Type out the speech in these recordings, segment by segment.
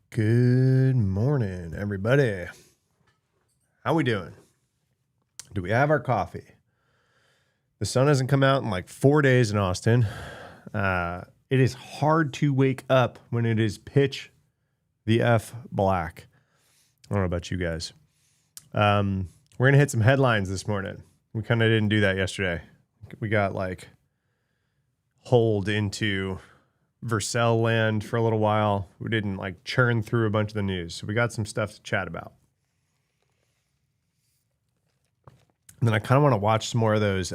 Good morning, everybody. How we doing? Do we have our coffee? The sun hasn't come out in like 4 days in Austin. It is hard to wake up when it is pitch the F black. I don't know about you guys. We're going to hit some headlines this morning. We kind of didn't do that yesterday. We got like holed into Vercel land for a little while. We didn't like churn through a bunch of the news. So we got some stuff to chat about. And then I kind of want to watch some more of those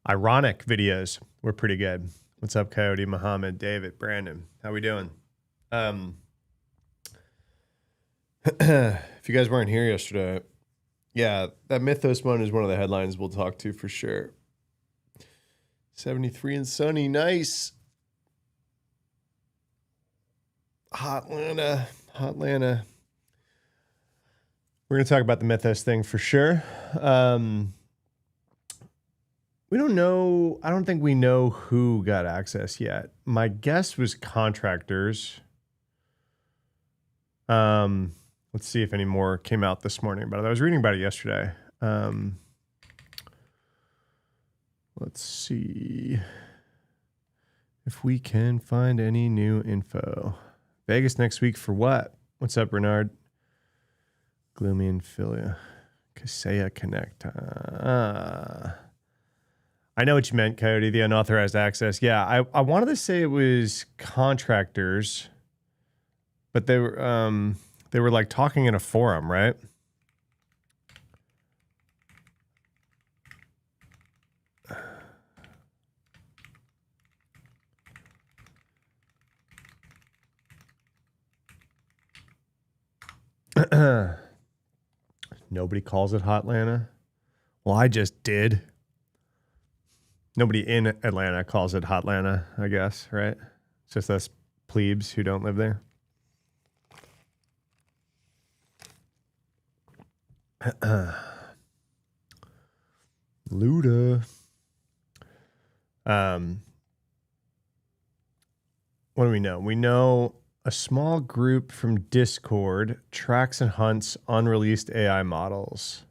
ironic videos. We're pretty good. What's up, Coyote, Muhammad, David, Brandon? How we doing? If you guys weren't here yesterday, yeah, that Mythos one is one of the headlines we'll talk to for sure. 73 and sunny, nice. Hotlanta. We're going to talk about the Mythos thing for sure. We don't know. I don't think we know who got access yet. My guess was contractors. Let's see if any more came out this morning about it. I was reading about it yesterday. Let's see if we can find any new info. Vegas next week for what? What's up, Bernard? Gloomy and Philia. Kaseya Connect. I know what you meant, Coyote, the unauthorized access. Yeah, I wanted to say it was contractors, but they were like talking in a forum, right? Nobody calls it Hotlanta. Well, I just did. Nobody in Atlanta calls it Hotlanta, I guess, right? It's just us plebes who don't live there. Luda. What do we know? We know a small group from Discord tracks and hunts unreleased AI models.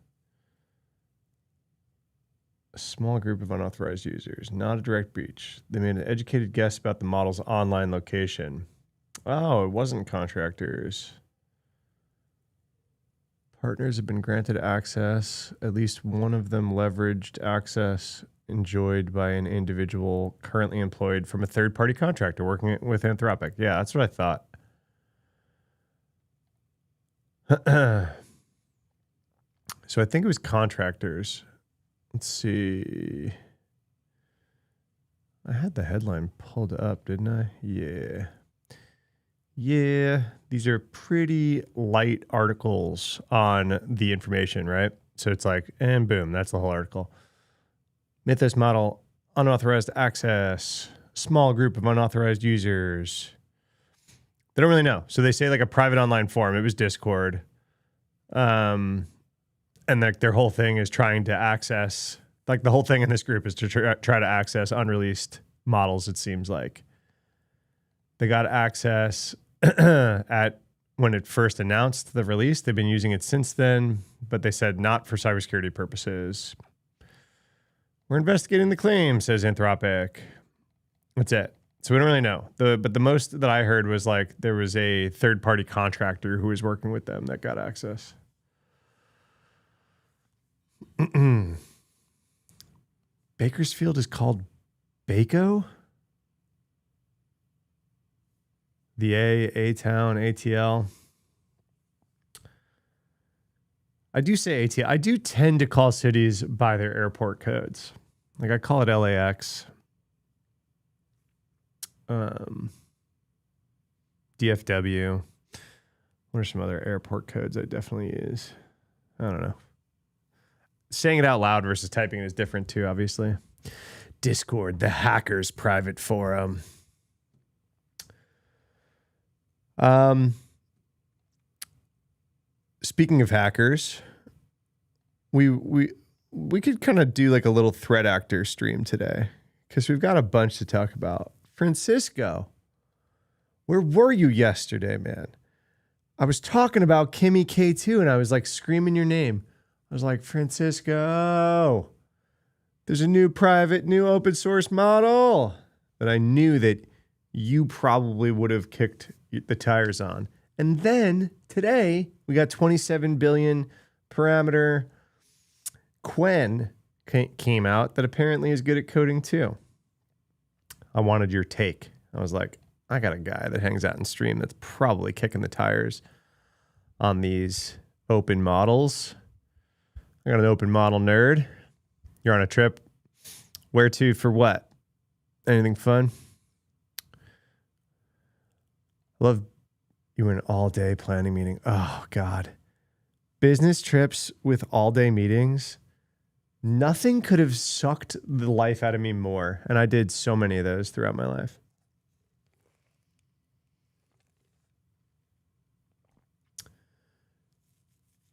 A small group of unauthorized users, not a direct breach. They made an educated guess about the model's online location. Oh, it wasn't contractors. Partners have been granted access. At least one of them leveraged access enjoyed by an individual currently employed from a third-party contractor working with Anthropic. Yeah, that's what I thought. So I think it was contractors. Let's see. I had the headline pulled up, didn't I? Yeah. Yeah. These are pretty light articles on the information, right? So it's like, and boom, that's the whole article. Mythos model, unauthorized access, small group of unauthorized users. They don't really know. So they say like a private online forum. It was Discord. And like their whole thing is trying to access, like the whole thing in this group is to try to access unreleased models, it seems like. They got access at when it first announced the release. They've been using it since then, but they said not for cybersecurity purposes. We're investigating the claim, says Anthropic. That's it. So we don't really know. But the most that I heard was like there was a third-party contractor who was working with them that got access. Bakersfield is called Baco? The A-Town, ATL. I do say ATL. I do tend to call cities by their airport codes. Like I call it LAX. DFW. What are some other airport codes I definitely use? I don't know. Saying it out loud versus typing it is different too, obviously. Discord, the hackers' private forum. Speaking of hackers, we could kind of do like a little threat actor stream today because we've got a bunch to talk about. Francisco, Where were you yesterday, man? I was talking about Kimmy K2 and I was like screaming your name. I was like, Francisco, there's a new open source model that I knew that you probably would have kicked the tires on. And then today we got 27 billion parameter Quen came out that apparently is good at coding too. I wanted your take. I was like, I got a guy that hangs out in stream that's probably kicking the tires on these open models. I got an open model nerd. You're on a trip. Where to for what? Anything fun? I love you in an all-day planning meeting. Oh, God. Business trips with all-day meetings. Nothing could have sucked the life out of me more. And I did so many of those throughout my life.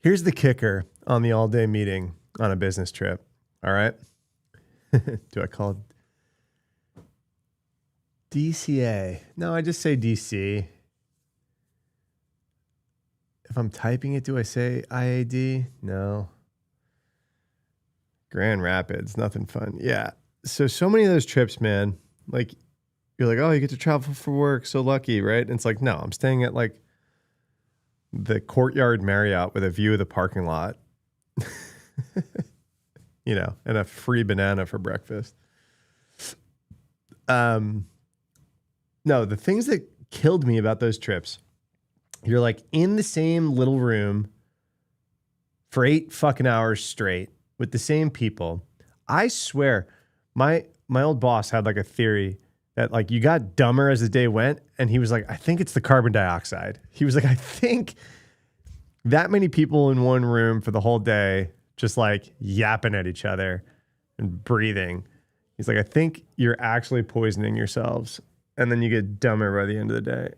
Here's the kicker on the all-day meeting on a business trip. All right. Do I call it DCA? No, I just say DC. If I'm typing it, do I say IAD? No. Grand Rapids, nothing fun. Yeah. So many of those trips, man, like you're like, oh, you get to travel for work. So lucky, right? And it's like, no, I'm staying at like the Courtyard Marriott with a view of the parking lot, you know, and a free banana for breakfast. No, the things that killed me about those trips, you're like in the same little room for 8 fucking hours straight with the same people. I swear, my old boss had like a theory that like you got dumber as the day went. And he was like, I think it's the carbon dioxide. He was like, I think that many people in one room for the whole day, just like yapping at each other and breathing. He's like, I think you're actually poisoning yourselves. And then you get dumber by the end of the day.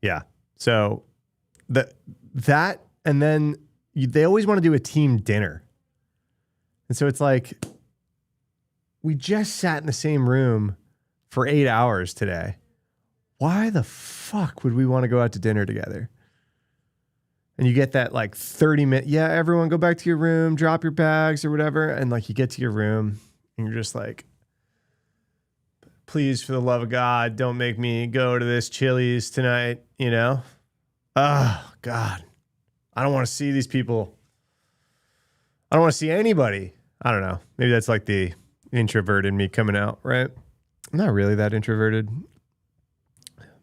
Yeah. So that, and then they always want to do a team dinner. And so it's like, we just sat in the same room for 8 hours today. Why the fuck would we want to go out to dinner together? And you get that like 30-minute, yeah, everyone go back to your room, drop your bags or whatever. And like you get to your room and you're just like, please, for the love of God, don't make me go to this Chili's tonight, you know? Oh, God. I don't want to see these people. I don't want to see anybody. I don't know. Maybe that's like the introvert in me coming out, right? I'm not really that introverted,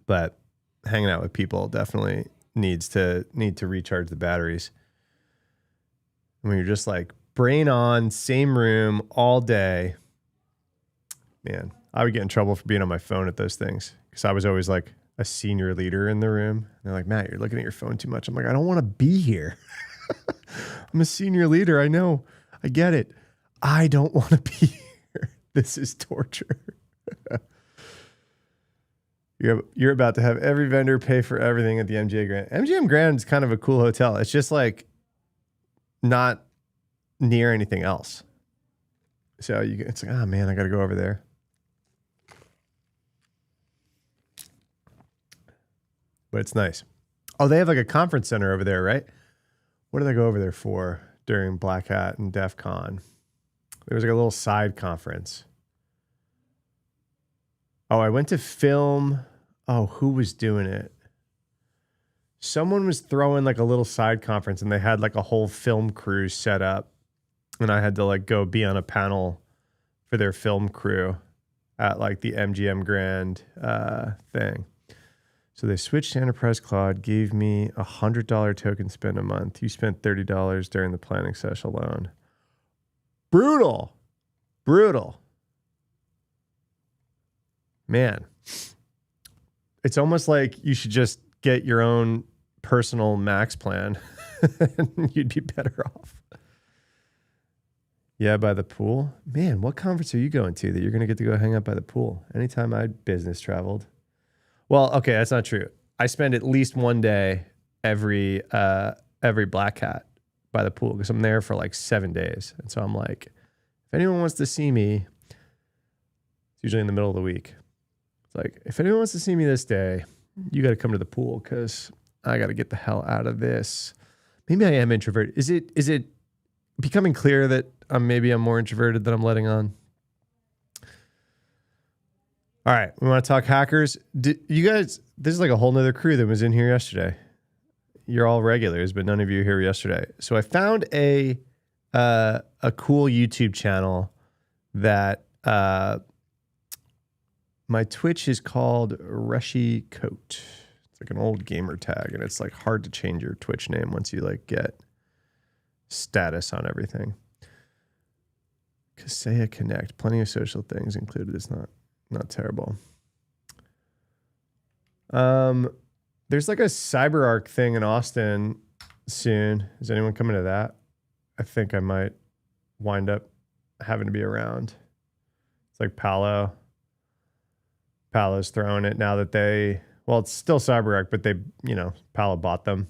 but hanging out with people definitely need to recharge the batteries. When you're just like brain on, same room all day, man, I would get in trouble for being on my phone at those things because I was always like a senior leader in the room. And they're like, Matt, you're looking at your phone too much. I'm like, I don't want to be here. I'm a senior leader. I know. I get it. I don't want to be here. This is torture. You're about to have every vendor pay for everything at the MGM Grand. MGM Grand is kind of a cool hotel. It's just like not near anything else. So it's like, oh man, I got to go over there. But it's nice. Oh, they have like a conference center over there, right? What did I go over there for during Black Hat and DEF CON? There was like a little side conference. Oh, I went to film. Oh, who was doing it? Someone was throwing like a little side conference and they had like a whole film crew set up. And I had to like go be on a panel for their film crew at like the MGM Grand thing. So they switched to Enterprise Cloud, gave me $100 token spend a month. You spent $30 during the planning session alone. Brutal. Man, it's almost like you should just get your own personal max plan and you'd be better off. Yeah, by the pool. Man, what conference are you going to that you're going to get to go hang out by the pool? Anytime I business traveled. Well, okay, that's not true. I spend at least one day every Black Hat by the pool because I'm there for like 7 days. And so I'm like, if anyone wants to see me, It's usually in the middle of the week. It's like, if anyone wants to see me this day, you got to come to the pool because I got to get the hell out of this. Maybe I am introverted. Is it becoming clear that I'm more introverted than I'm letting on? All right, we want to talk hackers. You guys, this is like a whole nother crew that was in here yesterday. You're all regulars, but none of you were here yesterday. So I found a cool YouTube channel that my Twitch is called Rushy Coat. It's like an old gamer tag, and it's like hard to change your Twitch name once you like get status on everything. Kaseya Connect, plenty of social things included. It's not terrible. There's like a CyberArk thing in Austin soon. Is anyone coming to that? I think I might wind up having to be around. It's like Palo's throwing it now that it's still CyberArk, but Palo bought them.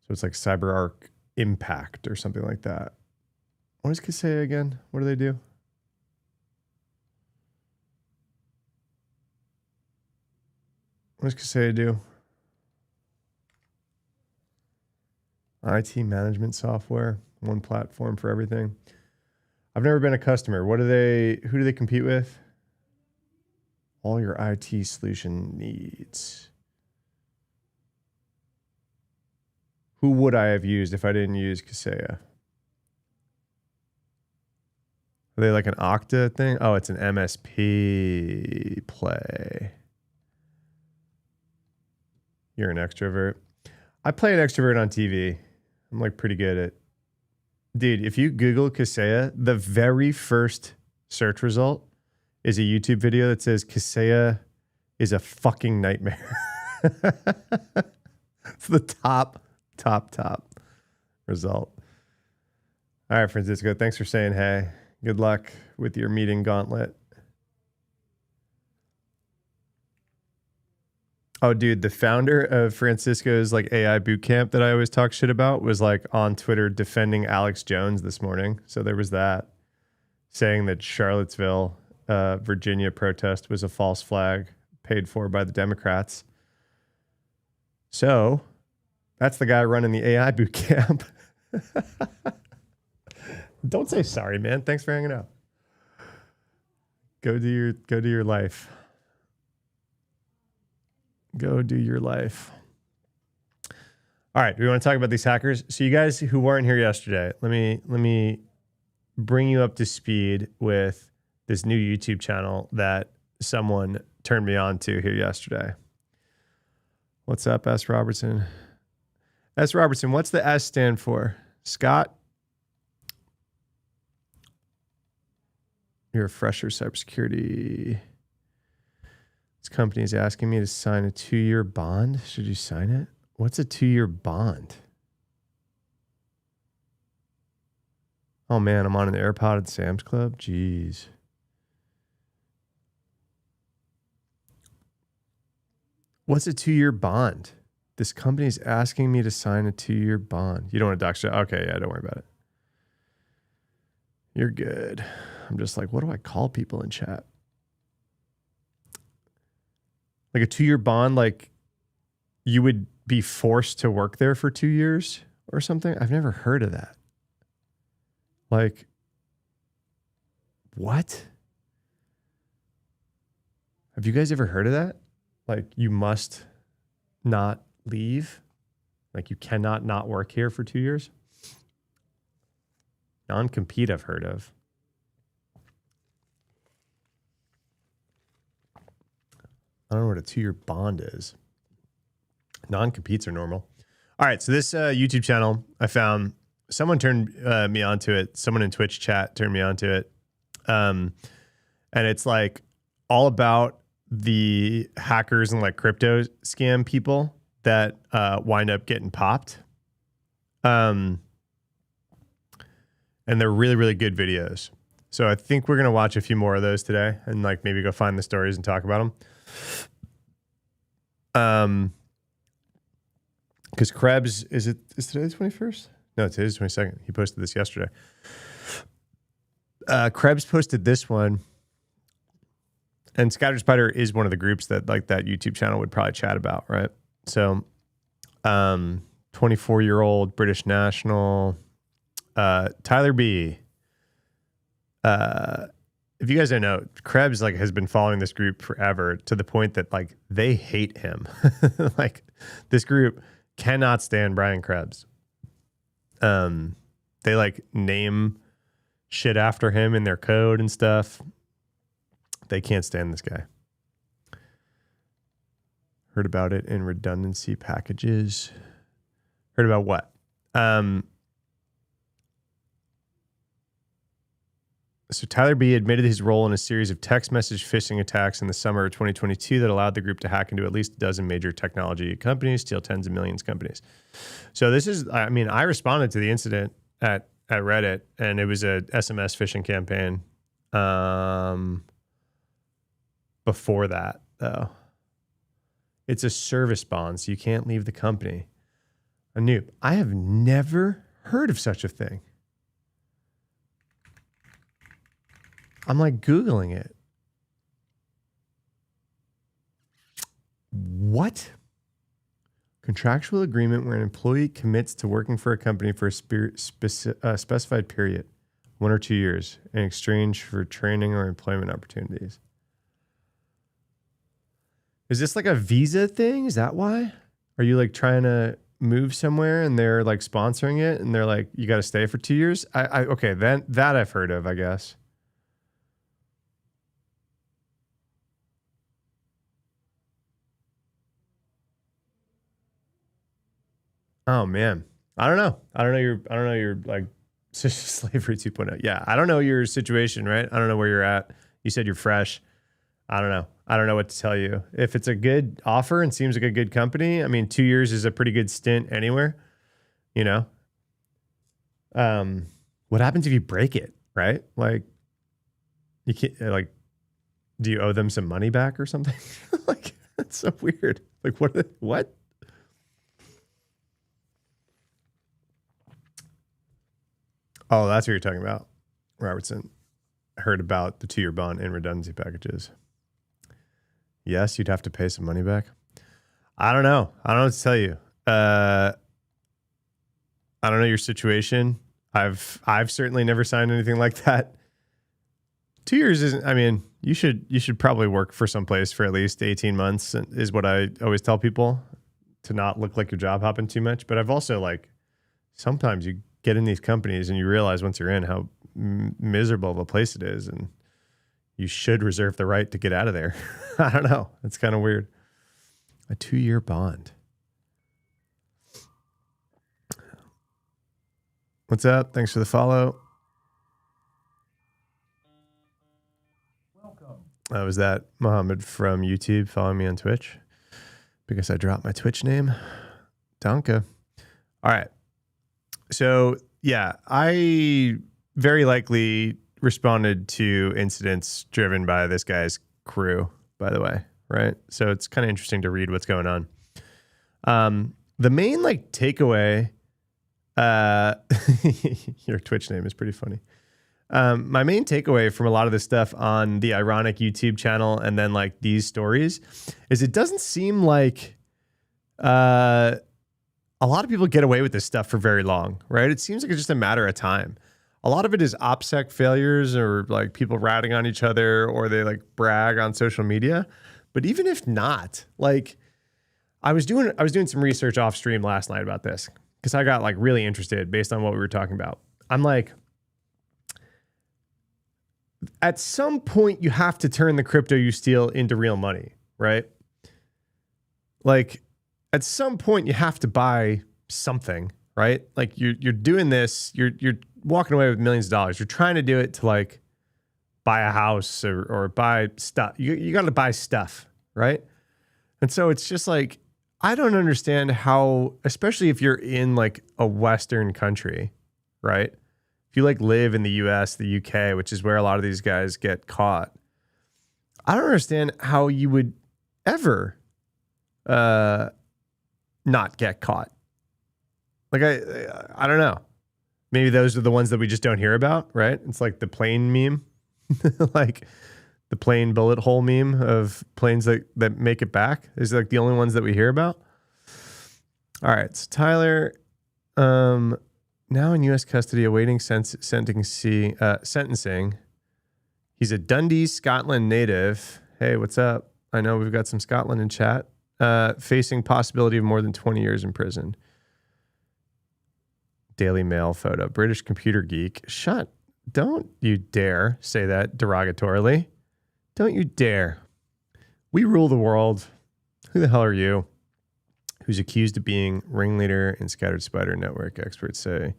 So it's like CyberArk Impact or something like that. What does Kaseya again? What do they do? What does Kaseya do? IT management software, one platform for everything. I've never been a customer. Who do they compete with? All your IT solution needs. Who would I have used if I didn't use Kaseya? Are they like an Okta thing? Oh, it's an MSP play. You're an extrovert. I play an extrovert on TV. I'm like pretty good at... Dude, if you Google Kaseya, the very first search result is a YouTube video that says Kaseya is a fucking nightmare. It's the top result. All right, Francisco, thanks for saying hey. Good luck with your meeting gauntlet. Oh, dude, the founder of Francisco's like AI bootcamp that I always talk shit about was like on Twitter defending Alex Jones this morning. So there was that, saying that Charlottesville, Virginia protest was a false flag paid for by the Democrats. So that's the guy running the AI bootcamp. Don't say sorry, man. Thanks for hanging out. Go do your life. Go do your life. All right, we want to talk about these hackers. So you guys who weren't here yesterday, let me bring you up to speed with this new YouTube channel that someone turned me on to here yesterday. What's up, S. Robertson? S. Robertson, what's the S stand for? Scott? You're a fresher cybersecurity. This company is asking me to sign a 2-year bond. Should you sign it? What's a 2-year bond? Oh man, I'm on an AirPod at Sam's Club. Jeez. What's a 2-year bond? This company is asking me to sign a 2-year bond. You don't want to dox it? Okay, yeah, don't worry about it. You're good. I'm just like, what do I call people in chat? Like a 2-year bond, like you would be forced to work there for 2 years or something? I've never heard of that. Like, what? Have you guys ever heard of that? Like you must not leave? Like you cannot not work here for 2 years? Non-compete I've heard of. I don't know what a 2-year bond is. Non-competes are normal. All right, so this YouTube channel, I found someone turned me onto it. Someone in Twitch chat turned me onto it. And it's like all about the hackers and like crypto scam people that wind up getting popped. And they're really, really good videos. So I think we're going to watch a few more of those today and like maybe go find the stories and talk about them. Because Krebs, is today the 21st? No, today's the 22nd. He posted this yesterday. Krebs posted this one And Scatter Spider is one of the groups that like that YouTube channel would probably chat about, right? So 24-year-old British national, Tyler B. If you guys don't know, Krebs like has been following this group forever to the point that like they hate him. Like this group cannot stand Brian Krebs. They like name shit after him in their code and stuff. They can't stand this guy. Heard about it in redundancy packages. Heard about what? So Tyler B. admitted his role in a series of text message phishing attacks in the summer of 2022 that allowed the group to hack into at least a dozen major technology companies, steal tens of millions of companies. So this is, I mean, I responded to the incident at Reddit, and it was a SMS phishing campaign. Before that, though, it's a service bond, so you can't leave the company. A noob. I have never heard of such a thing. I'm like Googling it. What? Contractual agreement where an employee commits to working for a company for a specified period, 1 or 2 years, in exchange for training or employment opportunities. Is this like a visa thing? Is that why? Are you like trying to move somewhere and they're like sponsoring it and they're like, you got to stay for 2 years? Okay, then that I've heard of, I guess. Oh man, I don't know. I don't know your like slavery 2.0. Yeah, I don't know your situation, right? I don't know where you're at. You said you're fresh. I don't know. I don't know what to tell you. If it's a good offer and seems like a good company, I mean, 2 years is a pretty good stint anywhere, you know? What happens if you break it, right? Like, you can't, like, do you owe them some money back or something? Like, that's so weird. Like, what? Oh, that's what you're talking about. Robertson heard about the 2-year bond and redundancy packages. Yes, you'd have to pay some money back. I don't know. I don't know what to tell you. I don't know your situation. I've certainly never signed anything like that. 2 years isn't, I mean, you should probably work for someplace for at least 18 months is what I always tell people, to not look like you're job hopping too much. But I've also like, sometimes you get in these companies and you realize once you're in how miserable of a place it is, and you should reserve the right to get out of there. I don't know. It's kind of weird. A 2-year bond. What's up? Thanks for the follow. Welcome. Was that Mohammed from YouTube following me on Twitch? Because I dropped my Twitch name. Danke. All right. So, yeah, I very likely responded to incidents driven by this guy's crew, by the way, right? So it's kind of interesting to read what's going on. The main like takeaway, your Twitch name is pretty funny. My main takeaway from a lot of this stuff on the Ironic YouTube channel and then like these stories is it doesn't seem like a lot of people get away with this stuff for very long, right? It seems like it's just a matter of time. A lot of it is OPSEC failures or like people ratting on each other or they like brag on social media. But even if not, like I was doing some research off stream last night about this because I got like really interested based on what we were talking about. I'm like, at some point you have to turn the crypto you steal into real money, right? Like at some point you have to buy something, right? Like you're doing this, you're walking away with millions of dollars. You're trying to do it to like buy a house or buy stuff. You got to buy stuff, right? And so it's just like, I don't understand how, especially if you're in like a Western country, right? If you like live in the US, the UK, which is where a lot of these guys get caught, I don't understand how you would ever not get caught. Like I don't know. Maybe those are the ones that we just don't hear about, right? It's like the plane meme. Like The plane bullet hole meme of planes that make it back is like the only ones that we hear about. All right, so Tyler, now in U.S. custody awaiting sentencing. He's a Dundee, Scotland native. Hey, what's up? I know we've got some Scotland in chat. Facing possibility of more than 20 years in prison. Daily Mail photo. British computer geek. Don't you dare say that derogatorily. Don't you dare. We rule the world. Who the hell are you? Who's accused of being ringleader in scattered spider network, experts say,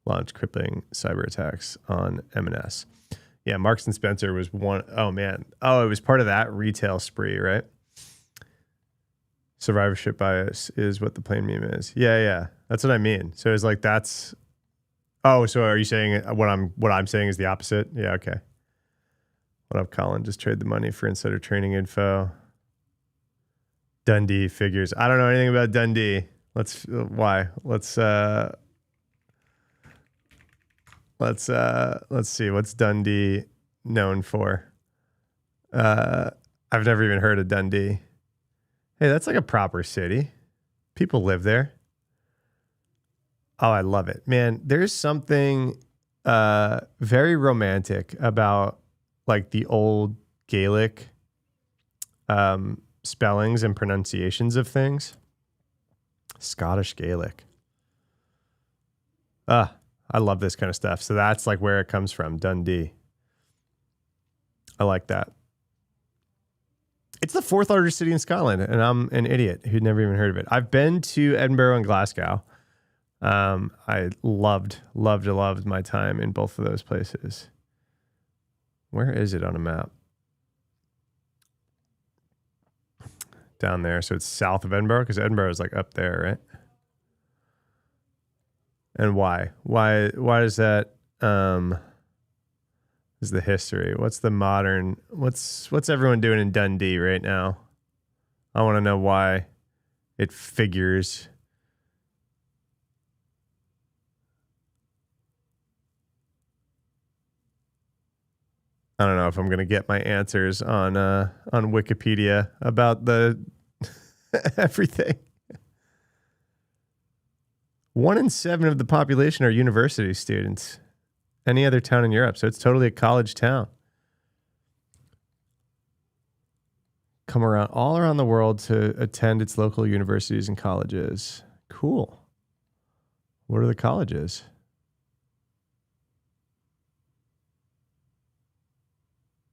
launched crippling cyber attacks on M&S. Yeah, Marks and Spencer was one. Oh, man. Oh, it was part of that retail spree, right? Survivorship bias is what the plain meme is. Yeah. That's what I mean. So it's like that's. Oh, so are you saying what I'm saying is the opposite? Yeah, okay. What up, Colin? Just trade the money for insider training info. Dundee figures. I don't know anything about Dundee. Let's see. What's Dundee known for? I've never even heard of Dundee. Hey, that's like a proper city. People live there. Oh, I love it. Man, there's something very romantic about like the old Gaelic spellings and pronunciations of things. Scottish Gaelic. I love this kind of stuff. So that's like where it comes from, Dundee. I like that. It's the fourth largest city in Scotland, and I'm an idiot who'd never even heard of it. I've been to Edinburgh and Glasgow. I loved my time in both of those places. Where is it on a map? Down there. So it's south of Edinburgh, because Edinburgh is like up there, right? And why? Why does that is the history? What's the modern what's everyone doing in Dundee right now? I want to know why it figures. I don't know if I'm going to get my answers on Wikipedia about the everything. 1 in 7 of the population are university students. Any other town in Europe, so it's totally a college town. Come around all around the world to attend its local universities and colleges. Cool. What are the colleges?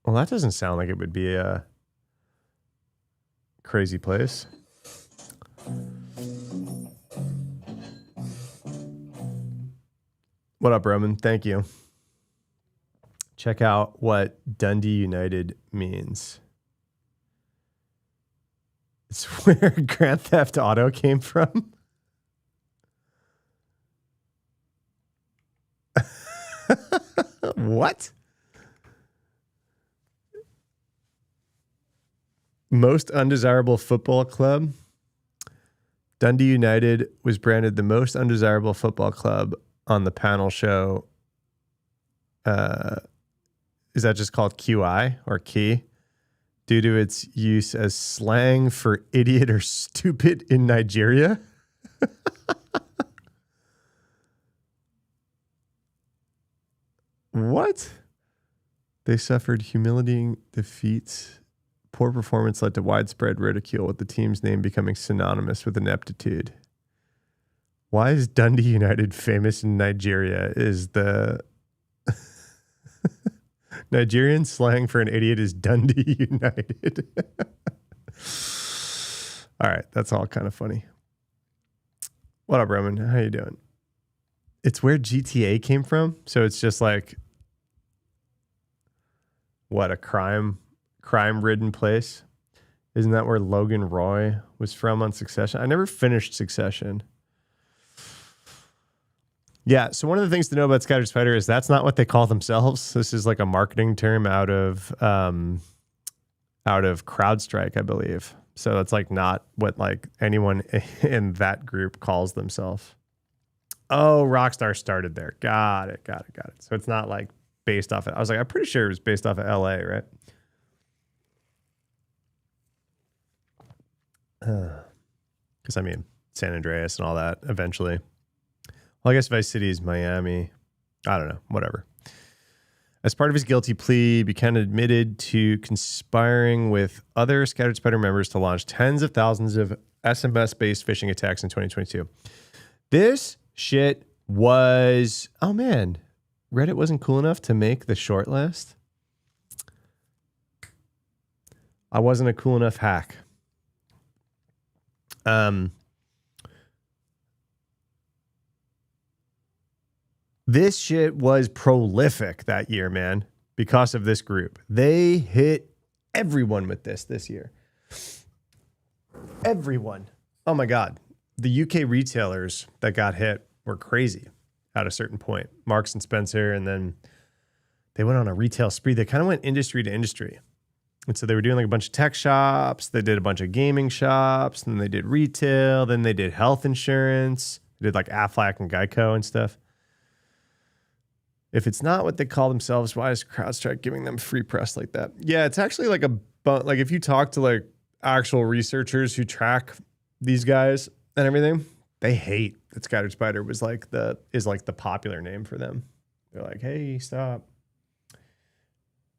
Well, that doesn't sound like it would be a crazy place. What up, Roman? Thank you. Check out what Dundee United means. It's where Grand Theft Auto came from. What? Most undesirable football club. Dundee United was branded the most undesirable football club on the panel show. Is that just called QI or key? Due to its use as slang for idiot or stupid in Nigeria? What? They suffered humiliating defeats. Poor performance led to widespread ridicule, with the team's name becoming synonymous with ineptitude. Why is Dundee United famous in Nigeria? Is the Nigerian slang for an idiot is Dundee United. All right, that's all kind of funny. What up, Roman? How you doing? It's where GTA came from, so it's just like what, a crime-ridden place? Isn't that where Logan Roy was from on Succession? I never finished Succession. Yeah, so one of the things to know about Scattered Spider is that's not what they call themselves. This is like a marketing term out of CrowdStrike, I believe. So that's like not what like anyone in that group calls themselves. Oh, Rockstar started there. Got it. So it's not like based off of, I was like, I'm pretty sure it was based off of LA, right? Because I mean, San Andreas and all that eventually. Well, I guess Vice City is Miami. I don't know, whatever. As part of his guilty plea, Buchanan admitted to conspiring with other Scattered Spider members to launch tens of thousands of SMS-based phishing attacks in 2022. This shit was, oh man, Reddit wasn't cool enough to make the short list. I wasn't a cool enough hack. This shit was prolific that year, man, because of this group. They hit everyone with this year. Everyone. Oh my God. The UK retailers that got hit were crazy at a certain point. Marks and Spencer, and then they went on a retail spree. They kind of went industry to industry. And so they were doing like a bunch of tech shops. They did a bunch of gaming shops. Then they did retail. Then they did health insurance. They did like Aflac and Geico and stuff. If it's not what they call themselves, why is CrowdStrike giving them free press like that? Yeah, it's actually like like if you talk to like actual researchers who track these guys and everything, they hate that Scattered Spider was like the popular name for them. They're like, hey, stop.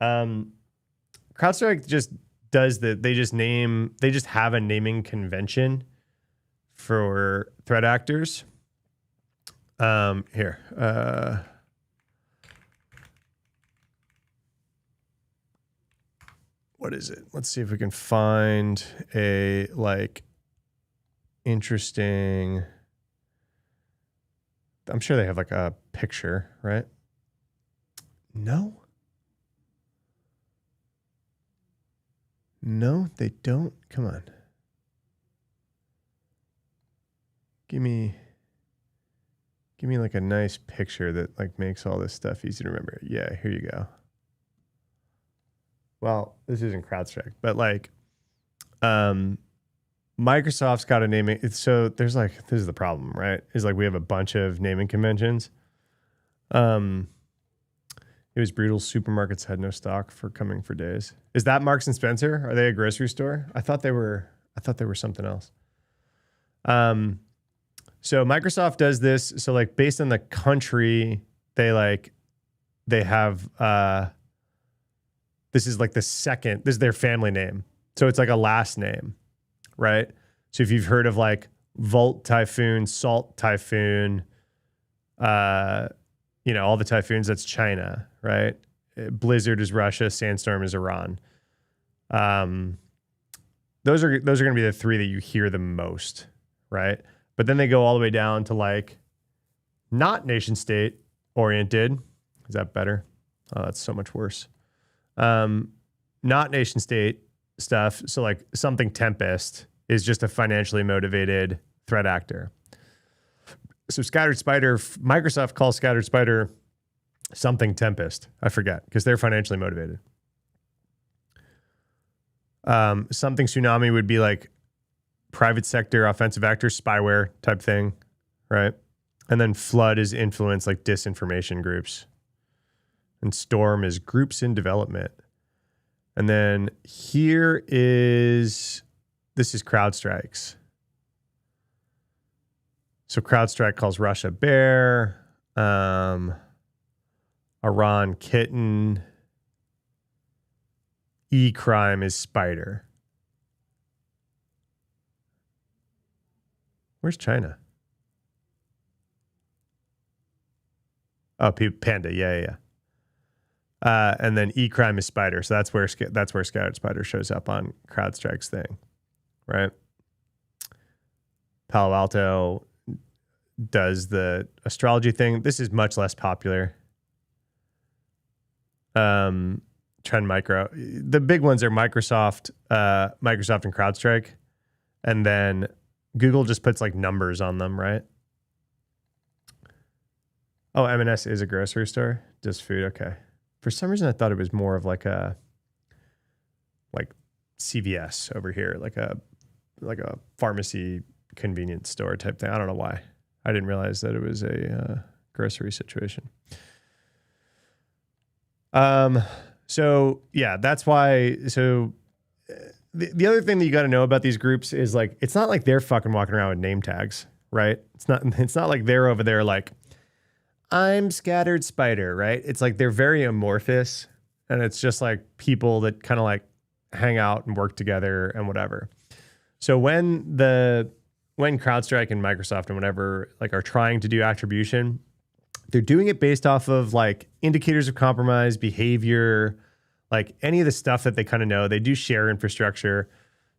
CrowdStrike just does they just have a naming convention for threat actors. What is it? Let's see if we can find a like interesting. I'm sure they have like a picture, right? No, they don't. Come on. Give me like a nice picture that like makes all this stuff easy to remember. Yeah, here you go. Well, this isn't CrowdStrike, but like, Microsoft's got a naming. So there's like, this is the problem, right? Is like we have a bunch of naming conventions. It was brutal. Supermarkets had no stock for coming for days. Is that Marks and Spencer? Are they a grocery store? I thought they were something else. So Microsoft does this. So like based on the country, they have, this is like this is their family name. So it's like a last name, right? So if you've heard of like Volt Typhoon, Salt Typhoon, all the typhoons, that's China, right? Blizzard is Russia, Sandstorm is Iran. Those are going to be the three that you hear the most, right? But then they go all the way down to like not nation state oriented. Is that better? Oh, that's so much worse. Not nation state stuff. So like something Tempest is just a financially motivated threat actor. So Scattered Spider, Microsoft calls Scattered Spider something Tempest. I forget because they're financially motivated. Something Tsunami would be like private sector offensive actor, spyware type thing, right? And then Flood is influence like disinformation groups. And Storm is groups in development. And then this is CrowdStrike's. So CrowdStrike calls Russia bear, Iran kitten, E-crime is spider. Where's China? Oh, Panda, yeah. And then E-crime is spider. So that's where Scattered Spider shows up on CrowdStrike's thing, right? Palo Alto does the astrology thing. This is much less popular. Trend Micro. The big ones are Microsoft and CrowdStrike. And then Google just puts like numbers on them, right? Oh, M&S is a grocery store? Just food, okay. For some reason, I thought it was more of like CVS over here, like a pharmacy convenience store type thing. I don't know why. I didn't realize that it was a grocery situation. So yeah, that's why. So the other thing that you got to know about these groups is like, it's not like they're fucking walking around with name tags, right? It's not like they're over there like, I'm Scattered Spider, right? It's like they're very amorphous, and it's just like people that kind of like hang out and work together and whatever. So when CrowdStrike and Microsoft and whatever like are trying to do attribution, they're doing it based off of like indicators of compromise, behavior, like any of the stuff that they kind of know. They do share infrastructure.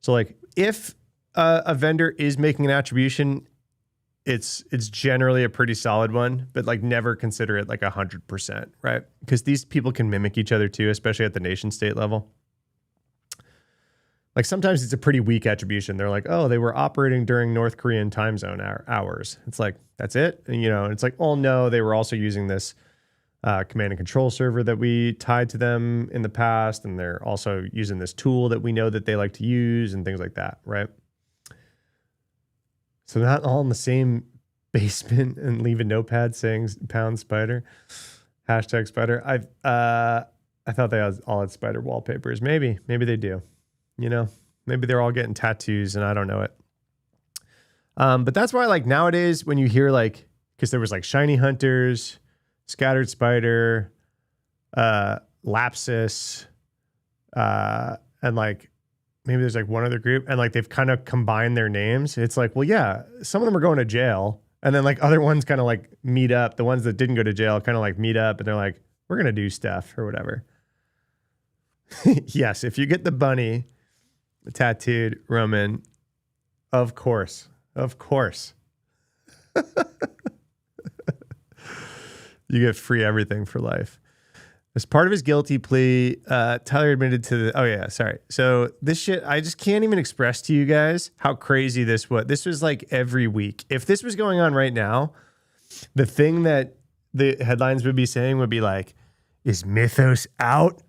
So like if a vendor is making an attribution, it's generally a pretty solid one, but like never consider it like 100%, right? Because these people can mimic each other too, especially at the nation state level. Like sometimes it's a pretty weak attribution. They're like, oh, they were operating during North Korean time zone hours. It's like, that's it. And, and it's like, oh no, they were also using this command and control server that we tied to them in the past. And they're also using this tool that we know that they like to use and things like that, right? So not all in the same basement and leave a notepad saying pound spider, hashtag spider. I thought they all had spider wallpapers. Maybe they do. Maybe they're all getting tattoos and I don't know it. But that's why like nowadays when you hear like, because there was like Shiny Hunters, Scattered Spider, Lapsus, and like maybe there's like one other group and like they've kind of combined their names. It's like, well, yeah, some of them are going to jail. And then like other ones kind of like meet up. The ones that didn't go to jail kind of like meet up and they're like, we're going to do stuff or whatever. Yes, if you get the bunny tattooed, Roman, of course. You get free everything for life. As part of his guilty plea, Tyler admitted to the... Oh, yeah, sorry. So this shit, I just can't even express to you guys how crazy this was. This was like every week. If this was going on right now, the thing that the headlines would be saying would be like, is Mythos out?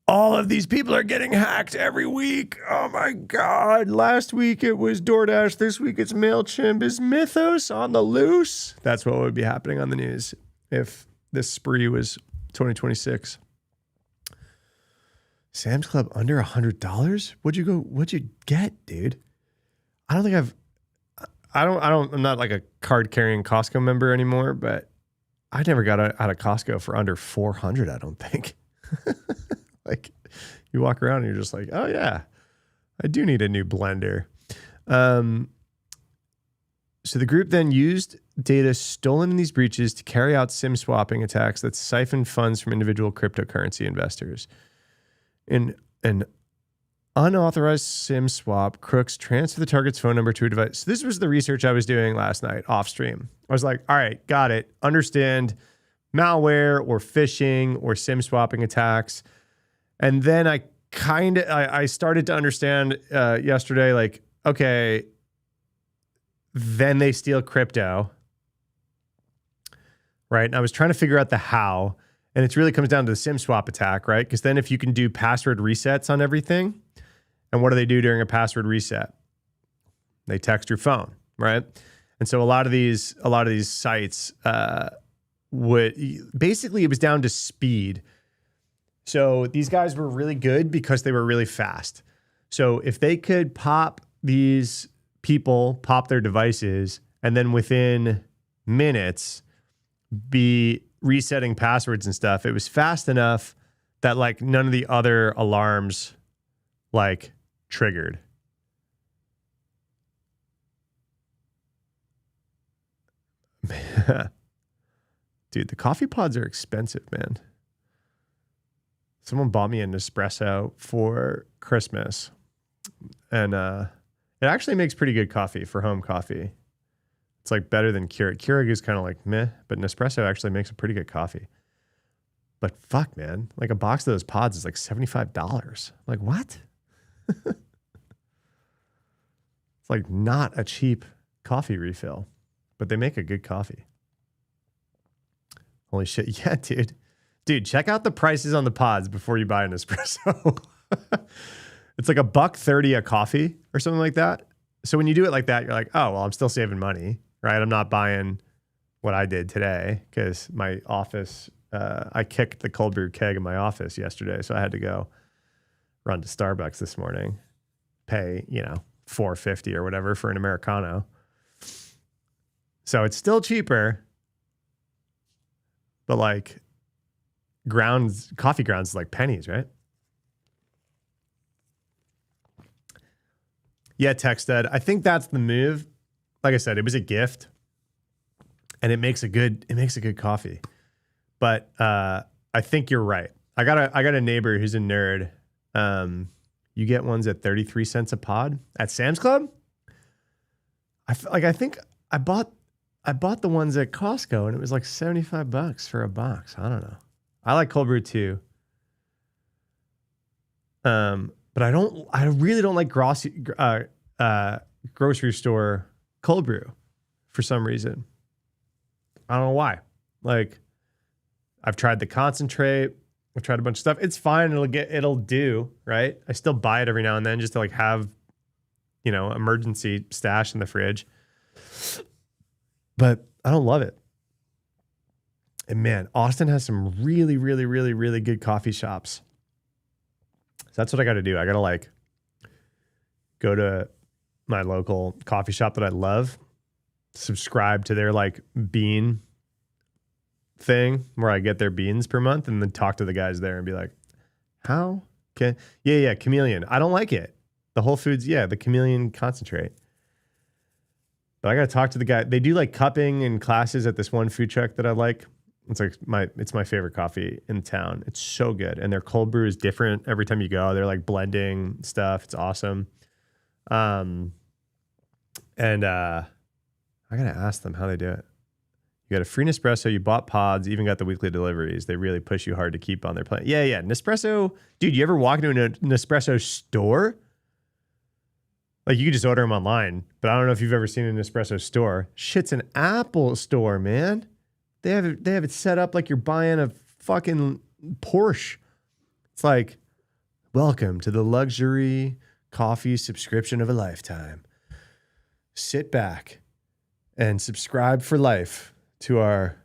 All of these people are getting hacked every week. Oh, my God. Last week it was DoorDash. This week it's MailChimp. Is Mythos on the loose? That's what would be happening on the news if this spree was 2026. Sam's Club under $100? What'd you get, dude? I'm not like a card carrying Costco member anymore, but I never got out of Costco for under 400, I don't think. Like you walk around and you're just like, oh yeah, I do need a new blender. So the group then used data stolen in these breaches to carry out SIM swapping attacks that siphoned funds from individual cryptocurrency investors. In an unauthorized SIM swap, crooks transfer the target's phone number to a device. So this was the research I was doing last night off stream. I was like, all right, got it. Understand malware or phishing or SIM swapping attacks. And then I started to understand yesterday, like, okay, then they steal crypto, right? And I was trying to figure out the how, and it really comes down to the SIM swap attack, right? Because then if you can do password resets on everything, and what do they do during a password reset? They text your phone, right? And so a lot of these sites basically it was down to speed. So these guys were really good because they were really fast. So if they could pop their devices, and then within minutes be resetting passwords and stuff, it was fast enough that like none of the other alarms like triggered. Dude, the coffee pods are expensive, man. Someone bought me an espresso for Christmas, and it actually makes pretty good coffee for home coffee. It's like better than Keurig. Keurig is kind of like meh, but Nespresso actually makes a pretty good coffee. But fuck, man, like a box of those pods is like $75. Like what? It's like not a cheap coffee refill, but they make a good coffee. Holy shit. Yeah, dude. Dude, check out the prices on the pods before you buy an espresso. It's like $1.30 a coffee or something like that. So when you do it like that, you're like, oh, well, I'm still saving money, right? I'm not buying what I did today because my office, I kicked the cold brew keg in my office yesterday. So I had to go run to Starbucks this morning. pay, $4.50 or whatever for an Americano. So it's still cheaper, but like coffee grounds like pennies, right? Yeah, Techstead. I think that's the move. Like I said, it was a gift, and it makes a good coffee. But I think you're right. I got a neighbor who's a nerd. You get ones at 33 cents a pod at Sam's Club. I think I bought the ones at Costco, and it was like $75 for a box. I don't know. I like cold brew too. But I really don't like grocery store cold brew for some reason. I don't know why. Like, I've tried the concentrate. I've tried a bunch of stuff. It's fine. It'll do, right? I still buy it every now and then just to like have, emergency stash in the fridge. But I don't love it. And man, Austin has some really, really, really, really good coffee shops. So that's what I got to do. I got to like go to my local coffee shop that I love, subscribe to their like bean thing where I get their beans per month, and then talk to the guys there and be like, how can, yeah, Chameleon. I don't like it. The Whole Foods, the Chameleon concentrate. But I got to talk to the guy. They do like cupping and classes at this one food truck that I like. It's like it's my favorite coffee in town. It's so good. And their cold brew is different every time you go. They're like blending stuff. It's awesome. And I got to ask them how they do it. You got a free Nespresso. You bought pods, even got the weekly deliveries. They really push you hard to keep on their plan. Yeah. Nespresso. Dude, you ever walk into a Nespresso store? Like, you could just order them online, but I don't know if you've ever seen an Nespresso store. Shit's an Apple store, man. They have it set up like you're buying a fucking Porsche. It's like, welcome to the luxury coffee subscription of a lifetime. Sit back and subscribe for life to our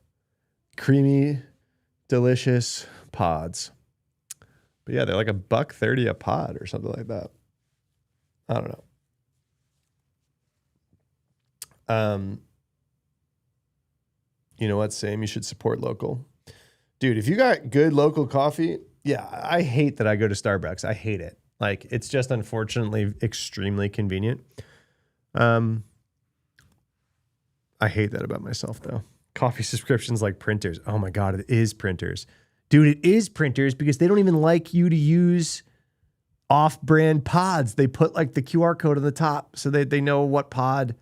creamy, delicious pods. But yeah, they're like $1.30 a pod or something like that. I don't know. You know what, Sam? You should support local. Dude, if you got good local coffee, I hate that I go to Starbucks. I hate it. Like, it's just unfortunately extremely convenient. I hate that about myself, though. Coffee subscriptions like printers. Oh my God, it is printers. Dude, it is printers because they don't even like you to use off-brand pods. They put like the QR code on the top so that they know what pod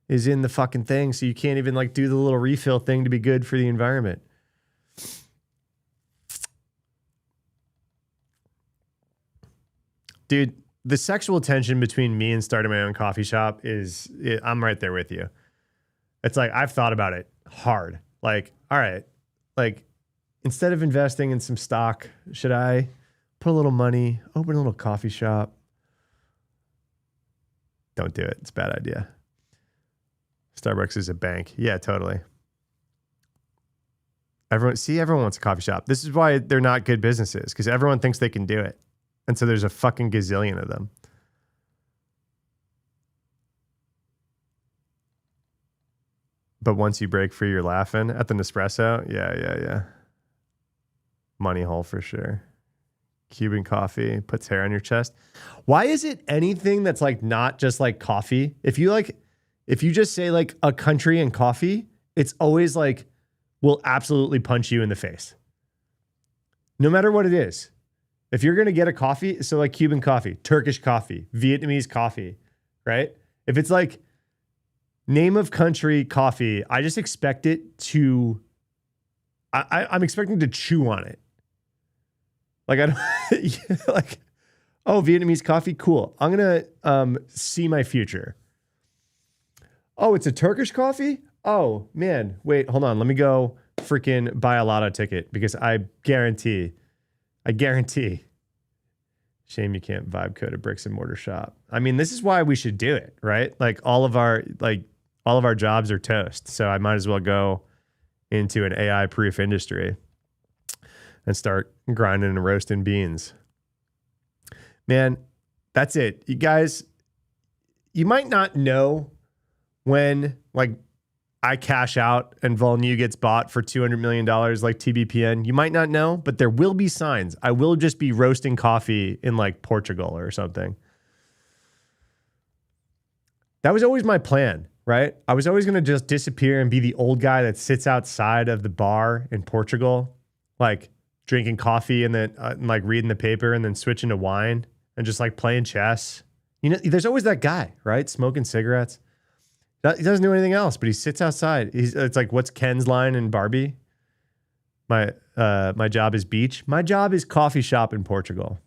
is in the fucking thing. So you can't even like do the little refill thing to be good for the environment. Dude, the sexual tension between me and starting my own coffee shop I'm right there with you. It's like, I've thought about it hard. Like, all right, like, instead of investing in some stock, should I put a little money, open a little coffee shop? Don't do it. It's a bad idea. Starbucks is a bank. Yeah, totally. Everyone wants a coffee shop. This is why they're not good businesses, because everyone thinks they can do it. And so there's a fucking gazillion of them. But once you break free, you're laughing at the Nespresso. Yeah. Money hole for sure. Cuban coffee puts hair on your chest. Why is it anything that's like not just like coffee? If you just say like a country and coffee, it's always like, will absolutely punch you in the face. No matter what it is. If you're going to get a coffee, so like Cuban coffee, Turkish coffee, Vietnamese coffee, right? If it's like name of country coffee, I just expect it to, I'm expecting to chew on it. Like, I don't, like, oh, Vietnamese coffee, cool. I'm going to see my future. Oh, it's a Turkish coffee? Oh, man, wait, hold on. Let me go freaking buy a lotto ticket because I guarantee. Shame you can't vibe code a bricks and mortar shop. I mean, this is why we should do it, right? Like all of our jobs are toast. So I might as well go into an AI proof industry and start grinding and roasting beans. Man, that's it. You guys, you might not know when like I cash out and Volnu gets bought for $200 million like TBPN. You might not know, but there will be signs. I will just be roasting coffee in like Portugal or something. That was always my plan, right? I was always going to just disappear and be the old guy that sits outside of the bar in Portugal, like drinking coffee and then like reading the paper and then switching to wine and just like playing chess. You know, there's always that guy, right? Smoking cigarettes. He doesn't do anything else, but he sits outside. It's like, what's Ken's line in Barbie? My job is beach. My job is coffee shop in Portugal.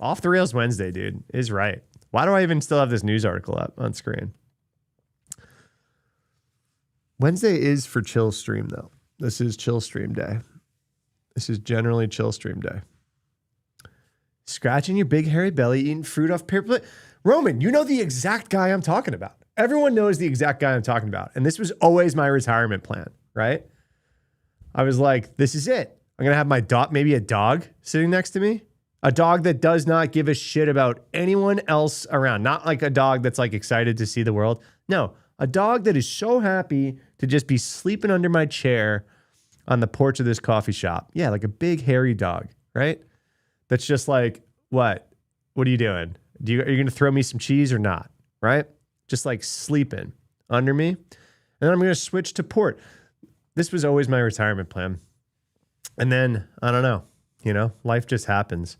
Off the Rails Wednesday, dude, is right. Why do I even still have this news article up on screen? Wednesday is for chill stream, though. This is chill stream day. This is generally chill stream day. Scratching your big hairy belly, eating fruit off paper. Roman, you know the exact guy I'm talking about. Everyone knows the exact guy I'm talking about. And this was always my retirement plan, right? I was like, this is it. I'm going to have my dog, maybe a dog sitting next to me. A dog that does not give a shit about anyone else around. Not like a dog that's like excited to see the world. No, a dog that is so happy to just be sleeping under my chair on the porch of this coffee shop. Yeah, like a big hairy dog, right? That's just like, what? What are you doing? Are you going to throw me some cheese or not? Right? Just like sleeping under me. And then I'm going to switch to port. This was always my retirement plan. And then, I don't know, you know, life just happens.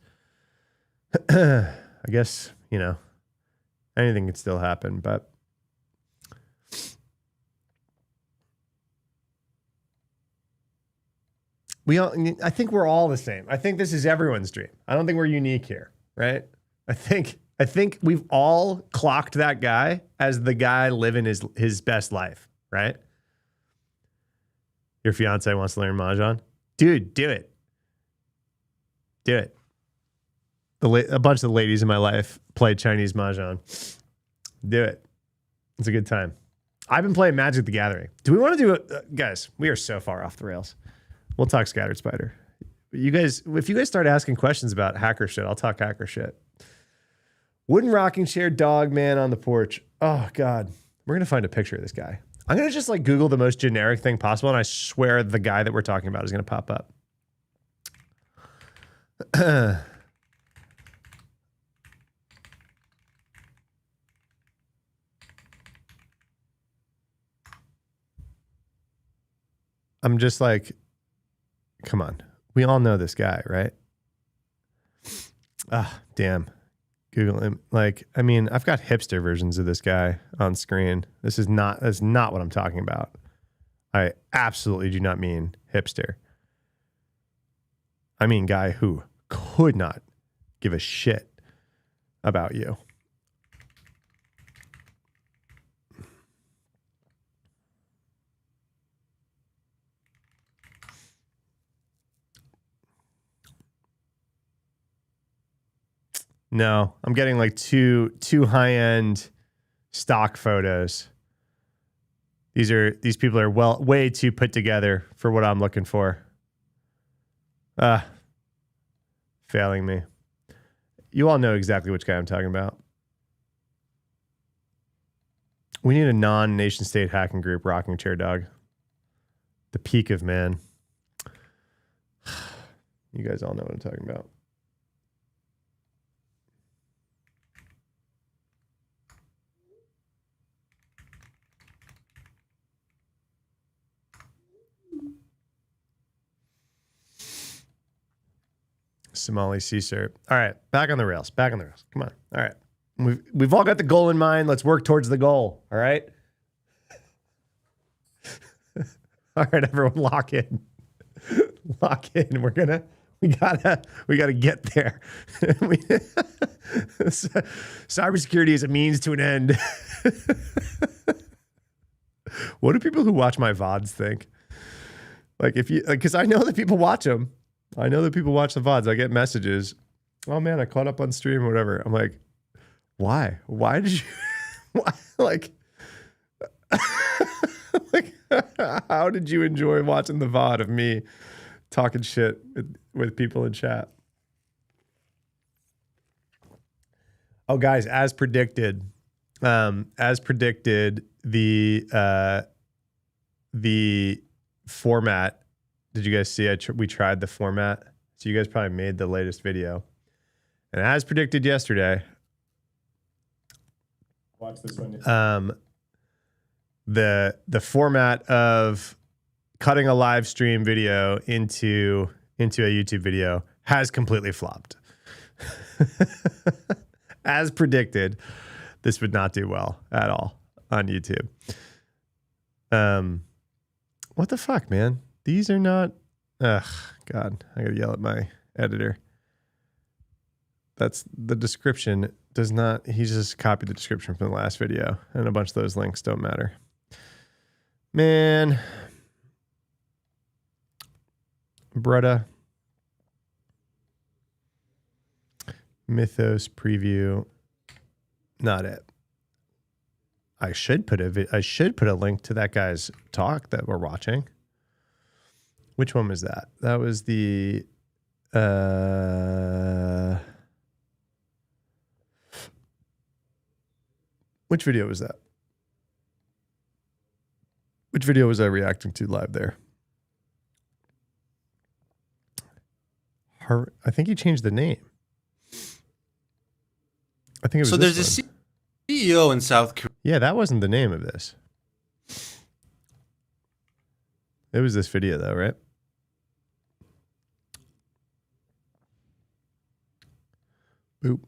I guess, you know, anything could still happen, but I think we're all the same. I think this is everyone's dream. I don't think we're unique here, right? I think we've all clocked that guy as the guy living his best life, right? Your fiance wants to learn Mahjong? Dude, do it. Do it. A bunch of the ladies in my life play Chinese Mahjong. Do it. It's a good time. I've been playing Magic the Gathering. Do we want to do it? Guys, we are so far off the rails. We'll talk Scattered Spider. You guys, if you guys start asking questions about hacker shit, I'll talk hacker shit. Wooden rocking chair, dog man on the porch. Oh, God. We're going to find a picture of this guy. I'm going to just like Google the most generic thing possible, and I swear the guy that we're talking about is going to pop up. I'm just like, come on. We all know this guy, right? Ah, damn. Google him. Like, I mean, I've got hipster versions of this guy on screen. That's not what I'm talking about. I absolutely do not mean hipster. I mean guy who could not give a shit about you. No, I'm getting like two high-end stock photos. These people are way too put together for what I'm looking for. Failing me. You all know exactly which guy I'm talking about. We need a non-nation state hacking group rocking chair dog. The peak of man. You guys all know what I'm talking about. Somali sea serp. All right, back on the rails. Back on the rails. Come on. All right, we've all got the goal in mind. Let's work towards the goal. All right. All right, everyone, lock in. Lock in. We gotta get there. Cybersecurity is a means to an end. What do people who watch my VODs think? Like, if you, because I know that people watch them. I know that people watch the VODs. I get messages. Oh man, I caught up on stream or whatever. I'm like, why? Why did you? Why? Like, like, how did you enjoy watching the VOD of me talking shit with people in chat? Oh, guys, as predicted, As predicted, the format. Did you guys see? We tried the format, so you guys probably made the latest video. And as predicted yesterday, watch this one. The format of cutting a live stream video into a YouTube video has completely flopped. As predicted, this would not do well at all on YouTube. What the fuck, man? These are not. Ugh, God, I gotta yell at my editor. That's the description does not. He just copied the description from the last video, and a bunch of those links don't matter. Man, Brutta. Mythos preview. Not it. I should put a link to that guy's talk that we're watching. Which one was that? That was the which video was that? Which video was I reacting to live there? I think he changed the name. I think it was. So there's a CEO in South Korea. Yeah, that wasn't the name of this. It was this video though, right? Boop.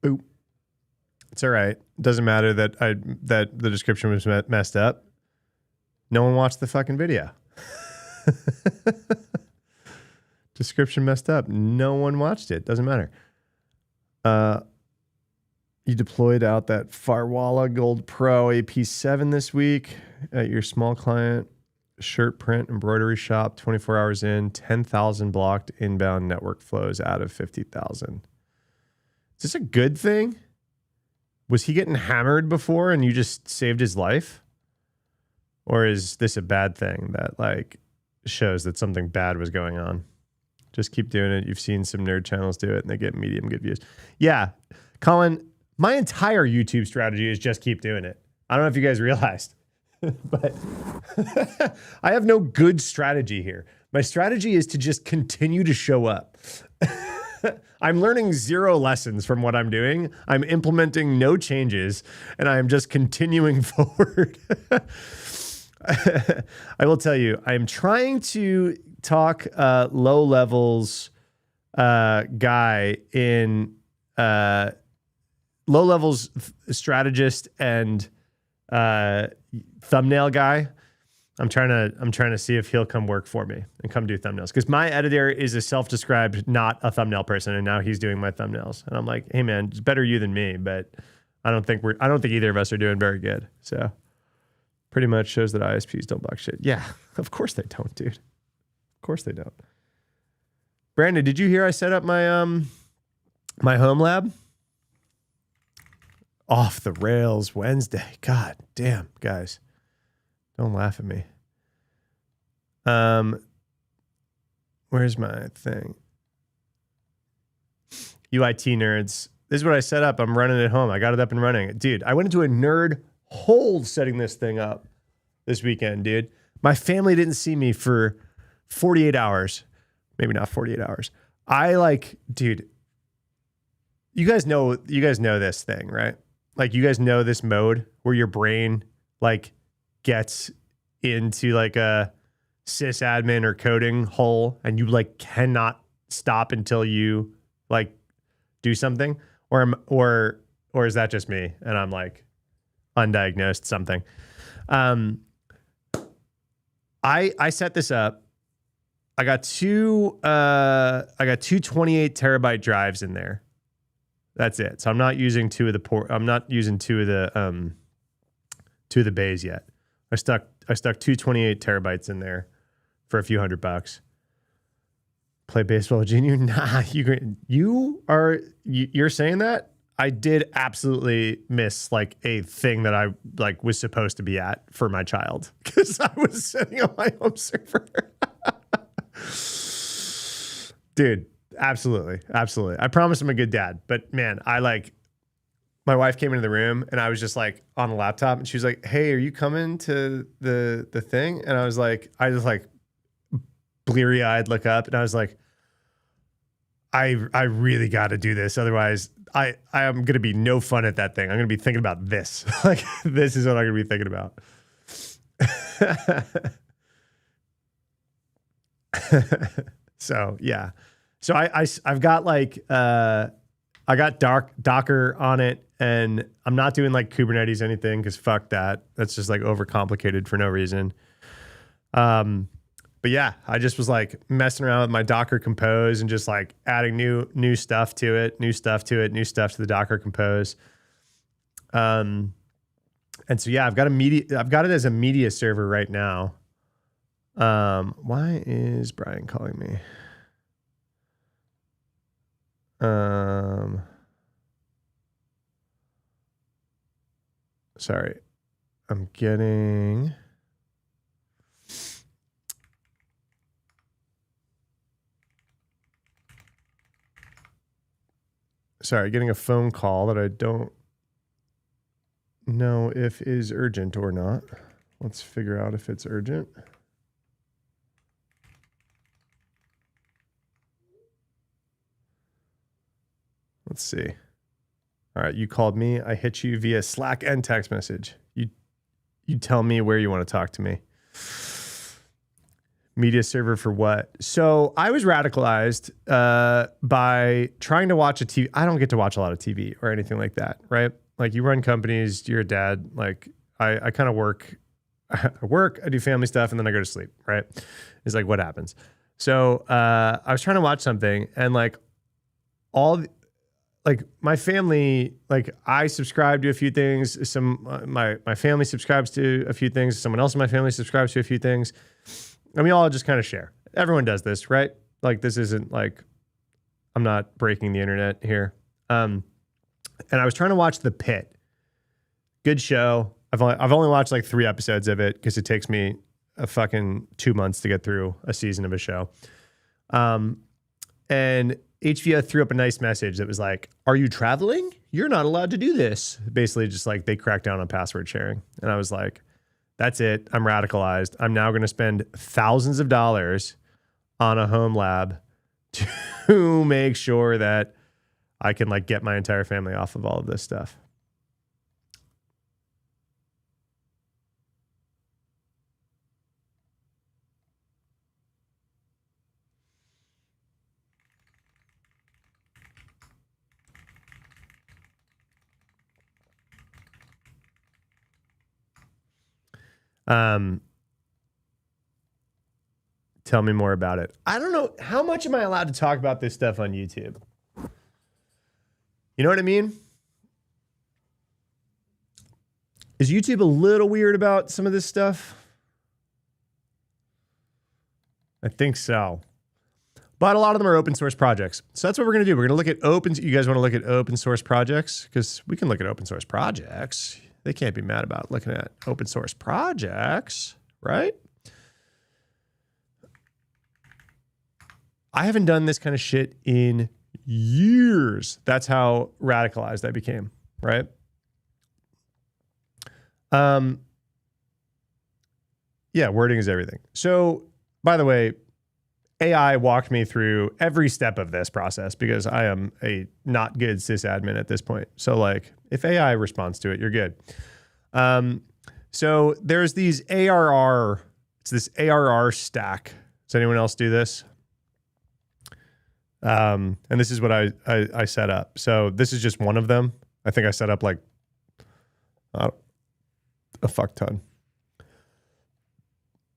Boop. It's all right. Doesn't matter that the description was messed up. No one watched the fucking video. Description messed up. No one watched it. Doesn't matter. You deployed out that Farwalla Gold Pro AP7 this week at your small client shirt print embroidery shop. 24 hours in, 10,000 blocked inbound network flows out of 50,000. Is this a good thing? Was he getting hammered before and you just saved his life? Or is this a bad thing that like shows that something bad was going on? Just keep doing it. You've seen some nerd channels do it and they get medium good views. Yeah, Colin, my entire YouTube strategy is just keep doing it. I don't know if you guys realized, but I have no good strategy here. My strategy is to just continue to show up. I'm learning 0 lessons from what I'm doing. I'm implementing no changes, and I am just continuing forward. I will tell you, I'm trying to talk low levels guy in low levels strategist and thumbnail guy. I'm trying to see if he'll come work for me and come do thumbnails, because my editor is a self-described not a thumbnail person, and now he's doing my thumbnails. And I'm like, hey man, it's better you than me, but I don't think either of us are doing very good. So pretty much shows that ISPs don't block shit. Yeah, of course they don't, dude. Of course they don't. Brandon, did you hear I set up my my home lab? Off the rails Wednesday. God damn, guys. Don't laugh at me. Where's my thing? UIT nerds. This is what I set up. I'm running it home. I got it up and running. Dude, I went into a nerd hole setting this thing up this weekend, dude. My family didn't see me for 48 hours. Maybe not 48 hours. Dude, you guys know this thing, right? Like, you guys know this mode where your brain like gets into like a sysadmin or coding hole and you like cannot stop until you like do something, or is that just me and I'm like undiagnosed something? I set this up. I got two 28 terabyte drives in there. That's it. So I'm not using two of the bays yet. I stuck 2 28 terabytes in there for a few $100. Play baseball with Junior? Nah, you're saying that? I did absolutely miss like a thing that I like was supposed to be at for my child, because I was sitting on my home server. Dude, Absolutely. Absolutely. I promise I'm a good dad. But man, my wife came into the room and I was just like on the laptop and she was like, "Hey, are you coming to the thing?" And I just like bleary eyed look up and I was like, I really got to do this. Otherwise I am going to be no fun at that thing. I'm going to be thinking about this. Like this is what I'm going to be thinking about. So yeah. So I've got like, I got Docker on it and I'm not doing like Kubernetes or anything because fuck that. That's just like overcomplicated for no reason. But yeah, I just was like messing around with my Docker Compose and just like adding new stuff to it, new stuff to the Docker Compose. And so yeah, I've got it as a media server right now. Why is Brian calling me? Sorry. I'm getting a phone call that I don't know if is urgent or not. Let's figure out if it's urgent. Let's see. All right, you called me. I hit you via Slack and text message. You tell me where you want to talk to me. Media server for what? So I was radicalized by trying to watch a TV. I don't get to watch a lot of TV or anything like that, right? Like you run companies, you're a dad. Like I kind of work. I work, I do family stuff, and then I go to sleep, right? It's like what happens. So I was trying to watch something and like my family, like I subscribe to a few things. My family subscribes to a few things. Someone else in my family subscribes to a few things. And we all just kind of share. Everyone does this, right? Like this isn't like, I'm not breaking the internet here. And I was trying to watch The Pit. Good show. I've only watched like 3 episodes of it because it takes me a fucking 2 months to get through a season of a show. And HBO threw up a nice message that was like, "Are you traveling? You're not allowed to do this." Basically just like they cracked down on password sharing. And I was like, that's it. I'm radicalized. I'm now going to spend thousands of dollars on a home lab to make sure that I can like get my entire family off of all of this stuff. Tell me more about it. I don't know. How much am I allowed to talk about this stuff on YouTube? You know what I mean? Is YouTube a little weird about some of this stuff? I think so. But a lot of them are open source projects. So that's what we're going to do. We're going to look at you guys want to look at open source projects? Because we can look at open source projects. They can't be mad about looking at open source projects, right? I haven't done this kind of shit in years. That's how radicalized I became, right? Yeah, wording is everything. So, by the way, AI walked me through every step of this process because I am a not good sysadmin at this point. So, like, if AI responds to it, you're good. So there's these ARR. It's this ARR stack. Does anyone else do this? And this is what I set up. So this is just one of them. I think I set up like a fuck ton.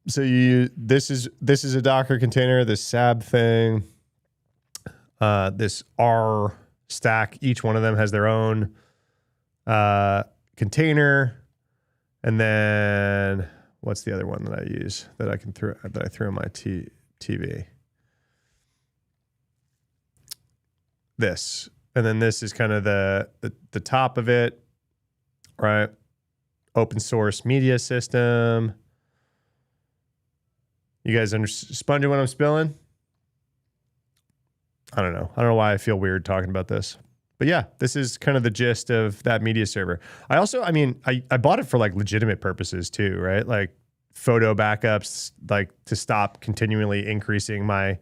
So this is a Docker container, this SAB thing, this R stack. Each one of them has their own container. And then what's the other one that I use that I throw on my TV? This. And then this is kind of the top of it, right? Open source media system. You guys sponging what I'm spilling? I don't know. I don't know why I feel weird talking about this. But yeah, this is kind of the gist of that media server. I also, I mean, I bought it for like legitimate purposes too, right? Like photo backups, like to stop continually increasing my,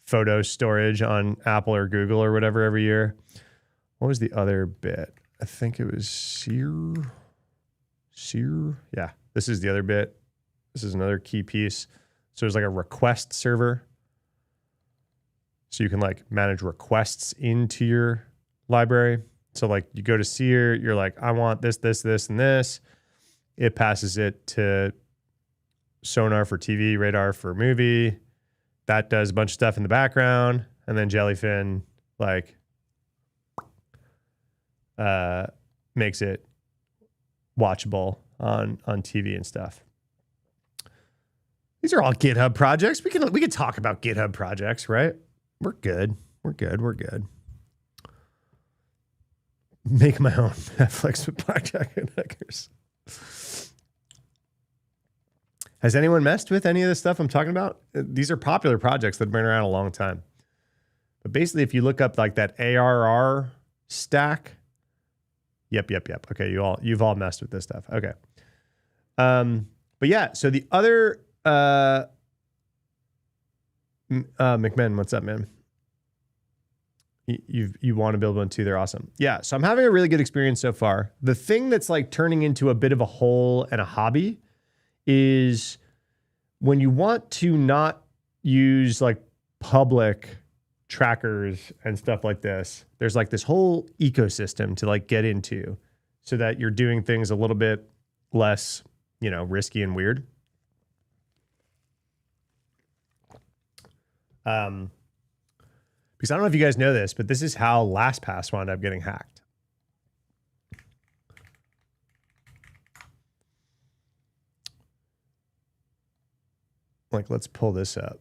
photo storage on Apple or Google or whatever every year. What was the other bit? I think it was Sear. Yeah, this is the other bit. This is another key piece. So there's like a request server. So you can like manage requests into your library. So like you go to Sear, you're like, I want this, this, this, and this. It passes it to Sonar for TV, Radar for movie. That does a bunch of stuff in the background. And then Jellyfin like makes it watchable on TV and stuff. These are all GitHub projects. We can talk about GitHub projects, right? We're good. Make my own Netflix with blackjack and hackers. Has anyone messed with any of the stuff I'm talking about? These are popular projects that have been around a long time. But basically, if you look up like that ARR stack, yep. Okay, you've all messed with this stuff. Okay. But yeah, so the other McMahon, what's up, man? You want to build one too? They're awesome. Yeah, so I'm having a really good experience so far. The thing that's like turning into a bit of a hole and a hobby is when you want to not use like public trackers and stuff like this. There's like this whole ecosystem to like get into so that you're doing things a little bit less, risky and weird. Because I don't know if you guys know this, but this is how LastPass wound up getting hacked. Like, let's pull this up.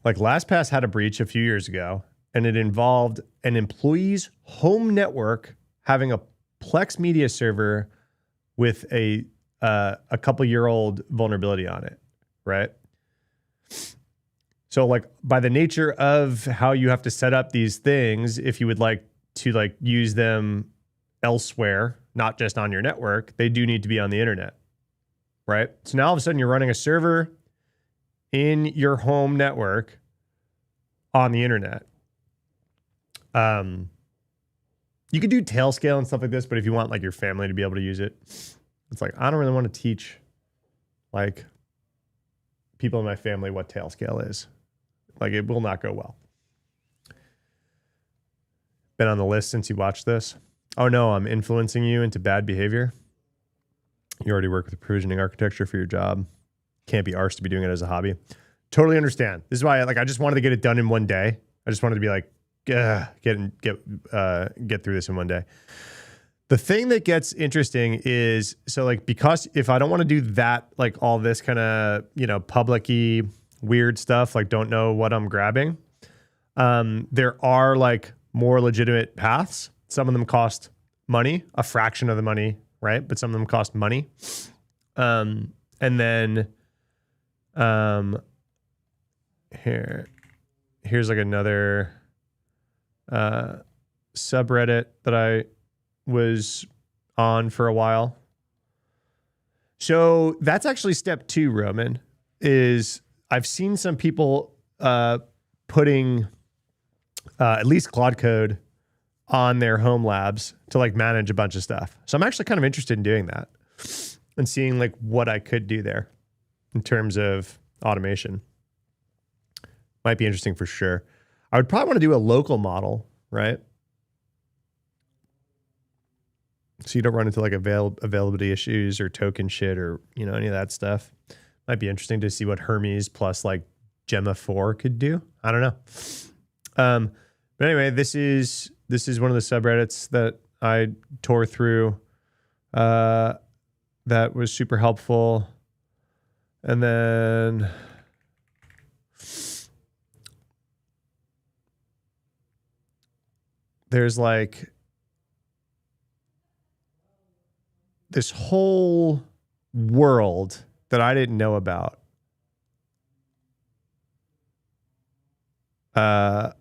Like, LastPass had a breach a few years ago, and it involved an employee's home network having a Plex media server with a couple-year-old vulnerability on it, right? So, like, by the nature of how you have to set up these things, if you would like to like use them elsewhere, not just on your network, they do need to be on the internet, right? So now all of a sudden you're running a server in your home network on the internet. You could do Tailscale and stuff like this, but if you want like your family to be able to use it, it's like, I don't really want to teach like people in my family what Tailscale is. Like, it will not go well. Been on the list since you watched this. Oh no, I'm influencing you into bad behavior. You already work with provisioning architecture for your job. Can't be arsed to be doing it as a hobby. Totally understand. This is why I just wanted to get it done in one day. I just wanted to be like, get through this in one day. The thing that gets interesting is, so like, because if I don't want to do that, like all this kind of, public-y weird stuff, like don't know what I'm grabbing, there are like more legitimate paths. Some of them cost money, a fraction of the money, right? But some of them cost money. And then here's like another subreddit that I was on for a while. So that's actually step 2, Roman, is I've seen some people putting at least Claude Code on their home labs to like manage a bunch of stuff. So I'm actually kind of interested in doing that and seeing like what I could do there in terms of automation. Might be interesting for sure. I would probably want to do a local model, right? So you don't run into like availability issues or token shit or, any of that stuff. Might be interesting to see what Hermes plus like Gemma 4 could do. I don't know. But anyway, this is one of the subreddits that I tore through. That was super helpful. And then there's like this whole world that I didn't know about called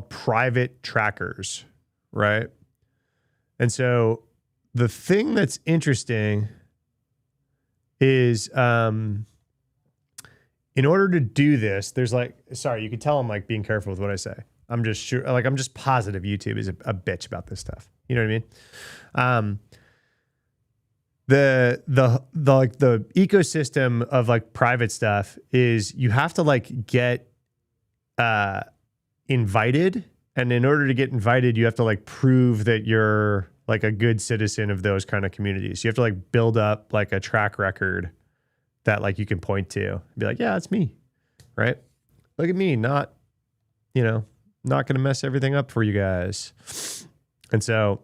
private trackers, right? And so the thing that's interesting is in order to do this, there's like, sorry, you can tell I'm like being careful with what I say. I'm just sure, like, I'm just positive YouTube is a bitch about this stuff. You know what I mean? The like the ecosystem of like private stuff is you have to like get invited, and in order to get invited, you have to like prove that you're like a good citizen of those kind of communities. You have to like build up like a track record that like you can point to, be like, yeah, it's me, right? Look at me, not going to mess everything up for you guys. And so,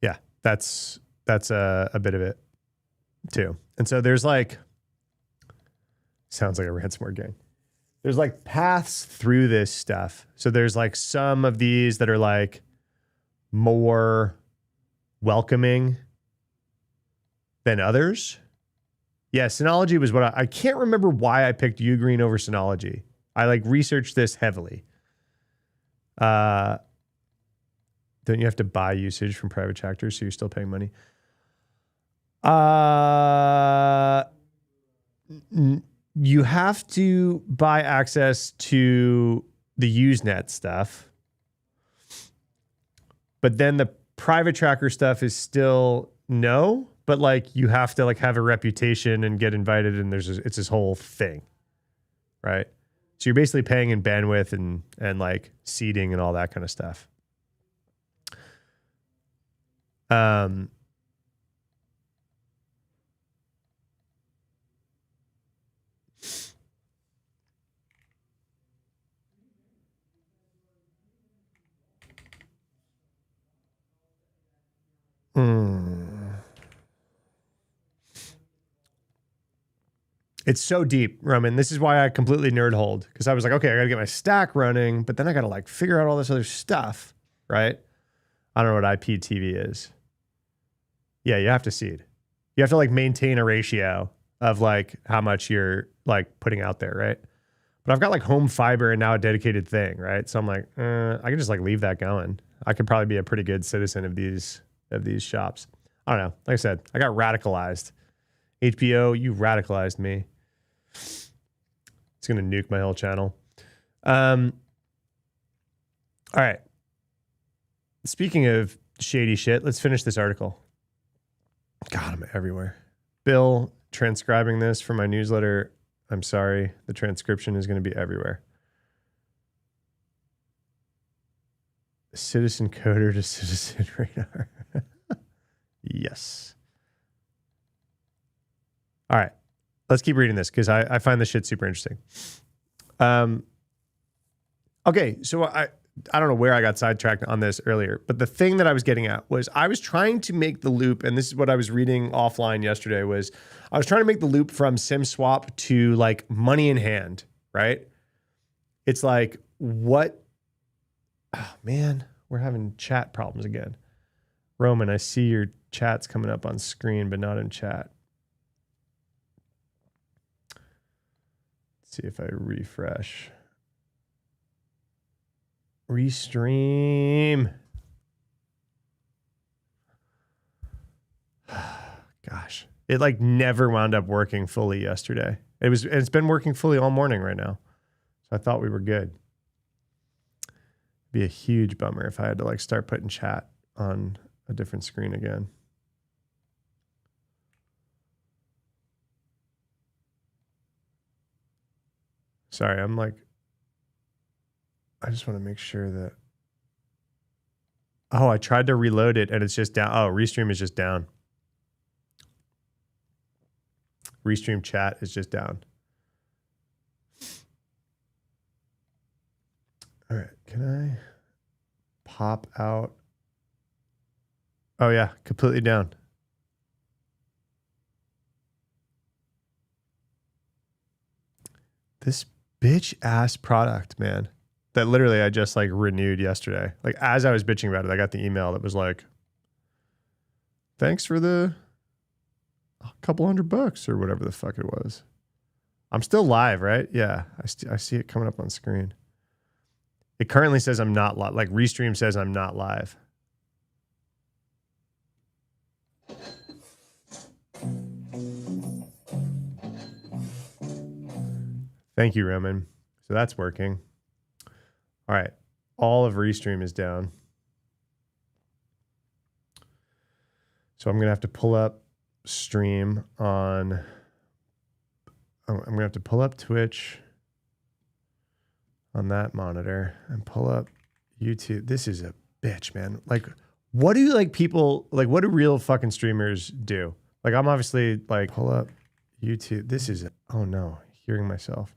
yeah, that's a bit of it too. And so there's like, sounds like a ransomware gang. There's like paths through this stuff. So there's like some of these that are like more welcoming than others. Yeah, Synology was what I can't remember why I picked Ugreen over Synology. I like researched this heavily. Don't you have to buy usage from private trackers, so you're still paying money? You have to buy access to the Usenet stuff, but then the private tracker stuff is still no. But like you have to like have a reputation and get invited, and it's this whole thing, right? So you're basically paying in bandwidth and like seeding and all that kind of stuff. It's so deep, Roman. This is why I completely nerd hold, because I was like, okay, I got to get my stack running, but then I got to like figure out all this other stuff, right? I don't know what IPTV is. Yeah, you have to seed. You have to like maintain a ratio of like how much you're like putting out there, right? But I've got like home fiber and now a dedicated thing, right? So I'm like, I can just like leave that going. I could probably be a pretty good citizen of these shops. I don't know. Like I said, I got radicalized. HBO, you radicalized me. It's gonna nuke my whole channel. All right. Speaking of shady shit, let's finish this article. God, I'm everywhere. Bill, transcribing this for my newsletter. I'm sorry. The transcription is going to be everywhere. Citizen coder to citizen radar. Yes. All right. Let's keep reading this because I find this shit super interesting. Okay. So I don't know where I got sidetracked on this earlier, but the thing that I was getting at was I was trying to make the loop, and this is what I was reading offline yesterday, was I was trying to make the loop from SimSwap to like money in hand, right? It's like, what? Oh man, we're having chat problems again. Roman, I see your chat's coming up on screen, but not in chat. Let's see if I refresh. Restream. Gosh, it like never wound up working fully yesterday. It's been working fully all morning right now. So I thought we were good. It'd be a huge bummer if I had to like start putting chat on a different screen again. Sorry, I just want to make sure that. Oh, I tried to reload it and it's just down. Oh, Restream is just down. Restream chat is just down. All right, can I pop out? Oh yeah, completely down. This bitch ass product, man. That literally I just like renewed yesterday. Like as I was bitching about it, I got the email that was like, thanks for the, oh, couple $100 or whatever the fuck it was. I'm still live, right? Yeah, I see it coming up on screen. It currently says I'm not live. Like Restream says I'm not live. Thank you, Roman. So that's working. All right. All of Restream is down. So I'm going to have to pull up stream on... I'm going to have to pull up Twitch on that monitor and pull up YouTube. This is a bitch, man. Like, what do like people, like what do real fucking streamers do? Like, I'm obviously like, pull up YouTube. This is, oh no, hearing myself.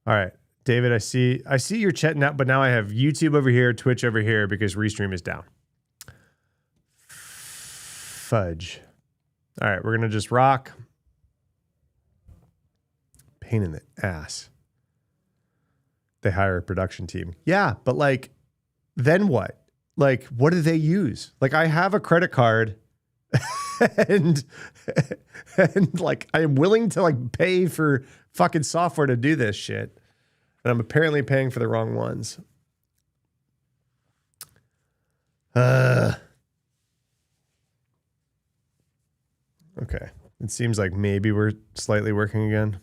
All right, David, I see you're chatting out, but now I have YouTube over here, Twitch over here because Restream is down. Fudge. All right, we're going to just rock. Pain in the ass. They hire a production team. Yeah, but like, then what? Like, what do they use? Like, I have a credit card and like, I am willing to like pay for fucking software to do this shit. And I'm apparently paying for the wrong ones. Okay. It seems like maybe we're slightly working again.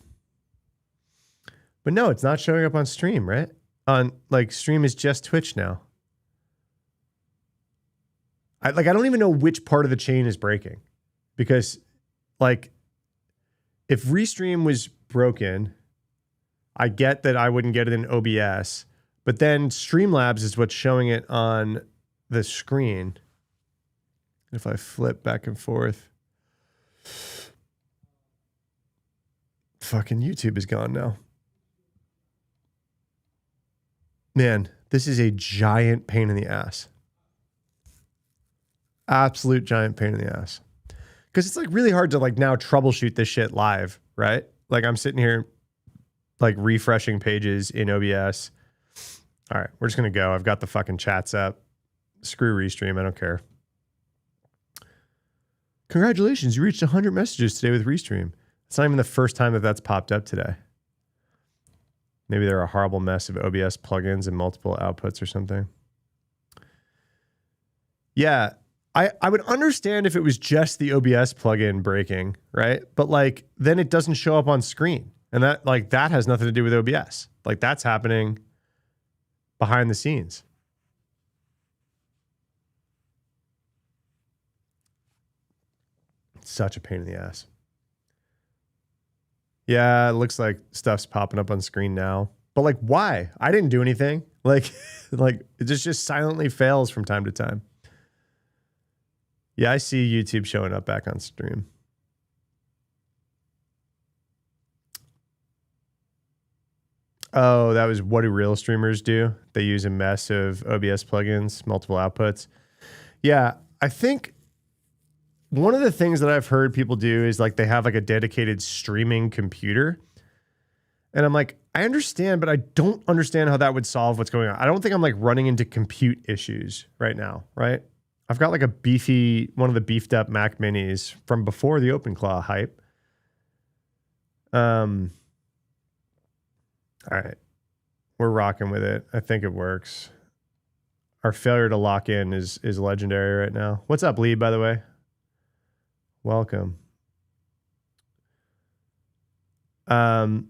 But no, it's not showing up on stream, right? On like stream is just Twitch now. I don't even know which part of the chain is breaking. Because like if Restream was broken, I get that I wouldn't get it in OBS, but then Streamlabs is what's showing it on the screen. If I flip back and forth, fucking YouTube is gone now. Man, this is a giant pain in the ass. Absolute giant pain in the ass. Because it's like really hard to like now troubleshoot this shit live, right? Like I'm sitting here like refreshing pages in OBS. All right, we're just going to go. I've got the fucking chats up. Screw Restream. I don't care. Congratulations. You reached 100 messages today with Restream. It's not even the first time that that's popped up today. Maybe they're a horrible mess of OBS plugins and multiple outputs or something. Yeah, I would understand if it was just the OBS plugin breaking, right? But like, then it doesn't show up on screen. And that like that has nothing to do with OBS. Like that's happening behind the scenes. Such a pain in the ass. Yeah, it looks like stuff's popping up on screen now. But like, why? I didn't do anything. Like it just silently fails from time to time. Yeah, I see YouTube showing up back on stream. Oh, that was what do real streamers do? They use a mess of OBS plugins, multiple outputs. Yeah, I think one of the things that I've heard people do is like they have like a dedicated streaming computer. And I'm like, I understand, but I don't understand how that would solve what's going on. I don't think I'm like running into compute issues right now, right? I've got like a one of the beefed up Mac minis from before the OpenClaw hype. All right. We're rocking with it. I think it works. Our failure to lock in is legendary right now. What's up, Lee, by the way? Welcome. All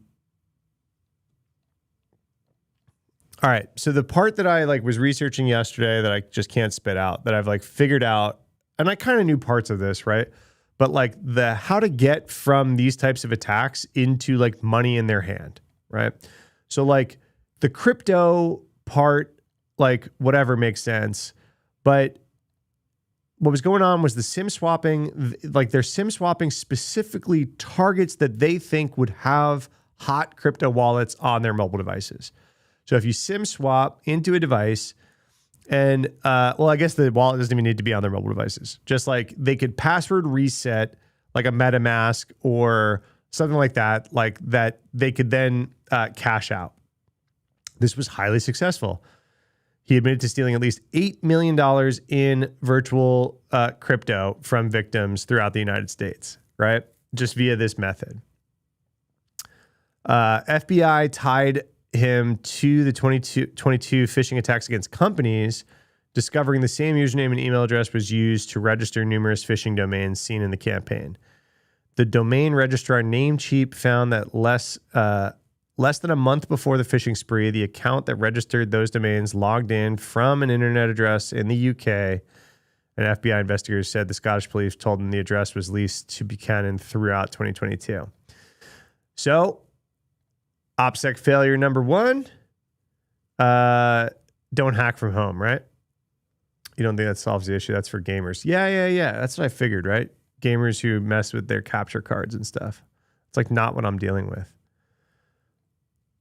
right. So the part that I like was researching yesterday that I just can't spit out, that I've like figured out, and I kind of knew parts of this, right? But like the how to get from these types of attacks into like money in their hand, right? So like the crypto part, like whatever makes sense. But what was going on was the SIM swapping, like their SIM swapping specifically targets that they think would have hot crypto wallets on their mobile devices. So if you SIM swap into a device and, well, I guess the wallet doesn't even need to be on their mobile devices. Just like they could password reset like a MetaMask or something like that they could then cash out. This was highly successful. He admitted to stealing at least $8 million in virtual crypto from victims throughout the United States, right? Just via this method. FBI tied him to the 2022 phishing attacks against companies, discovering the same username and email address was used to register numerous phishing domains seen in the campaign. The domain registrar Namecheap found that less than a month before the phishing spree, the account that registered those domains logged in from an internet address in the UK. And FBI investigators said the Scottish police told them the address was leased to Buchanan throughout 2022. So, OPSEC failure number one, don't hack from home, right? You don't think that solves the issue? That's for gamers. Yeah. That's what I figured, right? Gamers who mess with their capture cards and stuff. It's like not what I'm dealing with.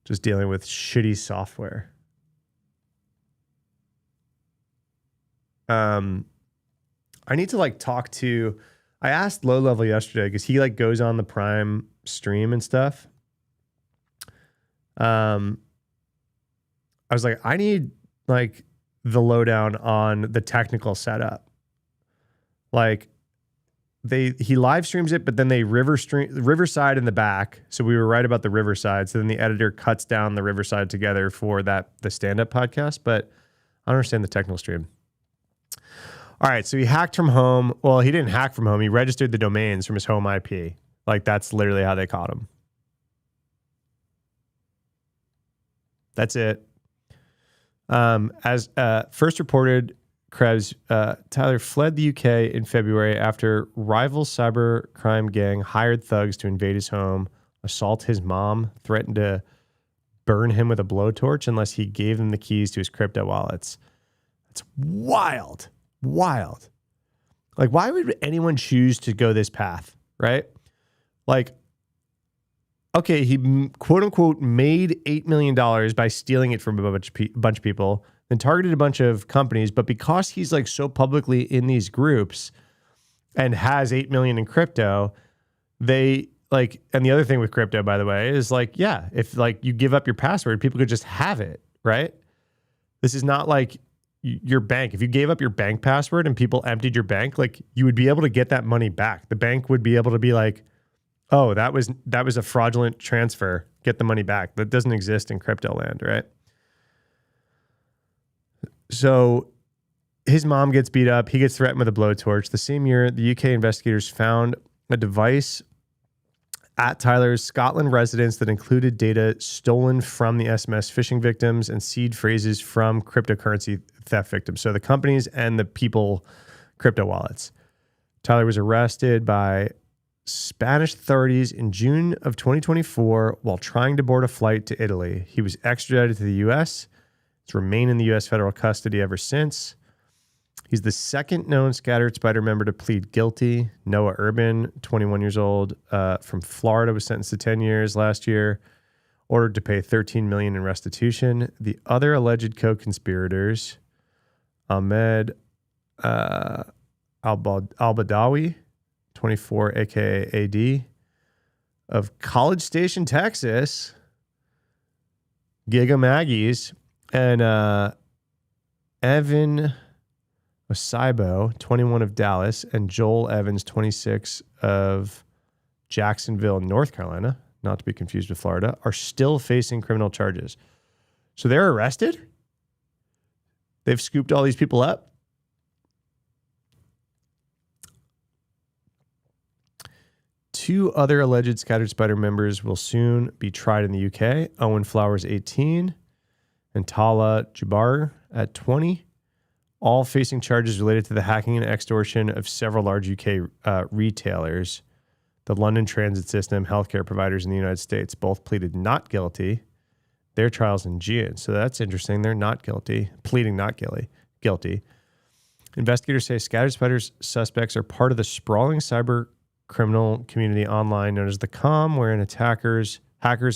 Just dealing with shitty software. I need to like talk to, I asked Low Level yesterday because he like goes on the Prime stream and stuff. I was like, I need like the lowdown on the technical setup. Like he live streams it, but then they Riverside in the back. So we were right about the Riverside. So then the editor cuts down the Riverside together for the stand-up podcast, but I don't understand the technical stream. All right. So he hacked from home. Well, he didn't hack from home. He registered the domains from his home IP. Like that's literally how they caught him. That's it. As first reported, Krebs, Tyler fled the UK in February after rival cybercrime gang hired thugs to invade his home, assault his mom, threatened to burn him with a blowtorch unless he gave them the keys to his crypto wallets. That's wild. Wild. Like, why would anyone choose to go this path, right? Like, okay, he quote unquote made $8 million by stealing it from a bunch of people, then targeted a bunch of companies. But because he's like so publicly in these groups and has 8 million in crypto, they like, and the other thing with crypto, by the way, is like, yeah, if like you give up your password, people could just have it, right? This is not like your bank. If you gave up your bank password and people emptied your bank, like you would be able to get that money back. The bank would be able to be like, oh, that was a fraudulent transfer. Get the money back. That doesn't exist in crypto land, right? So his mom gets beat up. He gets threatened with a blowtorch. The same year, the UK investigators found a device at Tyler's Scotland residence that included data stolen from the SMS phishing victims and seed phrases from cryptocurrency theft victims. So the companies and the people crypto wallets. Tyler was arrested by Spanish authorities in June of 2024 while trying to board a flight to Italy. He was extradited to the U.S. He's remained in the U.S. federal custody ever since. He's the second known Scattered Spider member to plead guilty. Noah Urban, 21 years old, from Florida, was sentenced to 10 years last year, ordered to pay $13 million in restitution. The other alleged co-conspirators, Ahmed Al-Badawi, 24, aka AD, of College Station, Texas, Giga Maggie's, and Evan Osaibo, 21 of Dallas, and Joel Evans, 26 of Jacksonville, North Carolina, not to be confused with Florida, are still facing criminal charges. So they're arrested? They've scooped all these people up? Two other alleged Scattered Spider members will soon be tried in the UK. Owen Flowers, 18, and Tala Jabbar at 20, all facing charges related to the hacking and extortion of several large UK retailers, the London Transit System, healthcare providers in the United States. Both pleaded not guilty. Their trials in June. So that's interesting. They're not guilty, pleading not guilty. Investigators say Scattered Spider's suspects are part of the sprawling cyber criminal community online known as the Com, wherein hackers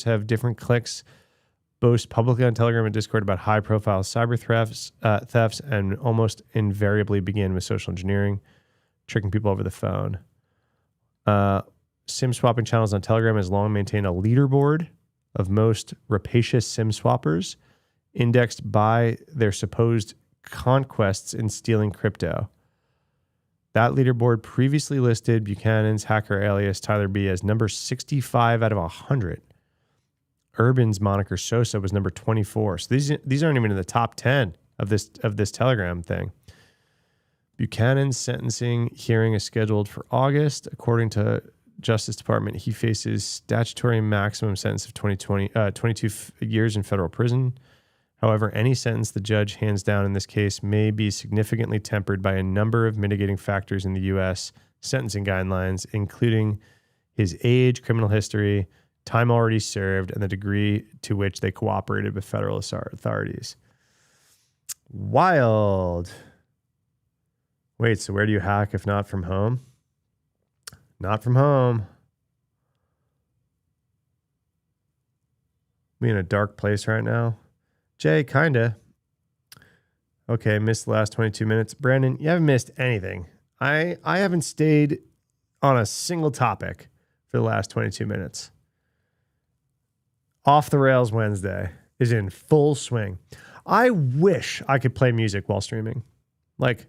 have different cliques, boast publicly on Telegram and Discord about high-profile cyber thefts, and almost invariably begin with social engineering, tricking people over the phone. SIM swapping channels on Telegram has long maintained a leaderboard of most rapacious SIM swappers indexed by their supposed conquests in stealing crypto. That leaderboard previously listed Buchanan's hacker alias Tyler B as number 65 out of 100. Urban's moniker Sosa was number 24. So these aren't even in the top 10 of this Telegram thing. Buchanan's sentencing hearing is scheduled for August. According to Justice Department, he faces statutory maximum sentence of 22 years in federal prison. However, any sentence the judge hands down in this case may be significantly tempered by a number of mitigating factors in the U.S. sentencing guidelines, including his age, criminal history, time already served, and the degree to which they cooperated with federal authorities. Wild. Wait, so where do you hack if not from home? Not from home. We in a dark place right now? Jay, kinda. Okay, missed the last 22 minutes. Brandon, you haven't missed anything. I haven't stayed on a single topic for the last 22 minutes. Off the Rails Wednesday is in full swing. I wish I could play music while streaming. Like,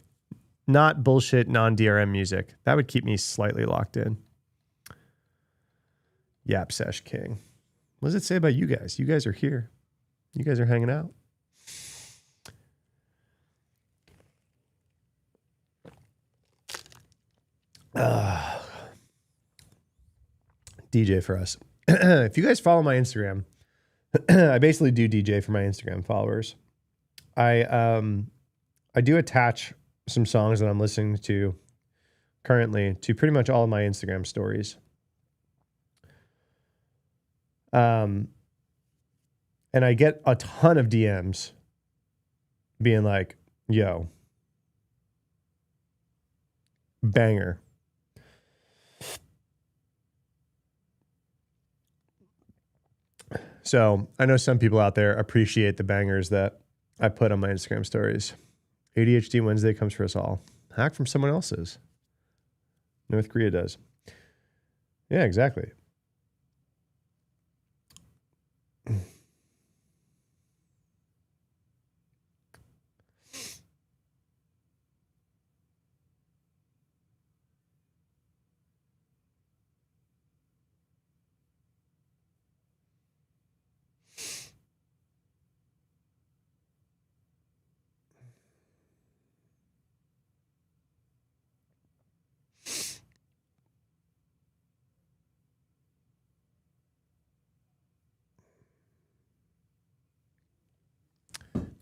not bullshit non-DRM music. That would keep me slightly locked in. Yap Sesh King. What does it say about you guys? You guys are here. You guys are hanging out. DJ for us. If you guys follow my Instagram, I basically do DJ for my Instagram followers. I do attach some songs that I'm listening to currently to pretty much all of my Instagram stories. And I get a ton of DMs being like, yo, banger. So I know some people out there appreciate the bangers that I put on my Instagram stories. ADHD Wednesday comes for us all. Hack from someone else's. North Korea does. Yeah, exactly.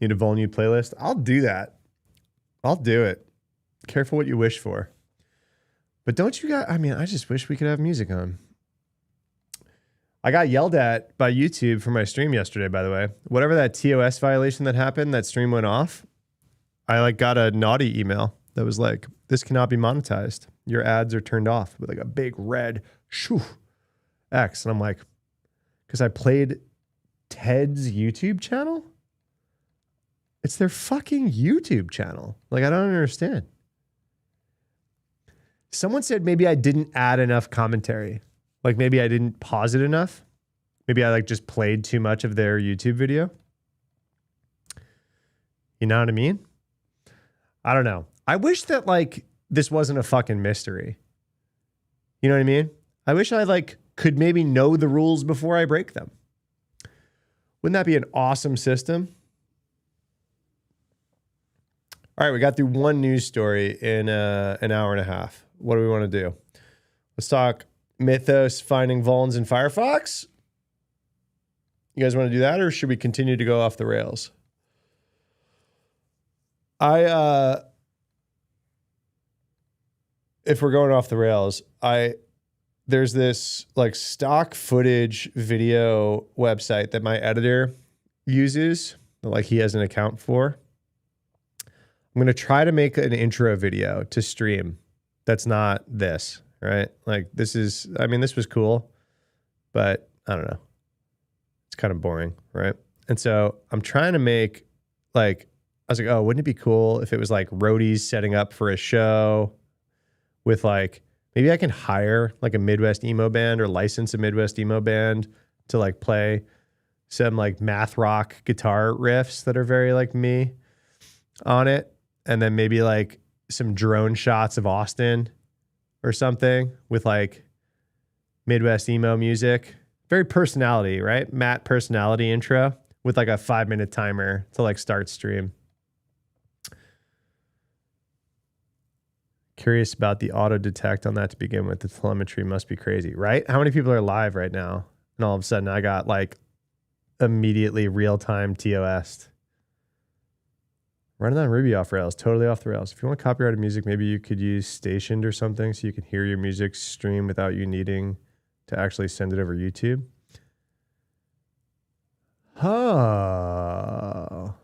Need a volume playlist? I'll do that. I'll do it. Careful what you wish for. But don't you got, I mean, I just wish we could have music on. I got yelled at by YouTube for my stream yesterday, by the way. Whatever that TOS violation that happened, that stream went off. I got a naughty email that was like, this cannot be monetized. Your ads are turned off with like a big red shoo X. And I'm like, because I played Ted's YouTube channel? It's their fucking YouTube channel. Like, I don't understand. Someone said maybe I didn't add enough commentary. Like maybe I didn't pause it enough. Maybe I just played too much of their YouTube video. You know what I mean? I don't know. I wish that this wasn't a fucking mystery. You know what I mean? I wish I could maybe know the rules before I break them. Wouldn't that be an awesome system? All right, we got through one news story in an hour and a half. What do we want to do? Let's talk Mythos finding vulns in Firefox. You guys want to do that, or should we continue to go off the rails? If we're going off the rails, there's this stock footage video website that my editor uses, he has an account for. I'm going to try to make an intro video to stream that's not this, right? This was cool, but I don't know. It's kind of boring, right? And so I'm trying to make I was like, oh, wouldn't it be cool if it was roadies setting up for a show with maybe I can hire a Midwest emo band or license a Midwest emo band to play some like math rock guitar riffs that are very like me on it. And then maybe like some drone shots of Austin or something with like Midwest emo music. Very personality, right? Matt personality intro with like a 5-minute timer to like start stream. Curious about the auto detect on that to begin with. The telemetry must be crazy, right? How many people are live right now? And all of a sudden I got like immediately real-time TOS. Running on Ruby off Rails, totally off the rails. If you want copyrighted music, maybe you could use Stationed or something so you can hear your music stream without you needing to actually send it over YouTube. Oh.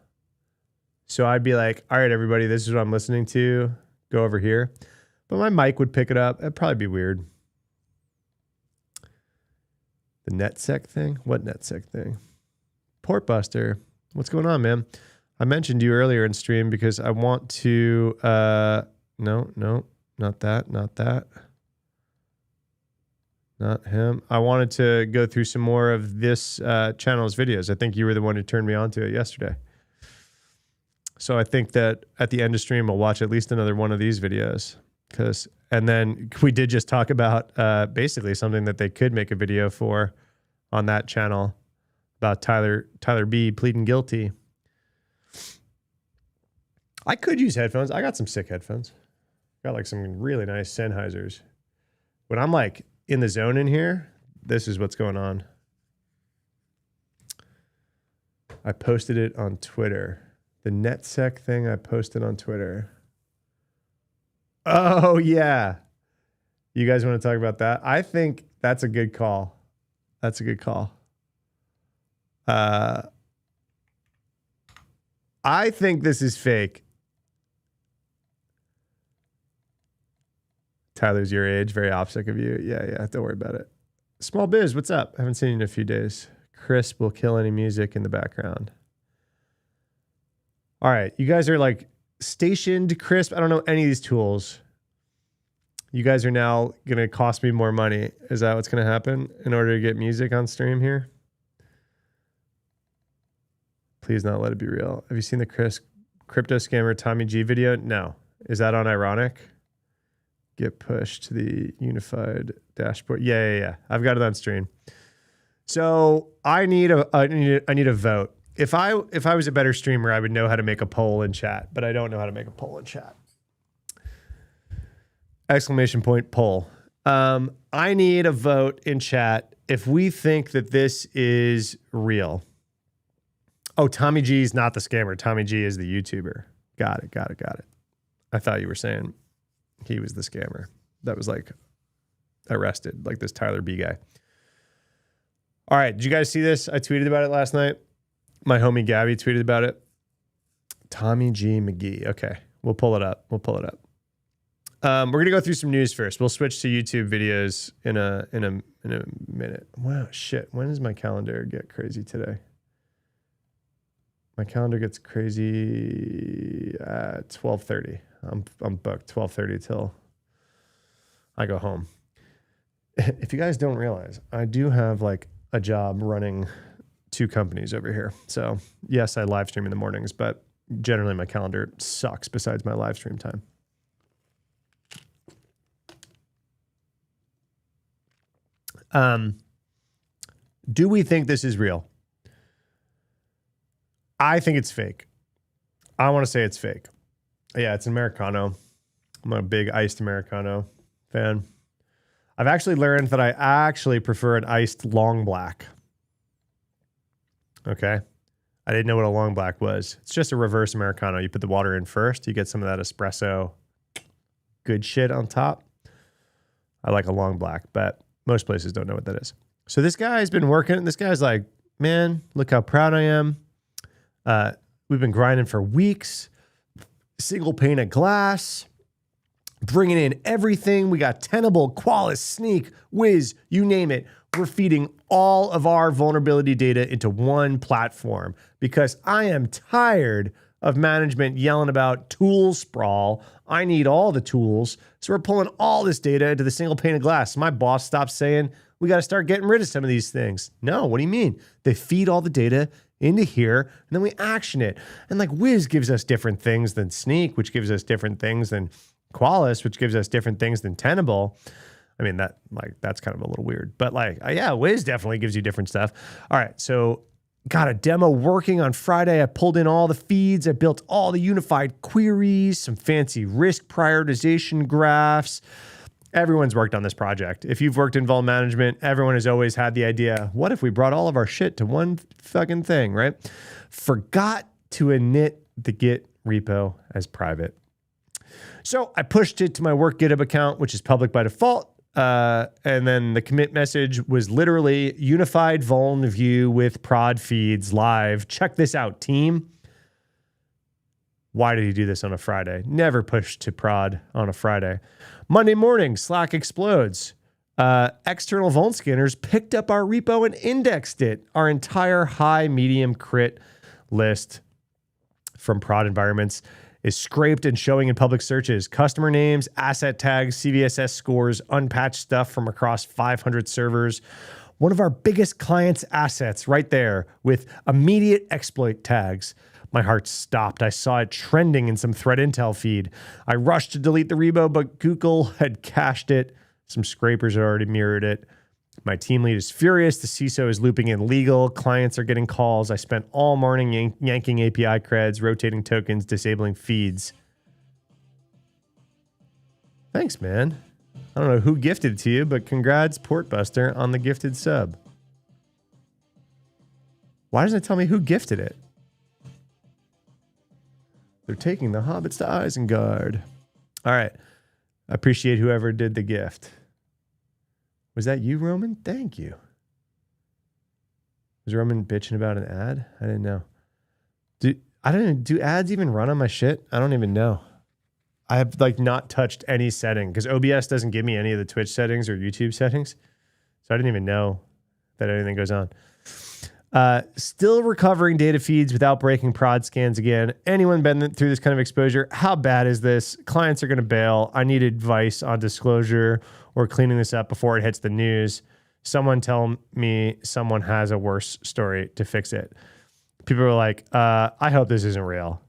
So I'd be like, all right, everybody, this is what I'm listening to. Go over here. But my mic would pick it up. It'd probably be weird. The NetSec thing? What NetSec thing? Portbuster. What's going on, man? I mentioned you earlier in stream because I want to, no, not that. Not him. I wanted to go through some more of this channel's videos. I think you were the one who turned me on to it yesterday. So I think that at the end of stream, I'll watch at least another one of these videos. And then we did just talk about basically something that they could make a video for on that channel about Tyler B pleading guilty. I could use headphones. I got some sick headphones. Got like some really nice Sennheisers. When I'm like in the zone in here, this is what's going on. I posted it on Twitter. The NetSec thing I posted on Twitter. Oh, yeah. You guys want to talk about that? I think that's a good call. That's a good call. I think this is fake. Tyler's your age, very opposite of you. Yeah, don't worry about it. Small Biz, what's up? I haven't seen you in a few days. Crisp will kill any music in the background. All right, you guys are like Stationed, Crisp. I don't know any of these tools. You guys are now going to cost me more money. Is that what's going to happen in order to get music on stream here? Please not let it be real. Have you seen the crypto scammer Tommy G video? No. Is that on Ironic? Get pushed to the unified dashboard. Yeah. I've got it on stream. So I need a vote. If I was a better streamer, I would know how to make a poll in chat, but I don't know how to make a poll in chat. Exclamation point poll. I need a vote in chat if we think that this is real. Oh, Tommy G is not the scammer. Tommy G is the YouTuber. Got it. I thought you were saying he was the scammer that was like arrested, like this Tyler B guy. All right, did you guys see this? I tweeted about it last night. My homie Gabby tweeted about it. Tommy G McGee. Okay, we'll pull it up. We're gonna go through some news first. We'll switch to YouTube videos in a minute. Wow, shit. When does my calendar get crazy today? My calendar gets crazy at 12:30. I'm booked 12:30 till I go home. If you guys don't realize, I do have like a job running 2 companies over here. So yes, I live stream in the mornings, but generally my calendar sucks besides my live stream time. Do we think this is real? I think it's fake. I want to say it's fake. Yeah, it's an Americano. I'm a big iced Americano fan. I've actually learned that I actually prefer an iced long black. Okay. I didn't know what a long black was. It's just a reverse Americano. You put the water in first. You get some of that espresso good shit on top. I like a long black, but most places don't know what that is. So this guy's been working. This guy's like, man, look how proud I am. We've been grinding for weeks. Single pane of glass. Bringing in everything. We got Tenable, Qualys, Sneak, Wiz, you name it. We're feeding all of our vulnerability data into one platform because I am tired of management yelling about tool sprawl. I need all the tools. So we're pulling all this data into the single pane of glass. My boss stopped saying, We got to start getting rid of some of these things. No, what do you mean? They feed all the data into here, and then we action it. And like Wiz gives us different things than Sneak, which gives us different things than Qualys, which gives us different things than Tenable. I mean, that's kind of a little weird, but yeah, Wiz definitely gives you different stuff. All right, so got a demo working on Friday. I pulled in all the feeds. I built all the unified queries, some fancy risk prioritization graphs. Everyone's worked on this project. If you've worked in Vault Management, everyone has always had the idea, what if we brought all of our shit to one fucking thing, right? Forgot to init the Git repo as private. So I pushed it to my work GitHub account, which is public by default. And then the commit message was literally unified vuln view with prod feeds live. Check this out, team. Why did he do this on a Friday? Never push to prod on a Friday. Monday morning, Slack explodes. External vuln scanners picked up our repo and indexed it. Our entire high, medium, crit list from prod environments is scraped and showing in public searches. Customer names, asset tags, CVSS scores, unpatched stuff from across 500 servers. One of our biggest clients' assets right there with immediate exploit tags. My heart stopped. I saw it trending in some threat intel feed. I rushed to delete the repo, but Google had cached it. Some scrapers had already mirrored it. My team lead is furious. The CISO is looping in legal. Clients are getting calls. I spent all morning yanking API creds, rotating tokens, disabling feeds. Thanks, man. I don't know who gifted it to you, but congrats, Portbuster, on the gifted sub. Why doesn't it tell me who gifted it? They're taking the hobbits to Isengard. All right. I appreciate whoever did the gift. Was that you, Roman? Thank you. Was Roman bitching about an ad? I didn't know. Do ads even run on my shit? I don't even know. I have not touched any setting because OBS doesn't give me any of the Twitch settings or YouTube settings. So I didn't even know that anything goes on. Still recovering data feeds without breaking prod scans again. Anyone been through this kind of exposure? How bad is this? Clients are going to bail. I need advice on disclosure or cleaning this up before it hits the news. Someone tell me someone has a worse story to fix it. People are like, I hope this isn't real.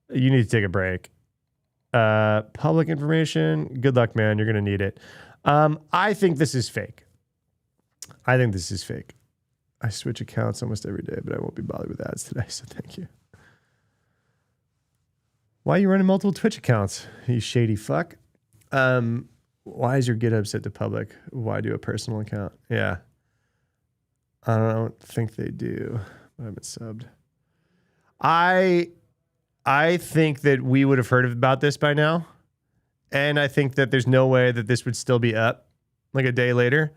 You need to take a break. Public information. Good luck, man. You're going to need it. I think this is fake. I switch accounts almost every day, but I won't be bothered with ads today, so thank you. Why are you running multiple Twitch accounts, you shady fuck? Why is your GitHub set to public? Why do a personal account? Yeah. I don't think they do. I haven't subbed. I think that we would have heard about this by now. And I think that there's no way that this would still be up a day later.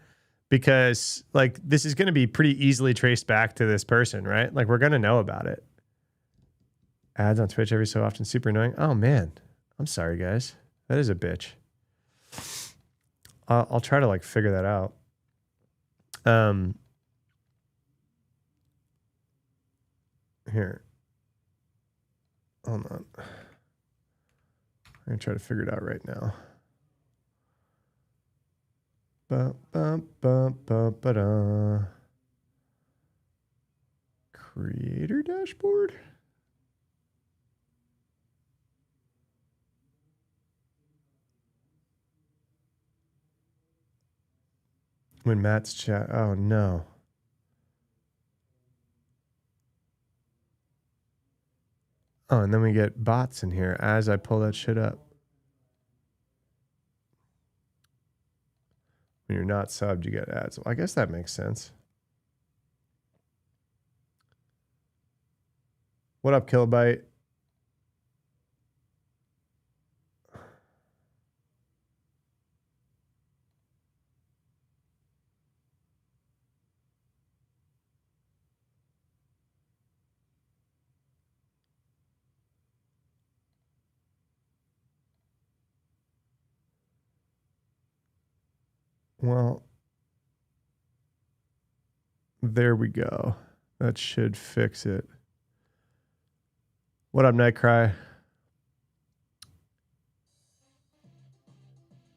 Because this is going to be pretty easily traced back to this person, right? We're going to know about it. Ads on Twitch every so often, super annoying. Oh man, I'm sorry guys. That is a bitch. I'll try to figure that out. Here. Hold on. I'm going to try to figure it out right now. Creator dashboard. When Matt's chat. Oh no. Oh, and then we get bots in here as I pull that shit up. When you're not subbed, you get ads. Well, I guess that makes sense. What up, Kilobyte? Well, there we go. That should fix it. What up, Nightcry?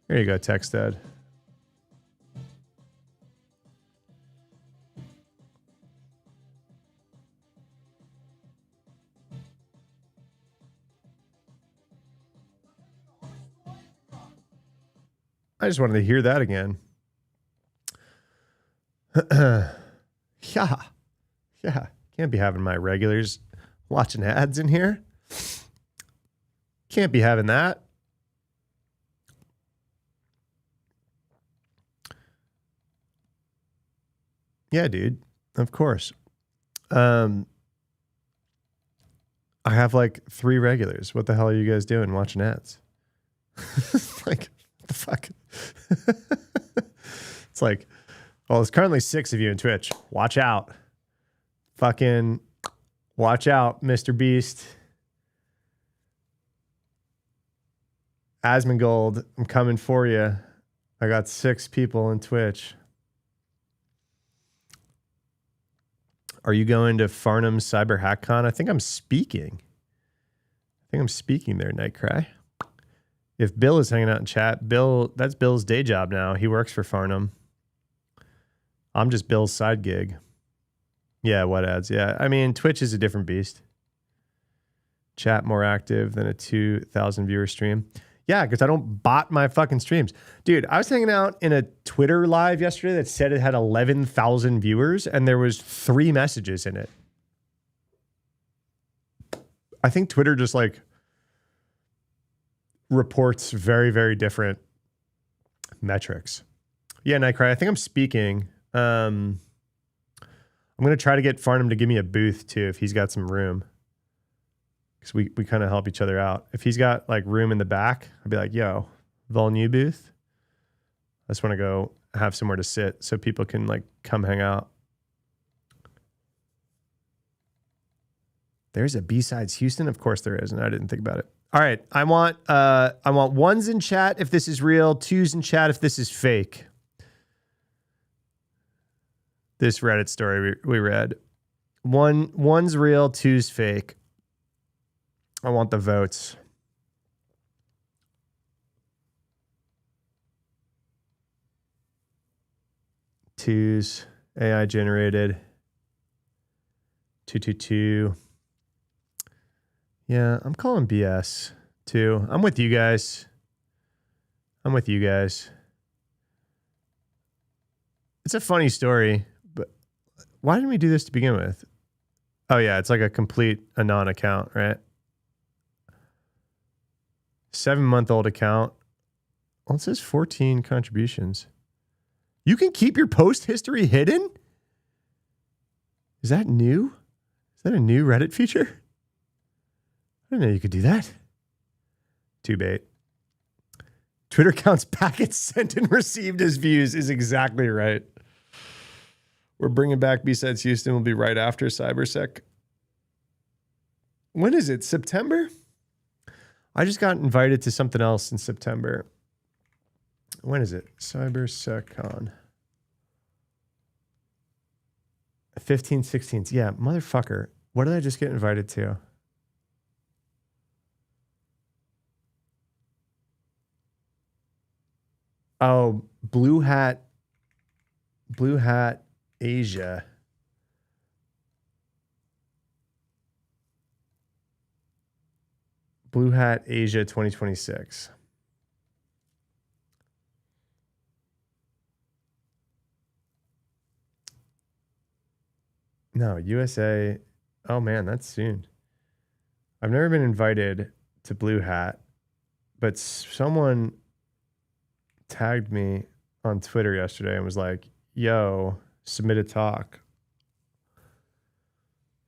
There you go, Text Dad. I just wanted to hear that again. Yeah. Yeah. Can't be having my regulars watching ads in here. Can't be having that. Yeah, dude. Of course. I have like 3 regulars. What the hell are you guys doing watching ads? Like, what the fuck? It's like, well, there's currently 6 of you in Twitch. Watch out. Fucking watch out, Mr. Beast. Asmongold, I'm coming for you. I got 6 people in Twitch. Are you going to Farnham Cyber HackCon? I think I'm speaking. there, Nightcry. If Bill is hanging out in chat, that's Bill's day job now. He works for Farnham. I'm just Bill's side gig. Yeah, what ads? Yeah, I mean, Twitch is a different beast. Chat more active than a 2,000 viewer stream. Yeah, because I don't bot my fucking streams. Dude, I was hanging out in a Twitter live yesterday that said it had 11,000 viewers and there was 3 messages in it. I think Twitter just like reports very, very different metrics. Yeah, Nightcry, I think I'm speaking. I'm going to try to get Farnham to give me a booth too if he's got some room. Because we kind of help each other out. If he's got like room in the back, I'd be like, yo, Vol New booth. I just want to go have somewhere to sit so people can like come hang out. There's a B-Sides Houston? Of course there is, and I didn't think about it. All right, I want 1s in chat if this is real, 2s in chat if this is fake. This Reddit story we read. 1's real, 2's fake. I want the votes. Twos, AI generated. 222. Yeah, I'm calling BS too. I'm with you guys. It's a funny story, but why didn't we do this to begin with? Oh yeah, it's like a complete Anon account, right? 7-month-old account. Well, it says 14 contributions. You can keep your post history hidden? Is that new? Is that a new Reddit feature? I didn't know you could do that. Too bait. Twitter counts packets sent and received as views is exactly right. We're bringing back B-Sides Houston. Will be right after CyberSec. When is it? September? I just got invited to something else in September. When is it? CyberSecCon. 15th, 16th. Yeah, motherfucker. What did I just get invited to? Oh, Blue Hat Asia. Blue Hat Asia 2026. No, USA. Oh man, that's soon. I've never been invited to Blue Hat, but someone tagged me on Twitter yesterday and was like, yo, submit a talk.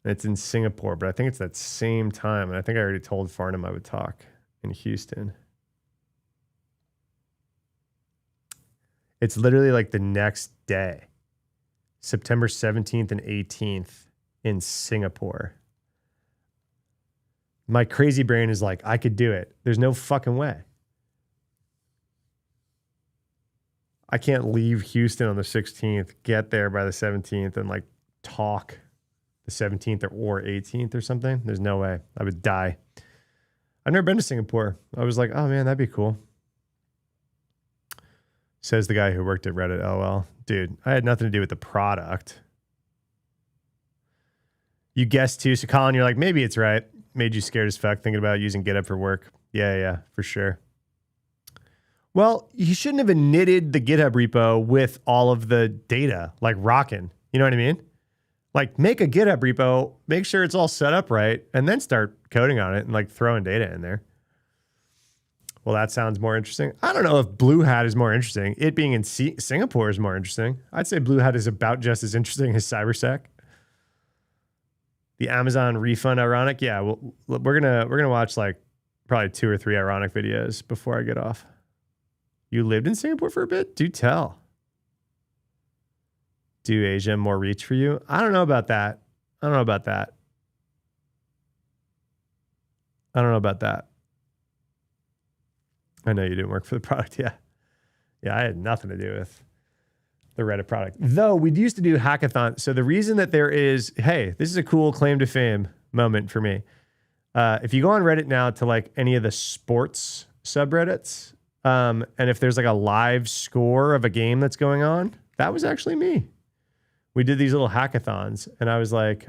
And it's in Singapore, but I think it's that same time. And I think I already told Farnham I would talk in Houston. It's literally like the next day, September 17th and 18th in Singapore. My crazy brain is like, I could do it. There's no fucking way. I can't leave Houston on the 16th, get there by the 17th, and like talk the 17th or 18th or something. There's no way. I would die. I've never been to Singapore. I was like, oh man, that'd be cool. Says the guy who worked at Reddit. LOL. Dude, I had nothing to do with the product. You guessed too. So Colin, you're like, maybe it's right. Made you scared as fuck thinking about using GitHub for work. Yeah, for sure. Well, you shouldn't have knitted the GitHub repo with all of the data, like rocking. You know what I mean? Like make a GitHub repo, make sure it's all set up right, and then start coding on it and like throwing data in there. Well, that sounds more interesting. I don't know if Blue Hat is more interesting. It being in Singapore is more interesting. I'd say Blue Hat is about just as interesting as cybersec. The Amazon refund ironic. Yeah, well, we're gonna watch like probably 2 or 3 ironic videos before I get off. You lived in Singapore for a bit? Do tell. Do Asia more reach for you? I don't know about that. I don't know about that. I know you didn't work for the product. Yeah. Yeah, I had nothing to do with the Reddit product. Though we used to do hackathon. So the reason that there is, hey, this is a cool claim to fame moment for me. If you go on Reddit now to like any of the sports subreddits, and if there's like a live score of a game that's going on, that was actually me. We did these little hackathons, and I was like,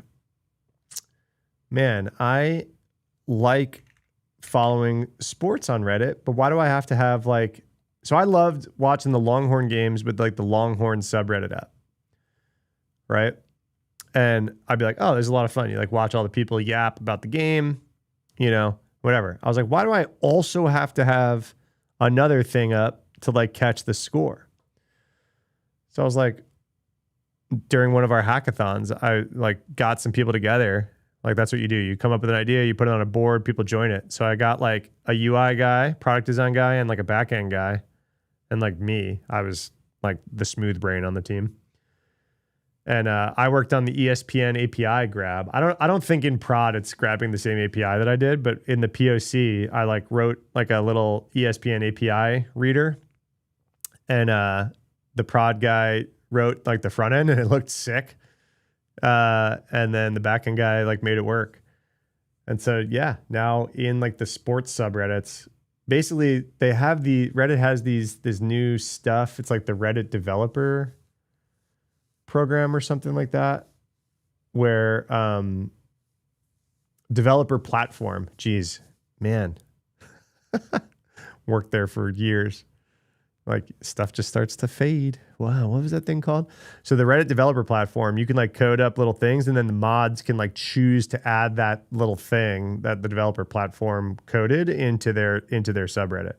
man, I like following sports on Reddit, but why do I have to have like, so I loved watching the Longhorn games with like the Longhorn subreddit app, right? And I'd be like, oh, there's a lot of fun. You like watch all the people yap about the game, you know, whatever. I was like, why do I also have to have another thing up to like catch the score? So I was like, during one of our hackathons, I like got some people together. Like that's what you do. You come up with an idea, you put it on a board, people join it. So I got like a UI guy, product design guy, and like a backend guy. And like me, I was like the smooth brain on the team. And I worked on the ESPN API grab. I don't think in prod it's grabbing the same API that I did, but in the POC, I like wrote like a little ESPN API reader. And the prod guy wrote like the front end and it looked sick. And then the backend guy like made it work. And so, yeah, now in like the sports subreddits, basically they have Reddit has this new stuff. It's like the Reddit developer program or something like that, where, developer platform, geez, man, worked there for years. Like stuff just starts to fade. Wow, what was that thing called? So the Reddit developer platform, you can like code up little things and then the mods can like choose to add that little thing that the developer platform coded into their subreddit.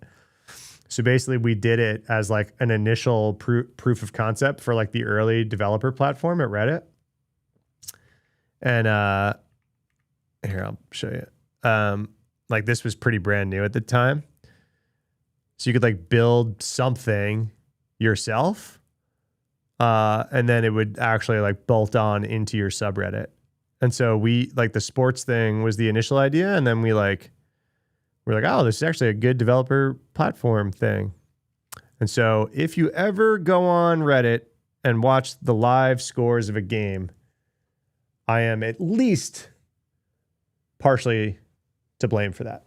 So basically we did it as like an initial proof of concept for like the early developer platform at Reddit. And here, I'll show you. Like this was pretty brand new at the time. So you could like build something yourself, and then it would actually like bolt on into your subreddit. And so we like the sports thing was the initial idea, and then we're like, oh, this is actually a good developer platform thing. And so if you ever go on Reddit and watch the live scores of a game, I am at least partially to blame for that.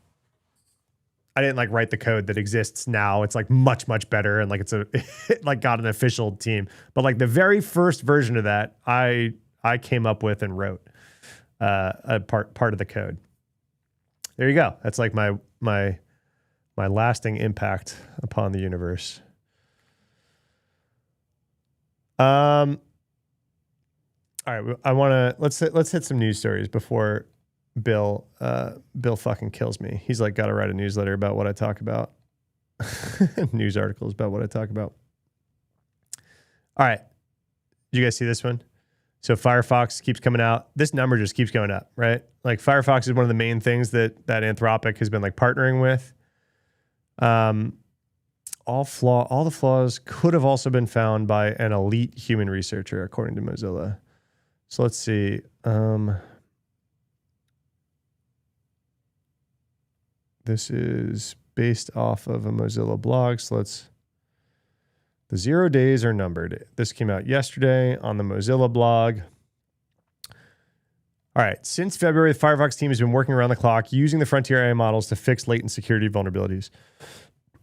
I didn't like write the code that exists now. It's like much, much better. And like, it like got an official team, but like the very first version of that, I came up with and wrote, a part of the code. There you go. That's like my lasting impact upon the universe. All right. Let's hit some news stories before Bill fucking kills me. He's like, got to write a newsletter about what I talk about. News articles about what I talk about. All right. Did you guys see this one? So Firefox keeps coming out. This number just keeps going up, right? Like Firefox is one of the main things that Anthropic has been like partnering with. All the flaws could have also been found by an elite human researcher, according to Mozilla. So let's see. This is based off of a Mozilla blog. So the 0 days are numbered. This came out yesterday on the Mozilla blog. All right. Since February, the Firefox team has been working around the clock using the frontier AI models to fix latent security vulnerabilities.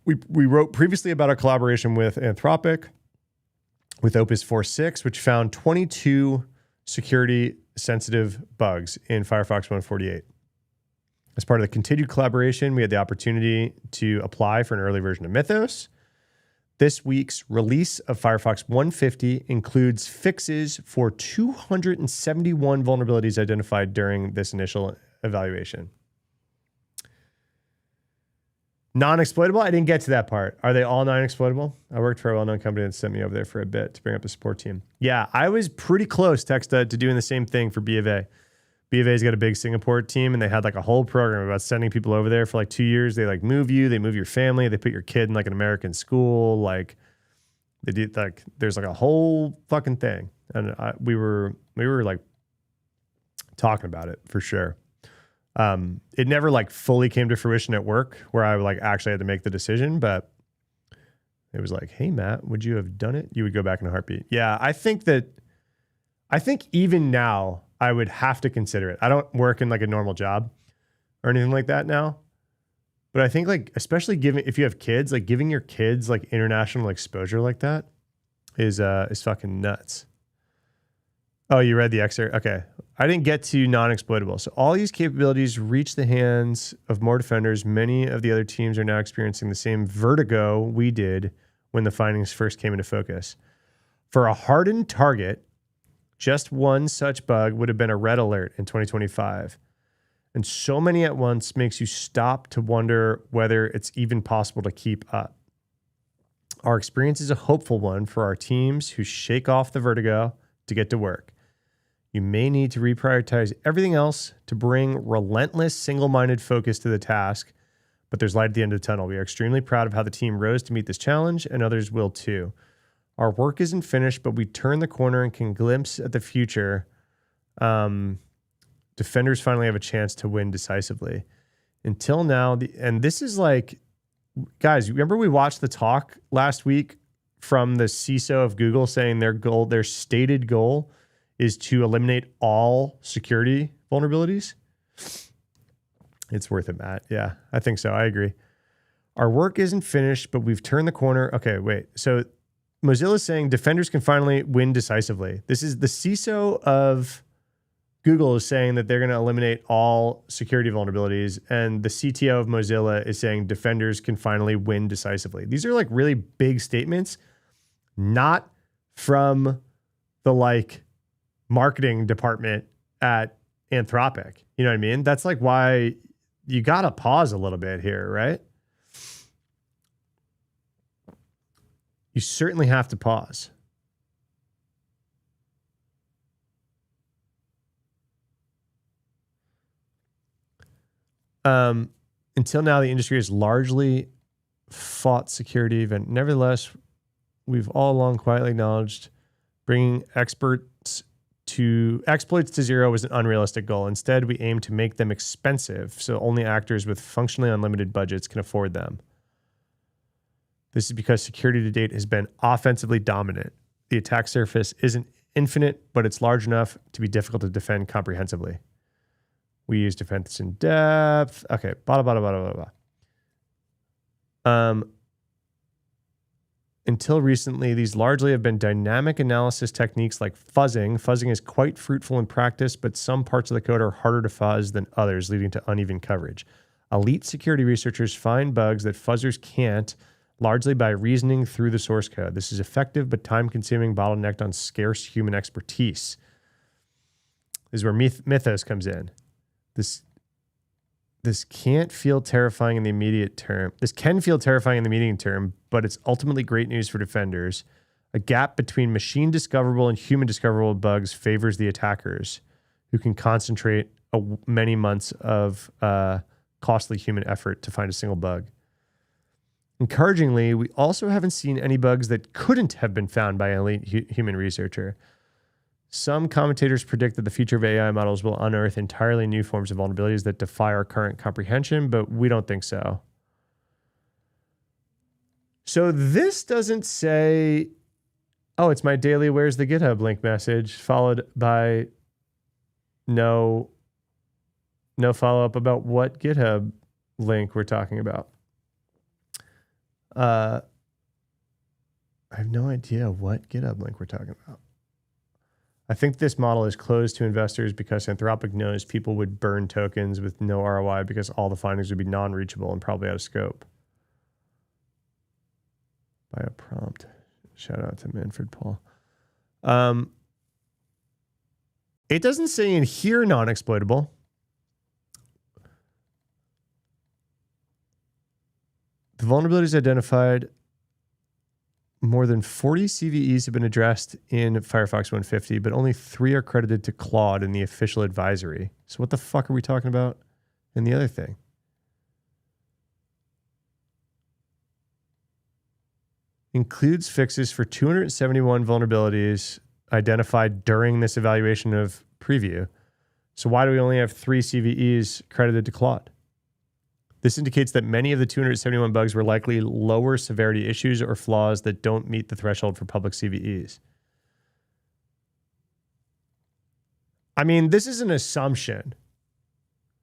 We wrote previously about our collaboration with Anthropic with Opus 4.6, which found 22 security sensitive bugs in Firefox 148. As part of the continued collaboration, we had the opportunity to apply for an early version of Mythos, This week's release of Firefox 150 includes fixes for 271 vulnerabilities identified during this initial evaluation. Non-exploitable? I didn't get to that part. Are they all non-exploitable? I worked for a well-known company that sent me over there for a bit to bring up the support team. Yeah, I was pretty close, Texta, to doing the same thing for B of A. B of A's got a big Singapore team, and they had like a whole program about sending people over there for like 2 years. They like move you, they move your family, they put your kid in like an American school. Like they did like, there's like a whole fucking thing. And we were like talking about it for sure. It never like fully came to fruition at work where I like actually had to make the decision, but it was like, hey Matt, would you have done it? You would go back in a heartbeat. Yeah. I think even now I would have to consider it. I don't work in like a normal job or anything like that now, but I think like, especially if you have kids, like giving your kids like international exposure like that is fucking nuts. Oh, you read the excerpt? Okay. I didn't get to non-exploitable. So all these capabilities reach the hands of more defenders. Many of the other teams are now experiencing the same vertigo we did when the findings first came into focus. For a hardened target, just one such bug would have been a red alert in 2025. And so many at once makes you stop to wonder whether it's even possible to keep up. Our experience is a hopeful one for our teams who shake off the vertigo to get to work. You may need to reprioritize everything else to bring relentless, single-minded focus to the task, but there's light at the end of the tunnel. We are extremely proud of how the team rose to meet this challenge, and others will too. Our work isn't finished, but we turn the corner and can glimpse at the future. Defenders finally have a chance to win decisively. Until now, and this is like, guys, remember we watched the talk last week from the CISO of Google saying their stated goal is to eliminate all security vulnerabilities? It's worth it, Matt. Yeah, I think so. I agree. Our work isn't finished, but we've turned the corner. Okay, wait. So Mozilla is saying defenders can finally win decisively. This is the CISO of Google is saying that they're going to eliminate all security vulnerabilities, and the CTO of Mozilla is saying defenders can finally win decisively. These are like really big statements, not from the like marketing department at Anthropic. You know what I mean? That's like why you got to pause a little bit here, right? You certainly have to pause. Until now, the industry has largely fought security event. Nevertheless, we've all along quietly acknowledged bringing exploits to zero was an unrealistic goal. Instead, we aim to make them expensive so only actors with functionally unlimited budgets can afford them. This is because security to date has been offensively dominant. The attack surface isn't infinite, but it's large enough to be difficult to defend comprehensively. We use defense in depth. Okay, blah, blah, blah, blah, blah, blah. Until recently, these largely have been dynamic analysis techniques like fuzzing. Fuzzing is quite fruitful in practice, but some parts of the code are harder to fuzz than others, leading to uneven coverage. Elite security researchers find bugs that fuzzers can't, largely by reasoning through the source code. This is effective but time-consuming, bottlenecked on scarce human expertise. This is where Mythos comes in. This can't feel terrifying in the immediate term. This can feel terrifying in the medium term, but it's ultimately great news for defenders. A gap between machine discoverable and human discoverable bugs favors the attackers, who can concentrate many months of costly human effort to find a single bug. Encouragingly, we also haven't seen any bugs that couldn't have been found by an elite human researcher. Some commentators predict that the future of AI models will unearth entirely new forms of vulnerabilities that defy our current comprehension, but we don't think so. So this doesn't say, oh, it's my daily where's the GitHub link message, followed by no follow-up about what GitHub link we're talking about. I have no idea what GitHub link we're talking about. I think this model is closed to investors because Anthropic knows people would burn tokens with no ROI because all the findings would be non-reachable and probably out of scope. by a prompt. Shout out to Manfred Paul. It doesn't say in here non-exploitable. The vulnerabilities identified, more than 40 CVEs have been addressed in Firefox 150, but only 3 are credited to Claude in the official advisory. So what the fuck are we talking about in the other thing? Includes fixes for 271 vulnerabilities identified during this evaluation of preview. So why do we only have 3 CVEs credited to Claude? This indicates that many of the 271 bugs were likely lower severity issues or flaws that don't meet the threshold for public CVEs. I mean, this is an assumption,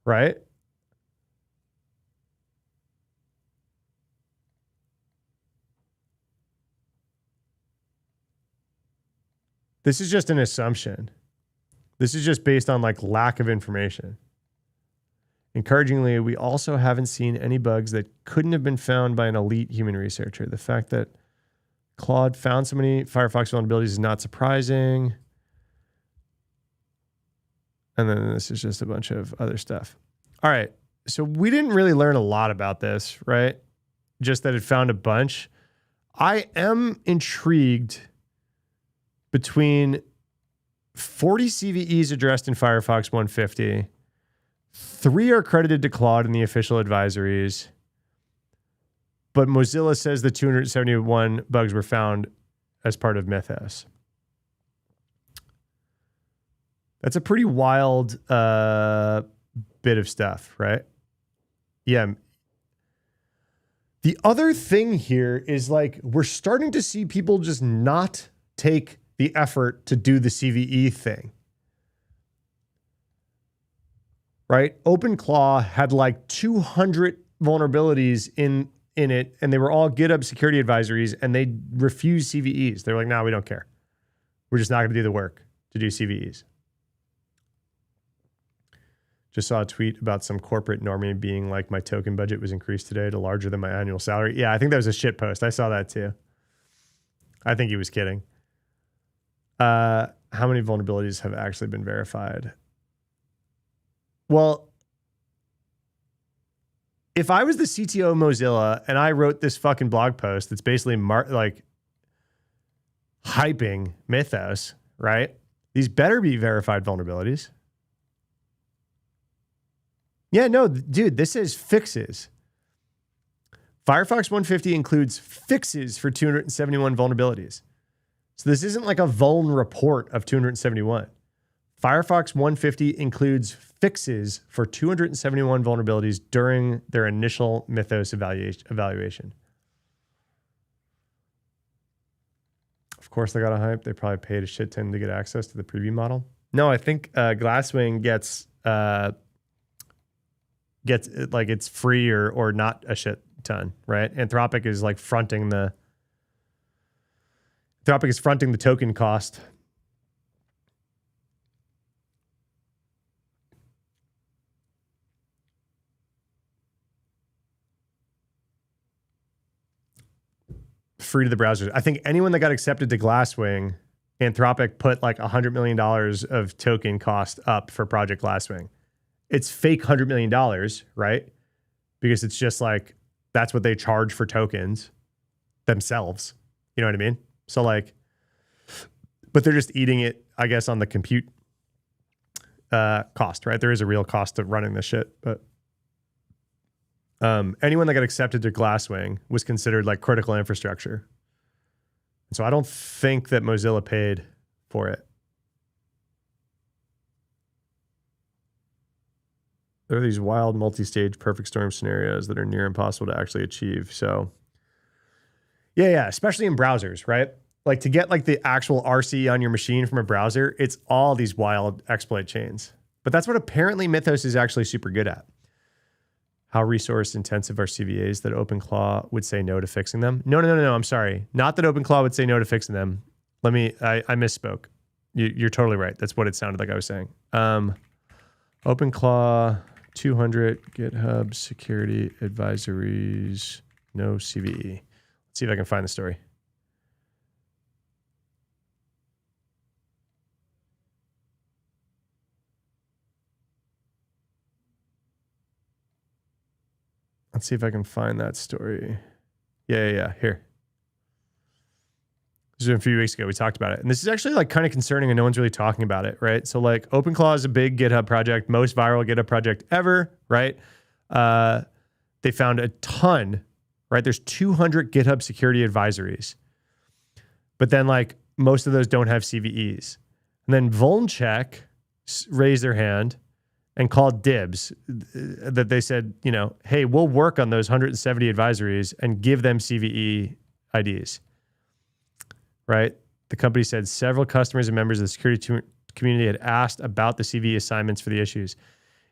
right? This is just an assumption. This is just based on like lack of information. Encouragingly, we also haven't seen any bugs that couldn't have been found by an elite human researcher. The fact that Claude found so many Firefox vulnerabilities is not surprising. And then this is just a bunch of other stuff. All right. So we didn't really learn a lot about this, right? Just that it found a bunch. I am intrigued between 40 CVEs addressed in Firefox 150. 3 are credited to Claude in the official advisories, but Mozilla says the 271 bugs were found as part of Mythos. That's a pretty wild bit of stuff, right? Yeah. The other thing here is like we're starting to see people just not take the effort to do the CVE thing. Right? OpenClaw had like 200 vulnerabilities in it, and they were all GitHub security advisories, and they refused CVEs. They're like, no, we don't care. We're just not going to do the work to do CVEs. Just saw a tweet about some corporate normie being like, my token budget was increased today to larger than my annual salary. Yeah, I think that was a shit post. I saw that too. I think he was kidding. How many vulnerabilities have actually been verified? Well, if I was the CTO of Mozilla and I wrote this fucking blog post that's basically like hyping Mythos, right? These better be verified vulnerabilities. Yeah, no, dude, this is fixes. Firefox 150 includes fixes for 271 vulnerabilities. So this isn't like a vuln report of 271. Firefox 150 includes fixes for 271 vulnerabilities during their initial Mythos evaluation. Of course, they got a hype. They probably paid a shit ton to get access to the preview model. No, I think Glasswing gets like it's free or not a shit ton, right? Anthropic is like fronting the token cost. Free to the browsers. I think anyone that got accepted to Glasswing, Anthropic put like $100 million of token cost up for Project Glasswing. It's fake $100 million, right? Because it's just like, that's what they charge for tokens themselves. You know what I mean? So like, but they're just eating it, I guess, on the compute cost, right? There is a real cost of running this shit, but anyone that got accepted to Glasswing was considered like critical infrastructure. So I don't think that Mozilla paid for it. There are these wild multi-stage perfect storm scenarios that are near impossible to actually achieve. So yeah, especially in browsers, right? Like to get like the actual RC on your machine from a browser, it's all these wild exploit chains. But that's what apparently Mythos is actually super good at. How resource intensive are CVAs that OpenClaw would say no to fixing them? No, I'm sorry. Not that OpenClaw would say no to fixing them. I misspoke. You're totally right. That's what it sounded like I was saying. OpenClaw 200 GitHub security advisories, no CVE. Let's See if I can find the story. Let's see if I can find that story. Yeah. Here. This was a few weeks ago. We talked about it. And this is actually like kind of concerning and no one's really talking about it, right? So like OpenClaw is a big GitHub project, most viral GitHub project ever, right? They found a ton, right? There's 200 GitHub security advisories. But then like most of those don't have CVEs. And then VulnCheck raised their hand and called dibs that they said, you know, hey, we'll work on those 170 advisories and give them CVE IDs. Right? The company said several customers and members of the security community had asked about the CVE assignments for the issues.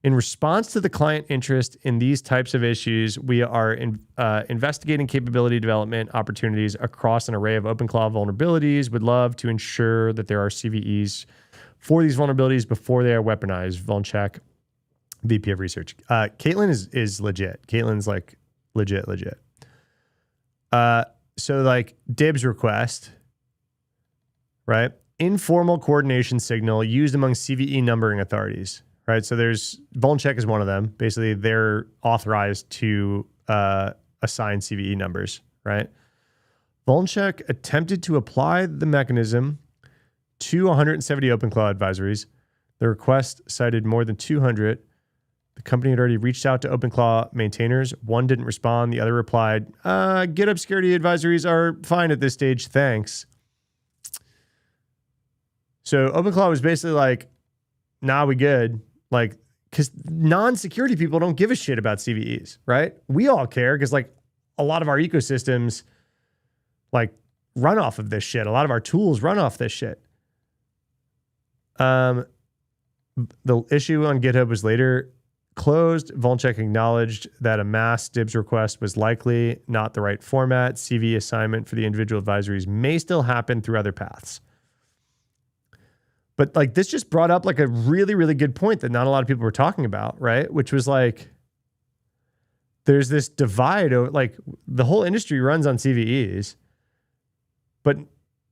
In response to the client interest in these types of issues, we are investigating capability development opportunities across an array of OpenClaw vulnerabilities. Would love to ensure that there are CVEs for these vulnerabilities before they are weaponized. VulnCheck, VP of Research. Caitlin is legit. Caitlin's like legit. So like dibs request, right? Informal coordination signal used among CVE numbering authorities, right? So there's VulnCheck is one of them. Basically, they're authorized to assign CVE numbers, right? VulnCheck attempted to apply the mechanism to 170 OpenClaw advisories. The request cited more than 200. The company had already reached out to OpenClaw maintainers. One didn't respond. The other replied, GitHub security advisories are fine at this stage. Thanks. So OpenClaw was basically like, nah, we good. Like, because non-security people don't give a shit about CVEs, right? We all care because like a lot of our ecosystems like run off of this shit. A lot of our tools run off this shit. The issue on GitHub was later closed. VulnCheck acknowledged that a mass dibs request was likely not the right format. CVE assignment for the individual advisories may still happen through other paths. But like this just brought up like a really, really good point that not a lot of people were talking about, right? Which was like, there's this divide over like the whole industry runs on CVEs, but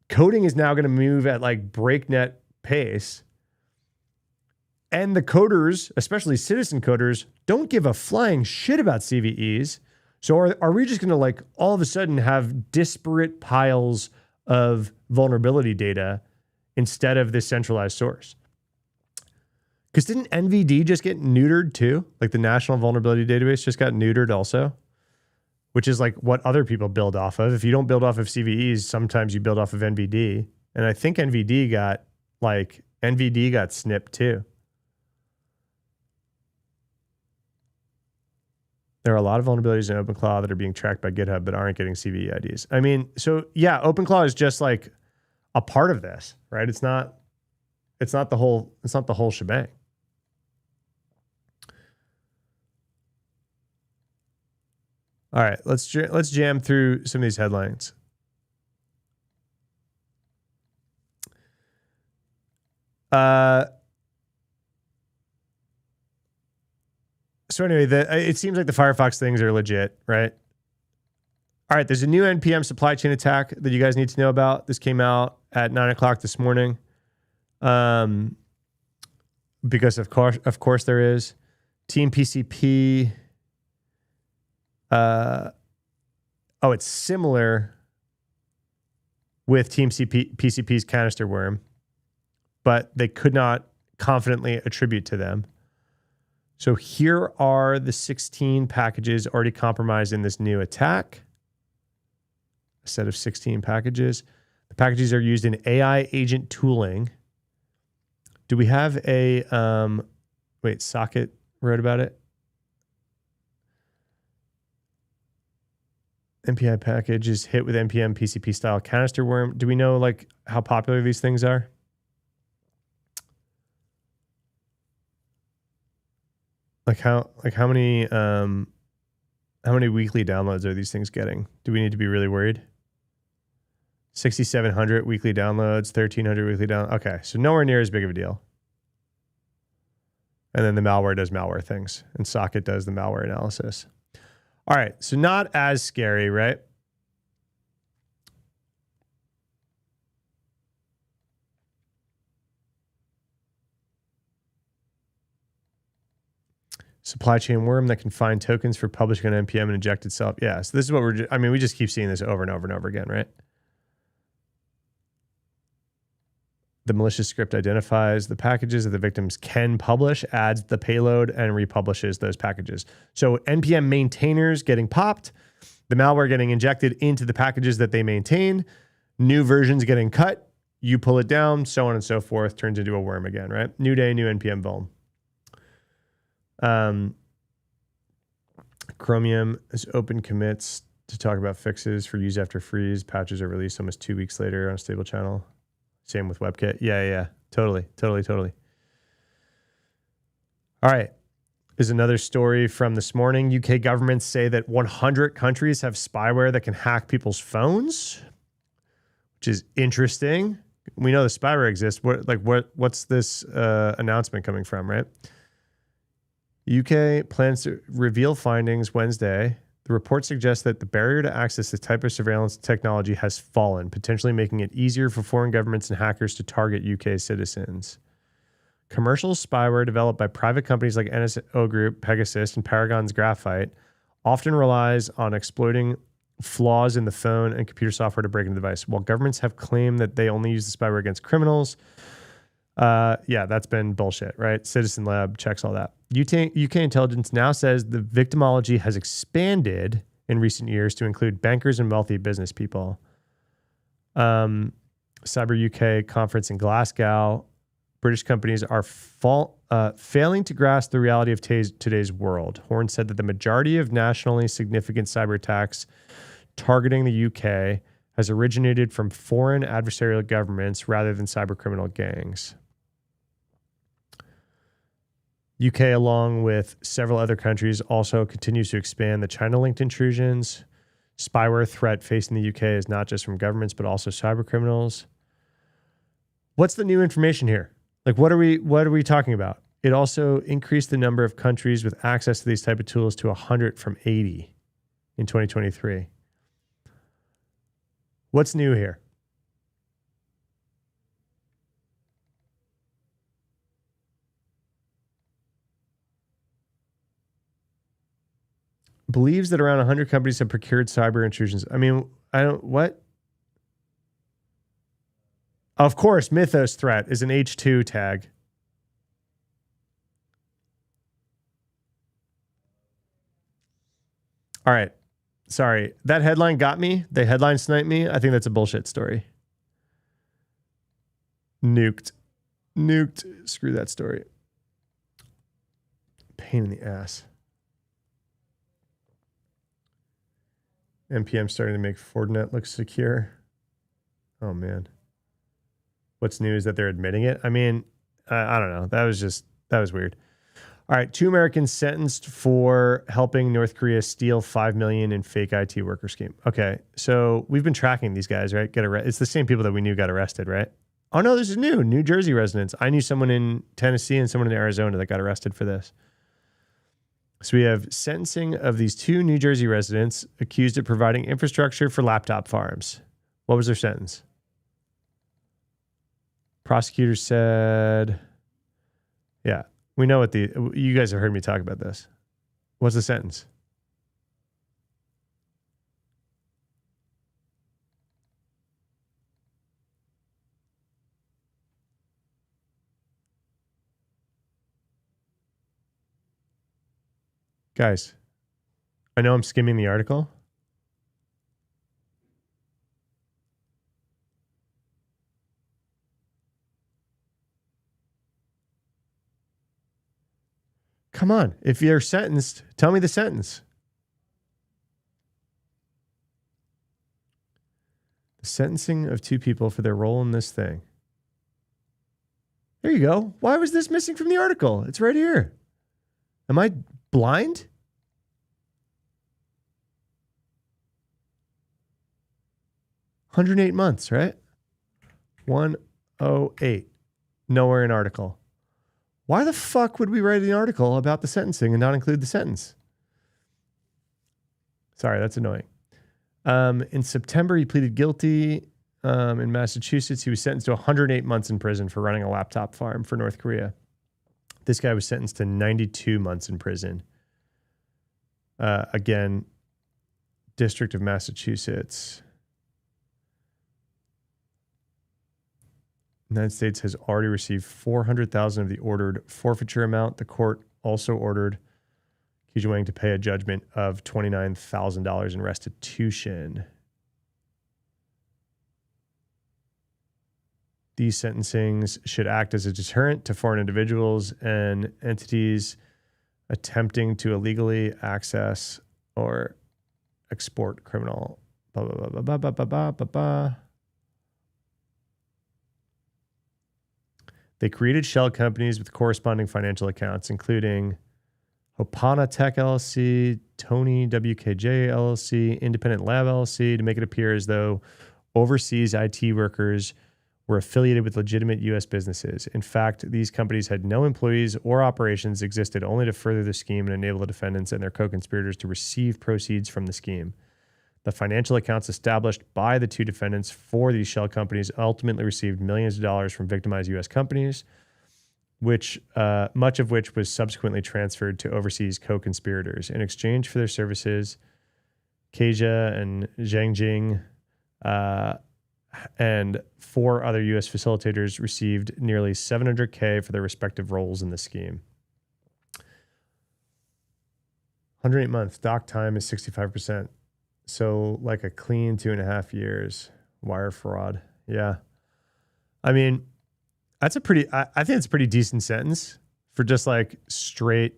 coding is now going to move at like breakneck pace. And the coders, especially citizen coders, don't give a flying shit about CVEs. So are we just going to like all of a sudden have disparate piles of vulnerability data instead of this centralized source? Because didn't NVD just get neutered too? Like the National Vulnerability Database just got neutered also, which is like what other people build off of. If you don't build off of CVEs, sometimes you build off of NVD. And I think NVD got snipped too. There are a lot of vulnerabilities in OpenClaw that are being tracked by GitHub but aren't getting CVE IDs. I mean, so yeah, OpenClaw is just like a part of this, right? It's not the whole shebang. All right, let's jam through some of these headlines. So anyway, it seems like the Firefox things are legit, right? All right, there's a new NPM supply chain attack that you guys need to know about. This came out at 9 o'clock this morning. Because of course there is. Team PCP. It's similar with Team PCP's canister worm, but they could not confidently attribute to them. So here are the 16 packages already compromised in this new attack. A set of 16 packages. The packages are used in AI agent tooling. Do we have a, Socket wrote about it? NPI package is hit with NPM PCP style canister worm. Do we know like how popular these things are? How many weekly downloads are these things getting? Do we need to be really worried? 6,700 weekly downloads, 1,300 weekly downloads. Okay, so nowhere near as big of a deal. And then the malware does malware things, and Socket does the malware analysis. All right, so not as scary, right? Supply chain worm that can find tokens for publishing on NPM and inject itself. Yeah, so this is what we just keep seeing this over and over and over again, right? The malicious script identifies the packages that the victims can publish, adds the payload, and republishes those packages. So NPM maintainers getting popped, the malware getting injected into the packages that they maintain, new versions getting cut, you pull it down, so on and so forth, turns into a worm again, right? New day, new NPM vuln. Chromium is open commits to talk about fixes for use after freeze. Patches are released almost 2 weeks later on a stable channel. Same with WebKit. Yeah. Totally. All right. Is another story from this morning. UK governments say that 100 countries have spyware that can hack people's phones, which is interesting. We know the spyware exists. What's this announcement coming from, right? UK plans to reveal findings Wednesday. The report suggests that the barrier to access this type of surveillance technology has fallen, potentially making it easier for foreign governments and hackers to target UK citizens. Commercial spyware developed by private companies like NSO Group, Pegasus, and Paragon's Graphite often relies on exploiting flaws in the phone and computer software to break into the device. While governments have claimed that they only use the spyware against criminals, that's been bullshit, right? Citizen Lab checks all that. UK intelligence now says the victimology has expanded in recent years to include bankers and wealthy business people. Cyber UK conference in Glasgow. British companies are failing to grasp the reality of today's world. Horn said that the majority of nationally significant cyber attacks targeting the UK has originated from foreign adversarial governments rather than cyber criminal gangs. UK, along with several other countries, also continues to expand the China-linked intrusions. Spyware threat facing the UK is not just from governments, but also cyber criminals. What's the new information here? What are we talking about? It also increased the number of countries with access to these type of tools to 100 from 80 in 2023. What's new here? Believes that around 100 companies have procured cyber intrusions. What? Of course, Mythos threat is an H2 tag. All right. Sorry. That headline got me. They headline sniped me. I think that's a bullshit story. Nuked. Screw that story. Pain in the ass. NPM starting to make Fortinet look secure. Oh, man. What's new is that they're admitting it. I don't know. That was weird. All right. 2 Americans sentenced for helping North Korea steal $5 million in fake IT worker scheme. Okay. So we've been tracking these guys, right? It's the same people that we knew got arrested, right? Oh, no, this is new. New Jersey residents. I knew someone in Tennessee and someone in Arizona that got arrested for this. So we have sentencing of these 2 New Jersey residents accused of providing infrastructure for laptop farms. What was their sentence? Prosecutor said, yeah, we know you guys have heard me talk about this. What's the sentence? Guys, I know I'm skimming the article. Come on. If you're sentenced, tell me the sentence. The sentencing of 2 people for their role in this thing. There you go. Why was this missing from the article? It's right here. Am I blind? $108 months, right? 108. Nowhere in article. Why the fuck would we write an article about the sentencing and not include the sentence? Sorry, that's annoying. In September, he pleaded guilty. In Massachusetts, he was sentenced to 108 months in prison for running a laptop farm for North Korea. This guy was sentenced to 92 months in prison. Again, District of Massachusetts. The United States has already received $400,000 of the ordered forfeiture amount. The court also ordered Kijiwang to pay a judgment of $29,000 in restitution. These sentencings should act as a deterrent to foreign individuals and entities attempting to illegally access or export criminal. Blah, blah, blah, blah, blah, blah, blah, blah, blah. They created shell companies with corresponding financial accounts, including Hopana Tech LLC, Tony WKJ LLC, Independent Lab LLC, to make it appear as though overseas IT workers were affiliated with legitimate U.S. businesses. In fact, these companies had no employees or operations, existed only to further the scheme and enable the defendants and their co-conspirators to receive proceeds from the scheme. The financial accounts established by the two defendants for these shell companies ultimately received millions of dollars from victimized U.S. companies, which much of which was subsequently transferred to overseas co-conspirators. In exchange for their services, Keija and Zhang Jing and 4 other U.S. facilitators received nearly $700K for their respective roles in the scheme. 108 months. Dock time is 65%. So like a clean 2.5 years. Wire fraud. Yeah. I mean, that's a pretty, I think it's a pretty decent sentence for just like straight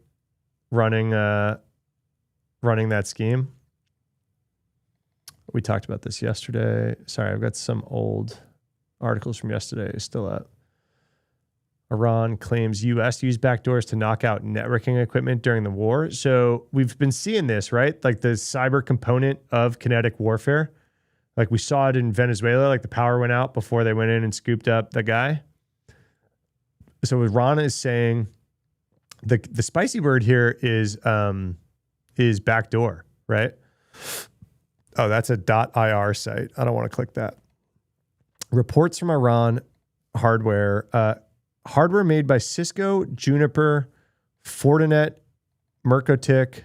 running that scheme. We talked about this yesterday. Sorry, I've got some old articles from yesterday still up. Iran claims U.S. used backdoors to knock out networking equipment during the war. So we've been seeing this, right? Like the cyber component of kinetic warfare. Like we saw it in Venezuela, like the power went out before they went in and scooped up the guy. So Iran is saying the spicy word here is backdoor, right? Oh, that's a .ir site. I don't want to click that. Reports from Iran hardware made by Cisco, Juniper, Fortinet, Mercotic,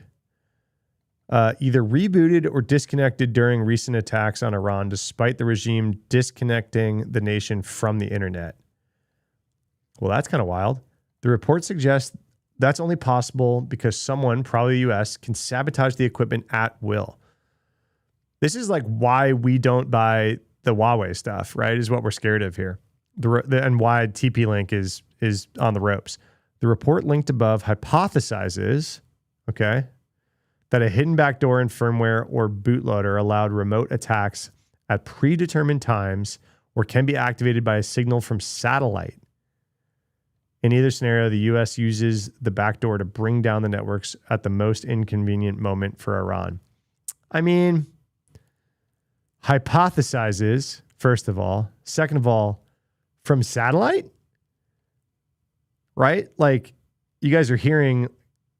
either rebooted or disconnected during recent attacks on Iran, despite the regime disconnecting the nation from the internet. Well, that's kind of wild. The report suggests that's only possible because someone, probably the U.S., can sabotage the equipment at will. This is like why we don't buy the Huawei stuff, right? Is what we're scared of here. And why TP-Link is on the ropes. The report linked above hypothesizes, okay, that a hidden backdoor in firmware or bootloader allowed remote attacks at predetermined times or can be activated by a signal from satellite. In either scenario, the U.S. uses the backdoor to bring down the networks at the most inconvenient moment for Iran. I mean, hypothesizes, first of all. Second of all, from satellite? Right? Like, you guys are hearing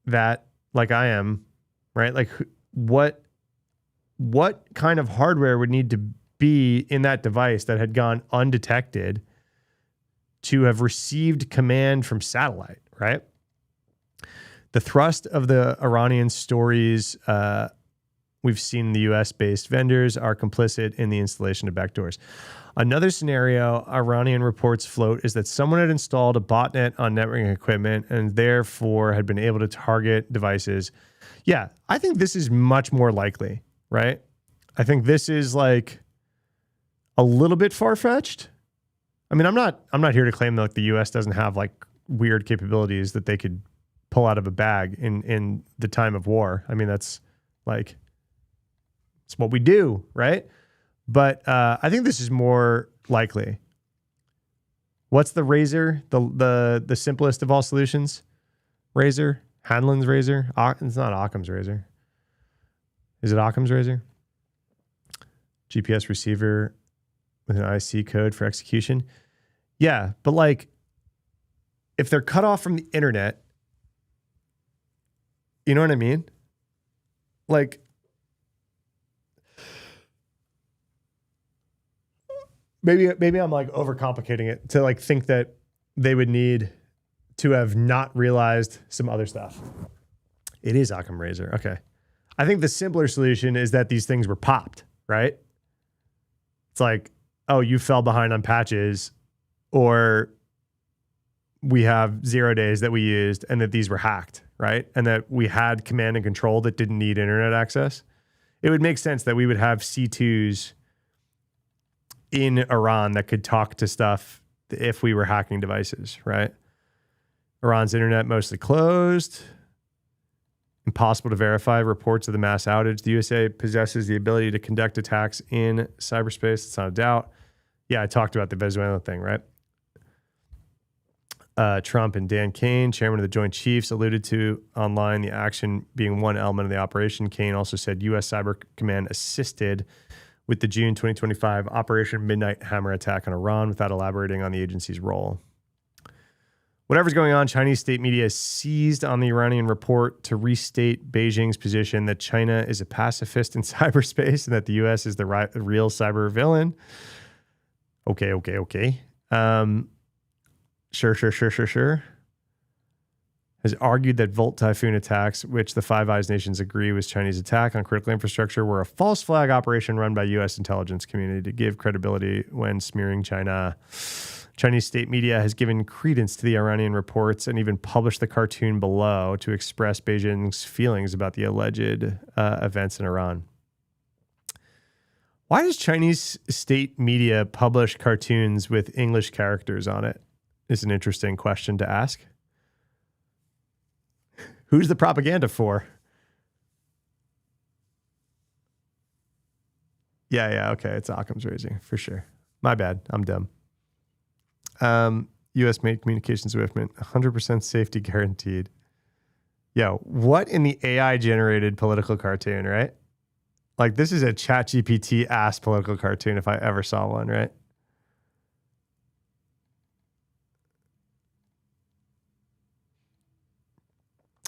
that like I am, right? Like, what kind of hardware would need to be in that device that had gone undetected to have received command from satellite, right? The thrust of the Iranian stories we've seen the US-based vendors are complicit in the installation of backdoors. Another scenario Iranian reports float is that someone had installed a botnet on networking equipment and therefore had been able to target devices. Yeah, I think this is much more likely, right? I think this is like a little bit far-fetched. I mean, I'm not here to claim that like the US doesn't have like weird capabilities that they could pull out of a bag in the time of war. I mean, that's like, it's what we do, right? But I think this is more likely. What's the razor? The simplest of all solutions? Razor? Hanlon's razor? It's not Occam's razor. Is it Occam's razor? GPS receiver with an IC code for execution. Yeah, but like, if they're cut off from the internet, you know what I mean? Like, maybe I'm like overcomplicating it to like think that they would need to have not realized some other stuff. It is Occam Razor. Okay. I think the simpler solution is that these things were popped, right? It's like, oh, you fell behind on patches, or we have 0 days that we used and that these were hacked, right? And that we had command and control that didn't need internet access. It would make sense that we would have C2s in Iran that could talk to stuff if we were hacking devices, right? Iran's internet mostly closed. Impossible to verify reports of the mass outage. The USA possesses the ability to conduct attacks in cyberspace. It's not a doubt. Yeah, I talked about the Venezuela thing, right? Trump and Dan Kane, chairman of the Joint Chiefs, alluded to online the action being one element of the operation. Kane also said U.S. Cyber Command assisted with the June 2025 Operation Midnight Hammer attack on Iran without elaborating on the agency's role. Whatever's going on, Chinese state media seized on the Iranian report to restate Beijing's position that China is a pacifist in cyberspace and that the U.S. is the real cyber villain. Okay. Sure. Has argued that Volt Typhoon attacks, which the Five Eyes nations agree was Chinese attack on critical infrastructure, were a false flag operation run by U.S. intelligence community to give credibility when smearing China. Chinese state media has given credence to the Iranian reports and even published the cartoon below to express Beijing's feelings about the alleged events in Iran. Why does Chinese state media publish cartoons with English characters on it? Is an interesting question to ask. Who's the propaganda for? Yeah, okay. It's Occam's Razor for sure. My bad. I'm dumb. U.S. made communications equipment, 100% safety guaranteed. Yo, what in the AI generated political cartoon, right? Like, this is a ChatGPT ass political cartoon if I ever saw one, right?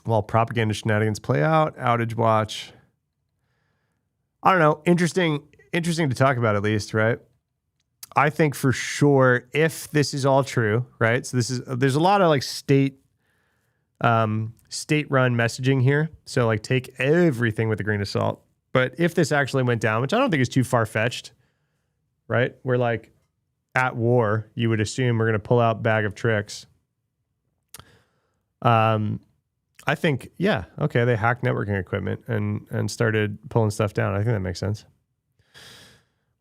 While propaganda shenanigans play out, outage watch. I don't know. Interesting to talk about, at least, right? I think for sure, if this is all true, right? So there's a lot of like state run messaging here. So like take everything with a grain of salt. But if this actually went down, which I don't think is too far fetched, right? We're like at war, you would assume we're going to pull out bag of tricks. I think, yeah, okay, they hacked networking equipment and started pulling stuff down. I think that makes sense.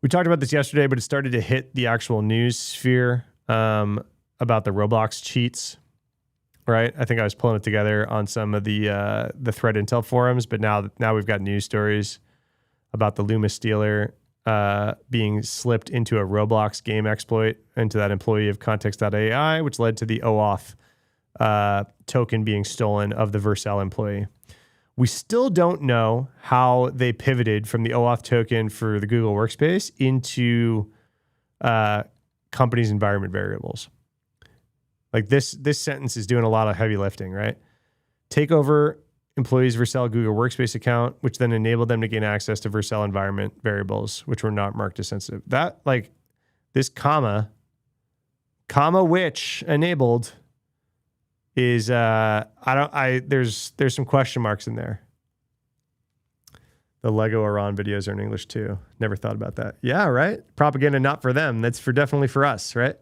We talked about this yesterday, but it started to hit the actual news sphere about the Roblox cheats, right? I think I was pulling it together on some of the threat intel forums, but now we've got news stories about the Luma Stealer being slipped into a Roblox game exploit into that employee of Context.ai, which led to the OAuth token being stolen of the Vercel employee. We still don't know how they pivoted from the OAuth token for the Google Workspace into company's environment variables. Like this sentence is doing a lot of heavy lifting, right? Take over employees' Vercel Google Workspace account, which then enabled them to gain access to Vercel environment variables, which were not marked as sensitive. That, like, this comma which enabled is there's some question marks in there. The Lego Iran videos are in English too. Never thought about that. Yeah, right? Propaganda not for them. That's definitely for us, right?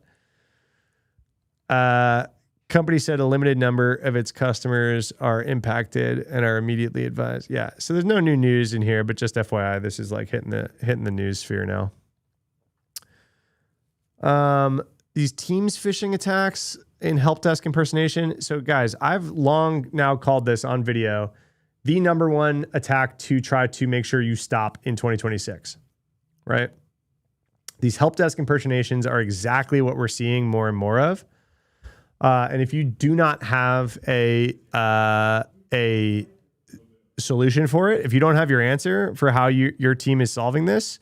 Company said a limited number of its customers are impacted and are immediately advised. Yeah. So there's no new news in here, but just FYI, this is like hitting the news sphere now. These Teams phishing attacks in help desk impersonation. So guys, I've long now called this on video the number one attack to try to make sure you stop in 2026, right? These help desk impersonations are exactly what we're seeing more and more of. And if you do not have a solution for it, if you don't have your answer for how your team is solving this,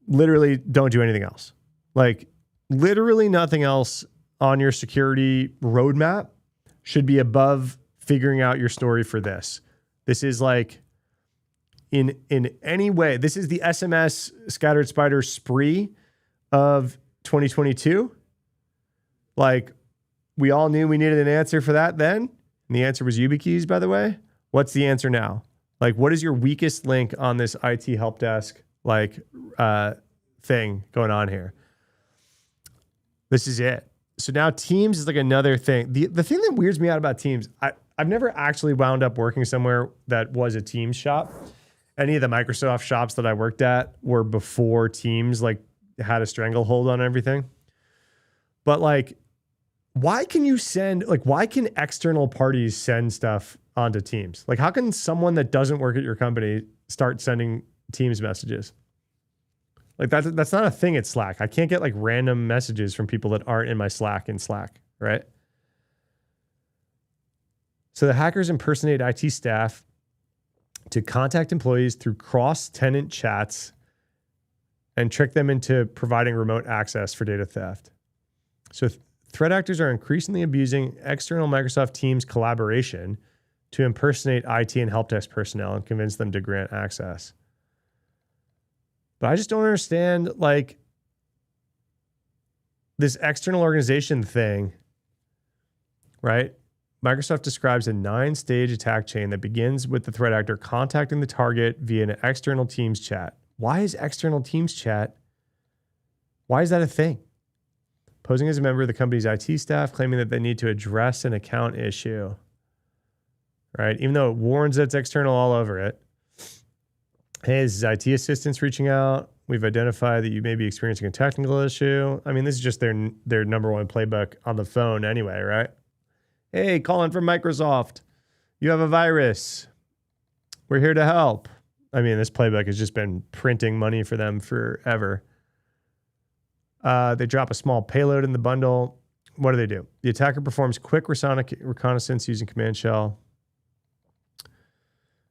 literally don't do anything else. Like literally nothing else on your security roadmap should be above figuring out your story for this. This is like in any way, this is the SMS scattered spider spree of 2022. Like We all knew we needed an answer for that then. And the answer was YubiKeys, by the way. What's the answer now? Like, what is your weakest link on this IT help desk, like, thing going on here? This is it. So now Teams is like another thing. The thing that weirds me out about Teams, I've never actually wound up working somewhere that was a Teams shop. Any of the Microsoft shops that I worked at were before Teams like had a stranglehold on everything. But like, why can external parties send stuff onto Teams? Like, how can someone that doesn't work at your company start sending Teams messages? Like, that's not a thing at Slack. I can't get like random messages from people that aren't in my Slack in Slack, right? So the hackers impersonate IT staff to contact employees through cross-tenant chats and trick them into providing remote access for data theft. So threat actors are increasingly abusing external Microsoft Teams collaboration to impersonate IT and help desk personnel and convince them to grant access. But I just don't understand, like, this external organization thing, right? Microsoft describes a 9-stage attack chain that begins with the threat actor contacting the target via an external Teams chat. Why is external Teams chat? Why is that a thing? Posing as a member of the company's IT staff, claiming that they need to address an account issue, right? Even though it warns that it's external all over it. Hey, this is IT assistants reaching out. We've identified that you may be experiencing a technical issue. I mean, this is just their number one playbook on the phone anyway, right? Hey, calling from Microsoft. You have a virus. We're here to help. I mean, this playbook has just been printing money for them forever. They drop a small payload in the bundle. What do? The attacker performs quick reconnaissance using Command Shell.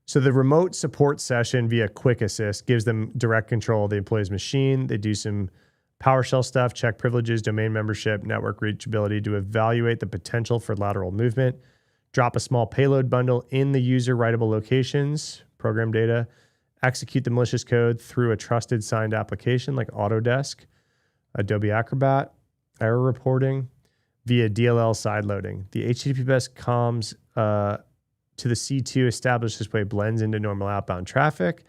So the remote support session via Quick Assist gives them direct control of the employee's machine. They do some PowerShell stuff, check privileges, domain membership, network reachability to evaluate the potential for lateral movement. Drop a small payload bundle in the user writable locations, program data. Execute the malicious code through a trusted signed application like Autodesk, Adobe Acrobat, error reporting via DLL sideloading. The HTTPS comms to the C2 established this way blends into normal outbound traffic.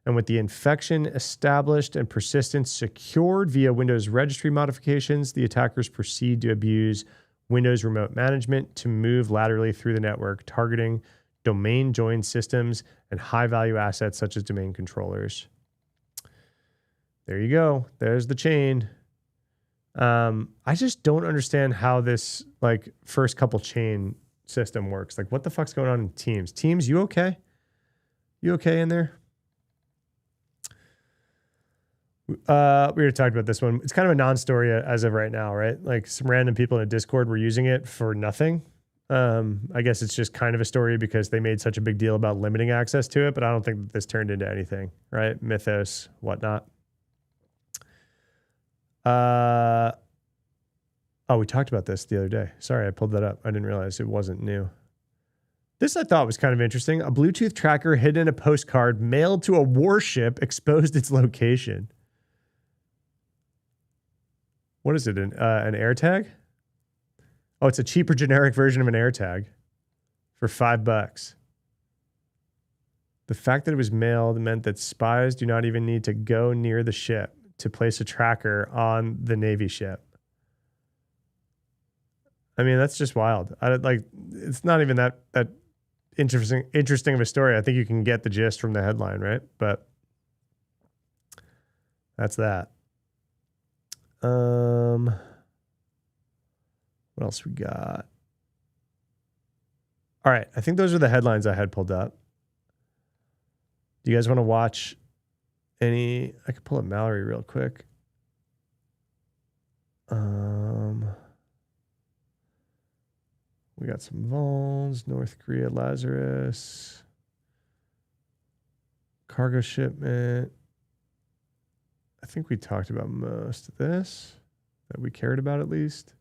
And with the infection established and persistence secured via Windows registry modifications, the attackers proceed to abuse Windows remote management to move laterally through the network, targeting domain joined systems and high-value assets such as domain controllers. There you go. There's the chain. I just don't understand how this like first couple chain system works. Like, what the fuck's going on in Teams? Teams, you okay? You okay in there? We already talked about this one. It's kind of a non-story as of right now, right? Like, some random people in a Discord were using it for nothing. I guess it's just kind of a story because they made such a big deal about limiting access to it, but I don't think that this turned into anything, right? Mythos, whatnot. Oh, we talked about this the other day. Sorry, I pulled that up. I didn't realize it wasn't new. This I thought was kind of interesting. A Bluetooth tracker hidden in a postcard mailed to a warship exposed its location. What is it? An AirTag? Oh, it's a cheaper generic version of an AirTag for $5. The fact that it was mailed meant that spies do not even need to go near the ship to place a tracker on the Navy ship. I mean, that's just wild. It's not even that interesting of a story. I think you can get the gist from the headline, right? But that's that. What else we got? All right, I think those are the headlines I had pulled up. Do you guys want to watch any? I could pull up Mallory real quick. We got some vols, North Korea, Lazarus, cargo shipment. I think we talked about most of this that we cared about, at least.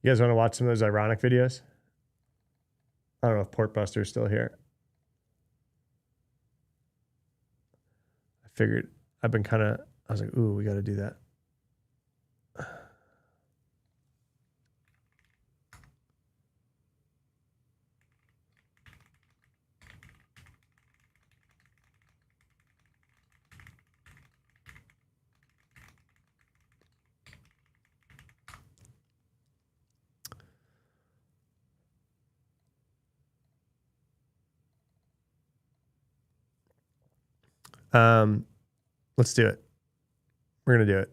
You guys want to watch some of those ironic videos? I don't know if Portbuster's still here. I figured I was like, ooh, we got to do that. Let's do it. We're going to do it.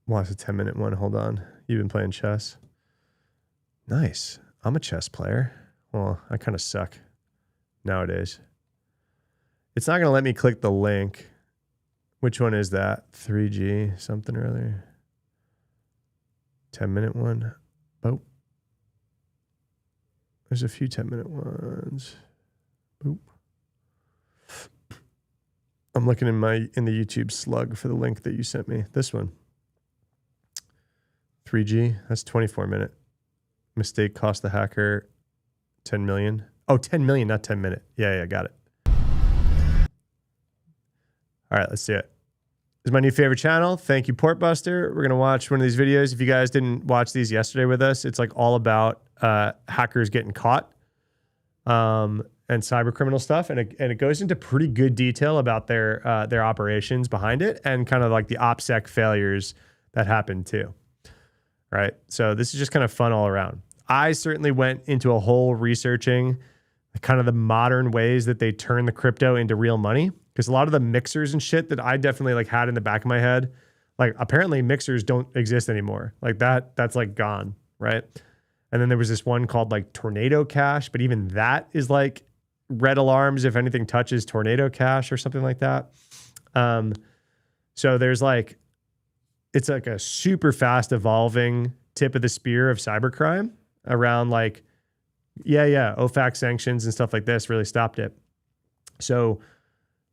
Watch a 10-minute one. Hold on. You've been playing chess? Nice. I'm a chess player. Well, I kind of suck nowadays. It's not going to let me click the link. Which one is that? 3G something or other. 10-minute one. Boop. There's a few 10-minute ones. Boop. I'm looking in the YouTube slug for the link that you sent me. This one. 3G. That's 24-minute. Mistake cost the hacker 10 million. Oh, 10 million, not 10 minute. Yeah, got it. All right, let's do it. This is my new favorite channel. Thank you, Portbuster. We're going to watch one of these videos. If you guys didn't watch these yesterday with us, it's like all about hackers getting caught and cyber criminal stuff. And it goes into pretty good detail about their operations behind it and kind of like the OPSEC failures that happened too. Right? So this is just kind of fun all around. I certainly went into a whole researching kind of the modern ways that they turn the crypto into real money. Because a lot of the mixers and shit that I definitely like had in the back of my head, like apparently mixers don't exist anymore. Like that's like gone, right? And then there was this one called like Tornado Cash, but even that is like red alarms if anything touches Tornado Cash or something like that. So there's like, it's like a super fast evolving tip of the spear of cybercrime around like, OFAC sanctions and stuff like this really stopped it. So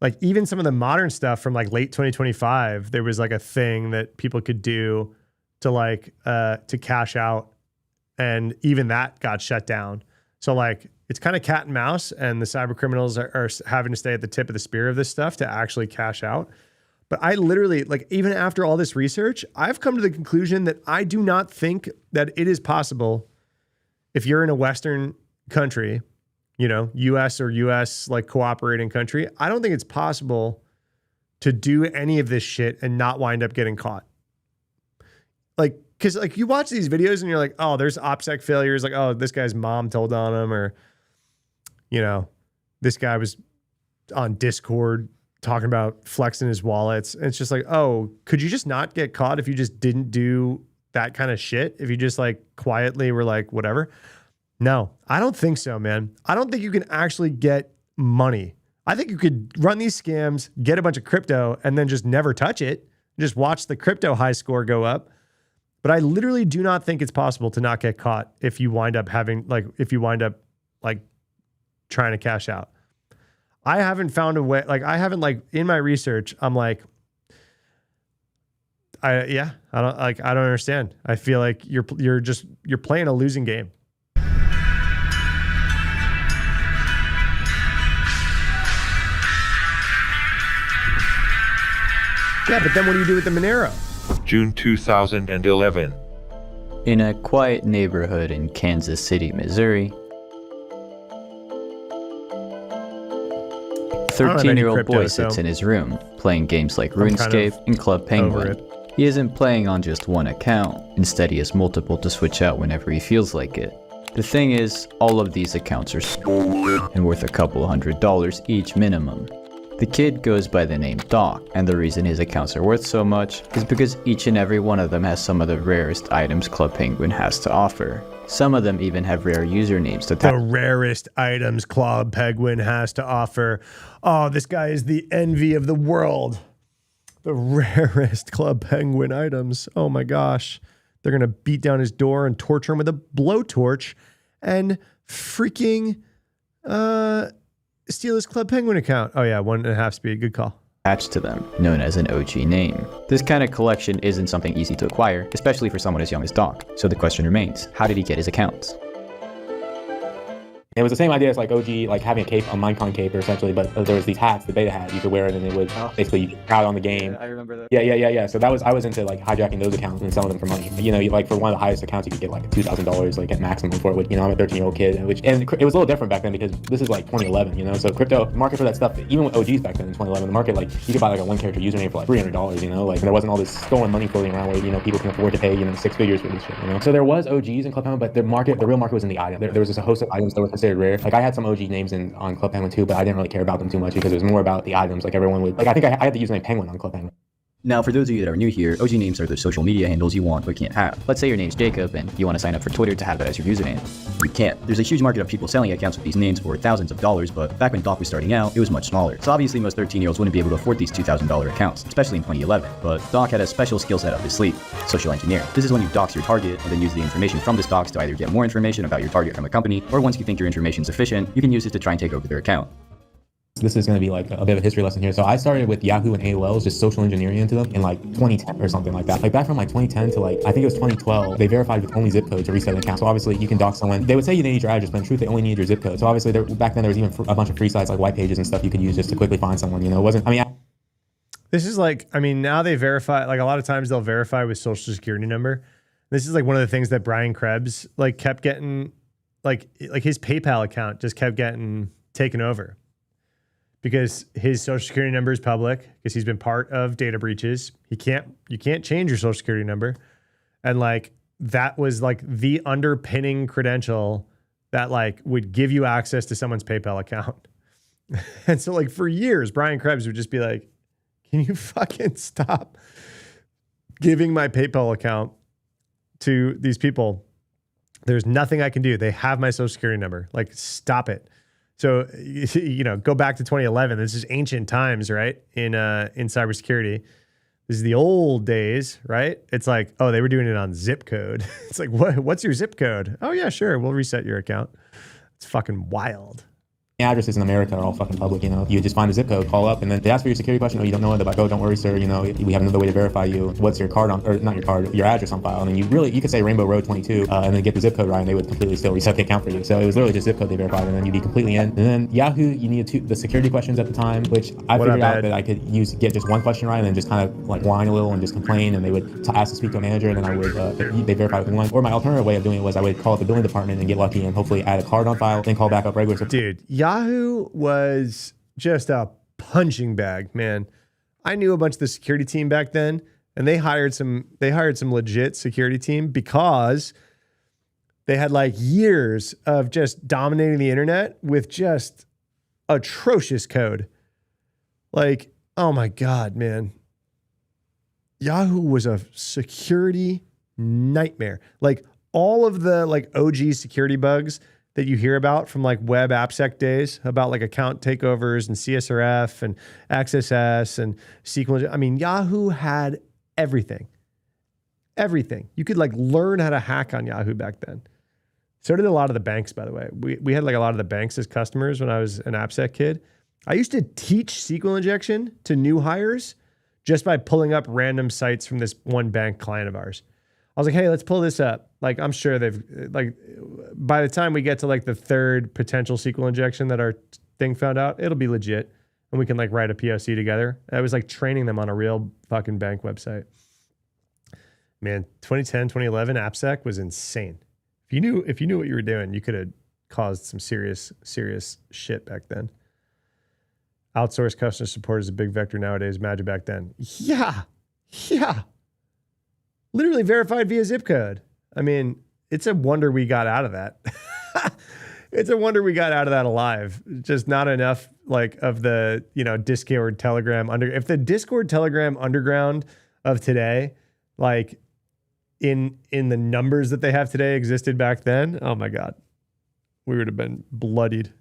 like even some of the modern stuff from like late 2025, there was like a thing that people could do to like, to cash out, and even that got shut down. So like, it's kind of cat and mouse, and the cyber criminals are having to stay at the tip of the spear of this stuff to actually cash out. But I literally, like, even after all this research, I've come to the conclusion that I do not think that it is possible if you're in a Western country, you know, US or US like cooperating country, I don't think it's possible to do any of this shit and not wind up getting caught. Like, cause like you watch these videos and you're like, oh, there's OPSEC failures. Like, oh, this guy's mom told on him, or, you know, this guy was on Discord talking about flexing his wallets. And it's just like, oh, could you just not get caught if you just didn't do that kind of shit? If you just like quietly were like, whatever. No, I don't think so, man. I don't think you can actually get money. I think you could run these scams, get a bunch of crypto, and then just never touch it. Just watch the crypto high score go up. But I literally do not think it's possible to not get caught if you wind up trying to cash out. I haven't found a way, in my research, I'm like, I don't understand. I feel like you're playing a losing game. Yeah, but then what do you do with the Monero? June 2011. In a quiet neighborhood in Kansas City, Missouri, 13-year-old boy sits in his room, playing games like RuneScape and Club Penguin. He isn't playing on just one account, instead he has multiple to switch out whenever he feels like it. The thing is, all of these accounts are stolen and worth a couple $100 each minimum. The kid goes by the name Doc, and the reason his accounts are worth so much is because each and every one of them has some of the rarest items Club Penguin has to offer. Some of them even have rare usernames to the rarest items Club Penguin has to offer. Oh, this guy is the envy of the world. The rarest Club Penguin items. Oh my gosh. They're going to beat down his door and torture him with a blowtorch and freaking steal his Club Penguin account. Oh yeah, 1.5 speed. Good call. Attached to them, known as an OG name. This kind of collection isn't something easy to acquire, especially for someone as young as Doc. So the question remains, how did he get his accounts? It was the same idea as like OG, like having a cape, a Minecon cape, essentially, but there was these hats that Beta had. You could wear it and it would basically you could crowd on the game. Yeah, I remember that. Yeah. So I was into like hijacking those accounts and selling them for money. You know, like for one of the highest accounts, you could get like $2,000 like at maximum for it. You know, I'm a 13-year-old kid, and it was a little different back then because this is like 2011. You know, so crypto market for that stuff, even with OGs back then in 2011, the market like you could buy like a one-character username for like $300. You know, like there wasn't all this stolen money floating around where people can afford to pay 6 figures for this shit. You know, so there was OGs in Club Penguin, but the real market was in the item. There was just a host of items that were the considered rare. Like I had some OG names on Club Penguin too, but I didn't really care about them too much because it was more about the items. Like everyone would, like I think I had the username Penguin on Club Penguin. Now, for those of you that are new here, OG names are the social media handles you want but can't have. Let's say your name's Jacob and you want to sign up for Twitter to have that as your username. You can't. There's a huge market of people selling accounts with these names for thousands of dollars, but back when Doc was starting out, it was much smaller. So obviously most 13-year-olds wouldn't be able to afford these $2,000 accounts, especially in 2011. But Doc had a special skill set up his sleeve, social engineer. This is when you dox your target and then use the information from this dox to either get more information about your target from a company, or once you think your information is sufficient, you can use it to try and take over their account. This is going to be like a bit of a history lesson here. So I started with Yahoo and AOLs, just social engineering into them in like 2010 or something like that. Like back from like 2010 to like, I think it was 2012, they verified with only zip code to reset an account. So obviously you can dox someone. They would say you didn't need your address, but in truth, they only needed your zip code. So obviously back then there was even a bunch of free sites like white pages and stuff you could use just to quickly find someone, you know, it wasn't, I mean, this is like, I mean, now they verify, like a lot of times they'll verify with social security number. This is like one of the things that Brian Krebs like kept getting, like his PayPal account just kept getting taken over. Because his social security number is public, because he's been part of data breaches. You can't change your social security number. And like, that was like the underpinning credential that like would give you access to someone's PayPal account. And so like for years, Brian Krebs would just be like, can you fucking stop giving my PayPal account to these people? There's nothing I can do. They have my social security number. Like, stop it. So, you know, go back to 2011. This is ancient times, right? In cybersecurity. This is the old days, right? It's like, oh, they were doing it on zip code. It's like, what's your zip code? Oh, yeah, sure. We'll reset your account. It's fucking wild. Addresses in America are all fucking public, you know. You just find a zip code, call up, and then they ask for your security question. Oh, you don't know it. They're like, oh, don't worry, sir. You know, we have another way to verify you. What's your card on, or not your card, your address on file? And then you could say Rainbow Road 22, and then get the zip code right, and they would completely still reset the account for you. So it was literally just zip code they verified, and then you'd be completely in. And then Yahoo, you needed the security questions at the time, which I figured out that I could get just one question right, and then just kind of like whine a little and just complain, and they would ask to speak to a manager, and then I would they verify with one. Or my alternative way of doing it was I would call up the billing department and get lucky, and hopefully add a card on file, then call back up regular. Dude, Yahoo was just a punching bag, man. I knew a bunch of the security team back then, and they hired some legit security team because they had like years of just dominating the internet with just atrocious code. Like, oh my God, man. Yahoo was a security nightmare. Like all of the like OG security bugs that you hear about from like web AppSec days about like account takeovers and CSRF and XSS and SQL. I mean, Yahoo had everything. Everything. You could like learn how to hack on Yahoo back then. So did a lot of the banks, by the way. We had like a lot of the banks as customers when I was an AppSec kid. I used to teach SQL injection to new hires just by pulling up random sites from this one bank client of ours. I was like, hey, let's pull this up. Like, I'm sure they've, like, by the time we get to like the third potential SQL injection that our thing found out, it'll be legit. And we can like write a POC together. I was like training them on a real fucking bank website. Man, 2010, 2011 AppSec was insane. If you knew what you were doing, you could have caused some serious shit back then. Outsourced customer support is a big vector nowadays. Imagine back then. Yeah. Literally verified via zip code. I mean, it's a wonder we got out of that. It's a wonder we got out of that alive. Just not enough like of the, Discord Telegram if the Discord Telegram underground of today, like in the numbers that they have today existed back then, oh my God, we would have been bloodied.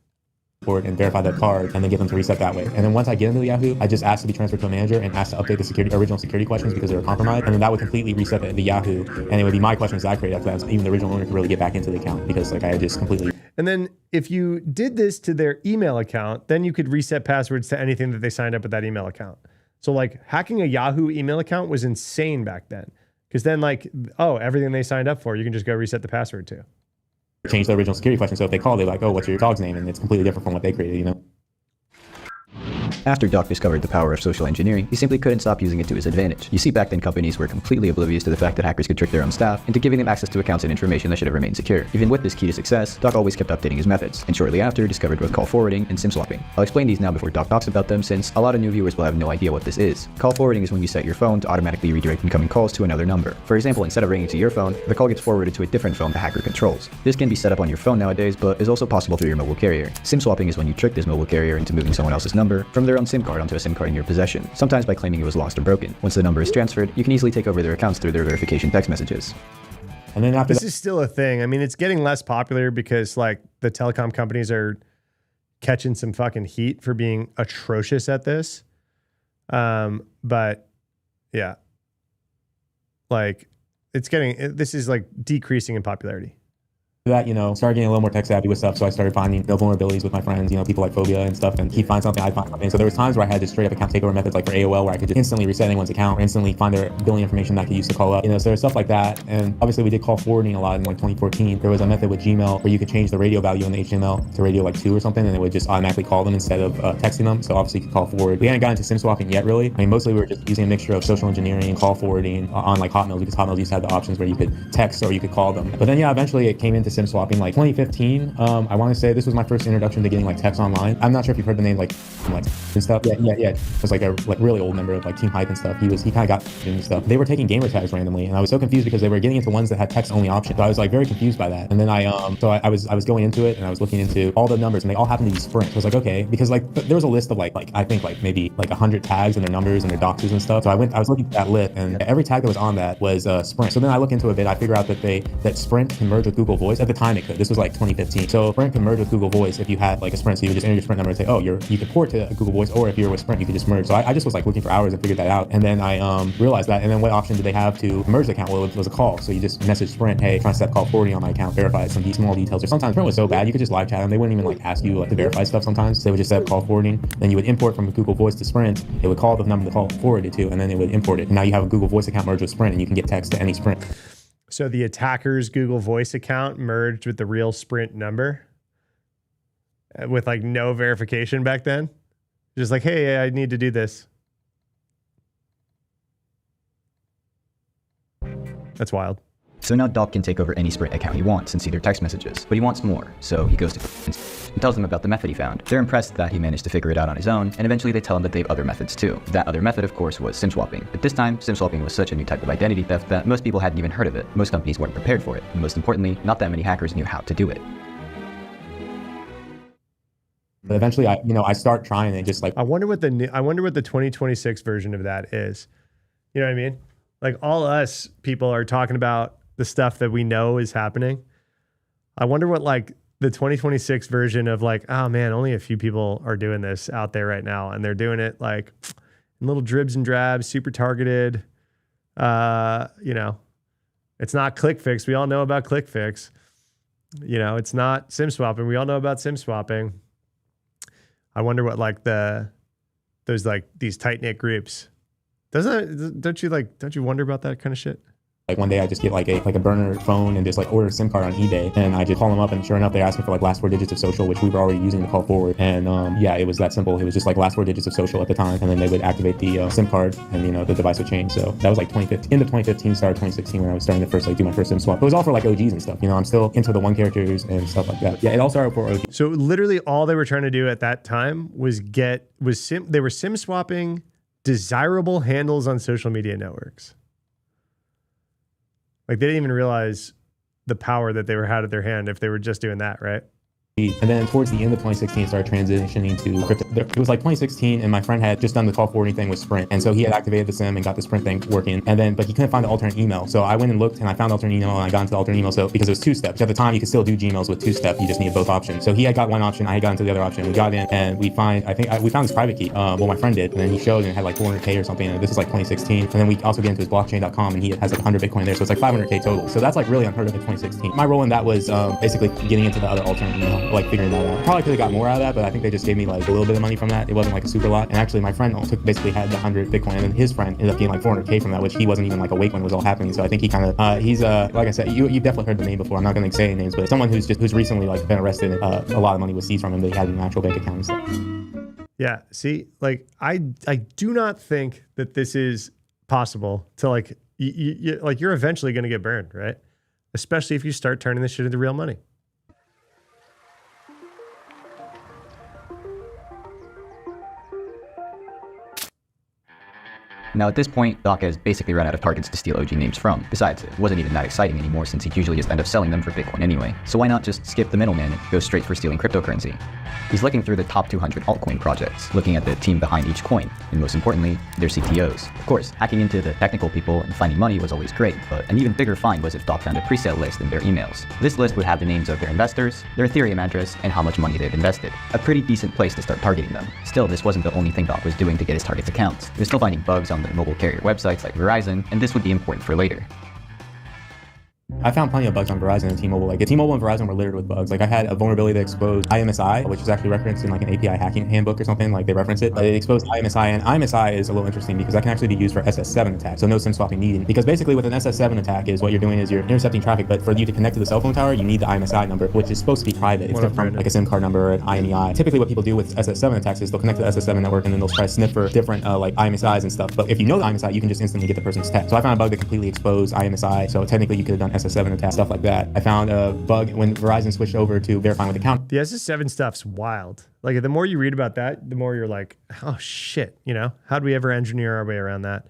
And verify that card and then get them to reset that way. And then once I get into Yahoo, I just ask to be transferred to a manager and ask to update the original security questions because they were compromised. And then that would completely reset the Yahoo. And it would be my questions that I created after that. So even the original owner could really get back into the account because like I had just completely. And then if you did this to their email account, then you could reset passwords to anything that they signed up with that email account. So like hacking a Yahoo email account was insane back then. Because then like, everything they signed up for, you can just go reset the password to. Change the original security question. So if they call, they're like, oh, what's your dog's name? And it's completely different from what they created, After Doc discovered the power of social engineering, he simply couldn't stop using it to his advantage. You see, back then companies were completely oblivious to the fact that hackers could trick their own staff into giving them access to accounts and information that should have remained secure. Even with this key to success, Doc always kept updating his methods, and shortly after discovered both call forwarding and SIM swapping. I'll explain these now before Doc talks about them, since a lot of new viewers will have no idea what this is. Call forwarding is when you set your phone to automatically redirect incoming calls to another number. For example, instead of ringing to your phone, the call gets forwarded to a different phone the hacker controls. This can be set up on your phone nowadays, but is also possible through your mobile carrier. SIM swapping is when you trick this mobile carrier into moving someone else's number from their own SIM card onto a SIM card in your possession, sometimes by claiming it was lost or broken. Once the number is transferred, you can easily take over their accounts through their verification text messages. And then after this is still a thing. I mean, it's getting less popular because like the telecom companies are catching some fucking heat for being atrocious at this. But yeah, like this is like decreasing in popularity. that, started getting a little more tech savvy with stuff. So I started finding vulnerabilities with my friends, people like Phobia and stuff, and he finds something, I find something. So there was times where I had just straight up account takeover methods like for AOL where I could just instantly reset anyone's account or instantly find their billing information that I could use to call up. So there's stuff like that. And obviously we did call forwarding a lot in like 2014. There was a method with Gmail where you could change the radio value in the HTML to radio like 2 or something, and it would just automatically call them instead of texting them. So obviously you could call forward. We hadn't gotten into SIM swapping yet, really. I mean, mostly we were just using a mixture of social engineering and call forwarding on like Hotmail, because Hotmail used to have the options where you could text or you could call them. But then eventually it came into SIM swapping like 2015. I want to say this was my first introduction to getting like text online. I'm not sure if you've heard the name like and stuff. Yeah. It was like a really old member of like Team Hype and stuff. He kind of got doing stuff. They were taking gamer tags randomly, and I was so confused because they were getting into ones that had text only option. So I was like very confused by that. And then I was going into it and I was looking into all the numbers, and they all happened to be Sprint. I was like, okay, because like there was a list of like I think like maybe like 100 tags and their numbers and their doxes and stuff. So I was looking at that list, and every tag that was on that was Sprint. So then I look into it a bit. I figure out that Sprint can merge with Google Voice. At the time it could. This was like 2015. So Sprint can merge with Google Voice if you had like a Sprint. So you would just enter your Sprint number and say, oh, you could port to Google Voice, or if you're with Sprint, you could just merge. So I just was like looking for hours and figured that out. And then I realized that. And then what option did they have to merge the account? Well, it was a call. So you just message Sprint, hey, trying to set call forwarding on my account, verify some small details. Or sometimes Sprint was so bad, you could just live chat them. They wouldn't even like ask you like to verify stuff sometimes. So they would just set call forwarding. Then you would import from Google Voice to Sprint. It would call the number the call forwarded to, and then it would import it. And now you have a Google Voice account merged with Sprint, and you can get text to any Sprint. So the attacker's Google Voice account merged with the real Sprint number with like no verification back then. Just like, hey, I need to do this. That's wild. So now Doc can take over any Sprint account he wants and see their text messages, but he wants more. So he goes to and tells them about the method he found. They're impressed that he managed to figure it out on his own, and eventually they tell him that they have other methods too. That other method, of course, was SIM swapping. At this time, SIM swapping was such a new type of identity theft that most people hadn't even heard of it. Most companies weren't prepared for it, and most importantly, not that many hackers knew how to do it. But eventually, I start trying and just like I wonder what the 2026 version of that is. You know what I mean? Like all us people are talking about the stuff that we know is happening. I wonder what like the 2026 version of like, oh man, only a few people are doing this out there right now, and they're doing it like in little dribs and drabs, super targeted. It's not ClickFix. We all know about ClickFix. It's not SIM swapping. We all know about SIM swapping. I wonder what like those like these tight knit groups. Don't you wonder about that kind of shit? Like one day I just get like a burner phone and just like order a SIM card on eBay, and I just call them up, and sure enough they asked me for like last 4 digits of social, which we were already using to call forward. And it was that simple. It was just like last 4 digits of social at the time, and then they would activate the SIM card, and the device would change. So that was like 2015, end of 2015, started 2016 when I was starting to first like do my first SIM swap. It was all for like OGs and stuff. I'm still into the 1 characters and stuff like that. Yeah, it all started for OGs. So literally all they were trying to do at that time was they were SIM swapping desirable handles on social media networks. Like they didn't even realize the power that they had at their hand if they were just doing that, right? And then towards the end of 2016, started transitioning to crypto. It was like 2016, and my friend had just done the call forwarding thing with Sprint. And so he had activated the SIM and got the Sprint thing working. But he couldn't find the alternate email. So I went and looked, and I found the alternate email, and I got into the alternate email. So because it was 2-step, at the time you could still do Gmails with 2-step. You just needed both options. So he had got one option, I had got into the other option. We got in, and we found this private key. My friend did, and then he showed, and it had like 400K or something. And this is like 2016. And then we also get into his blockchain.com, and he has like 100 Bitcoin there. So it's like 500K total. So that's like really unheard of in 2016. My role in that was basically getting into the other alternate email, like figuring that out. Probably could have got more out of that, but I think they just gave me like a little bit of money from that. It wasn't like a super lot. And actually my friend basically had the 100 Bitcoin, and then his friend ended up getting like 400K from that, which he wasn't even like awake when it was all happening. So I think he kind of, he's like I said, you've definitely heard the name before. I'm not going to say any names, but someone who's recently like been arrested. A lot of money was seized from him that he had in an actual bank account and stuff. Yeah. See, like I do not think that this is possible to like, like you're eventually going to get burned, right? Especially if you start turning this shit into real money. Now at this point, Doc has basically run out of targets to steal OG names from. Besides, it wasn't even that exciting anymore since he'd usually just end up selling them for Bitcoin anyway. So why not just skip the middleman and go straight for stealing cryptocurrency? He's looking through the top 200 altcoin projects, looking at the team behind each coin, and most importantly, their CTOs. Of course, hacking into the technical people and finding money was always great, but an even bigger find was if Doc found a presale list in their emails. This list would have the names of their investors, their Ethereum address, and how much money they've invested. A pretty decent place to start targeting them. Still, this wasn't the only thing Doc was doing to get his target's accounts. He was still finding bugs on the mobile carrier websites like Verizon, and this would be important for later. I found plenty of bugs on Verizon and T-Mobile. Like T-Mobile and Verizon were littered with bugs. Like I had a vulnerability that exposed IMSI, which is actually referenced in like an API hacking handbook or something. Like they reference it, but it exposed IMSI, and IMSI is a little interesting because that can actually be used for SS7 attacks. So no SIM swapping needed. Because basically with an SS7 attack is what you're doing is you're intercepting traffic, but for you to connect to the cell phone tower, you need the IMSI number, which is supposed to be private. It's different from like a SIM card number or an IMEI. Typically what people do with SS7 attacks is they'll connect to the SS7 network and then they'll try to sniff for different like IMSIs and stuff. But if you know the IMSI, you can just instantly get the person's text. So I found a bug that completely exposed IMSI. So technically you could have done SS7 attacks, stuff like that. I found a bug when Verizon switched over to verifying with account. The SS7 stuff's wild. Like the more you read about that, the more you're like, oh shit, you know, how'd we ever engineer our way around that?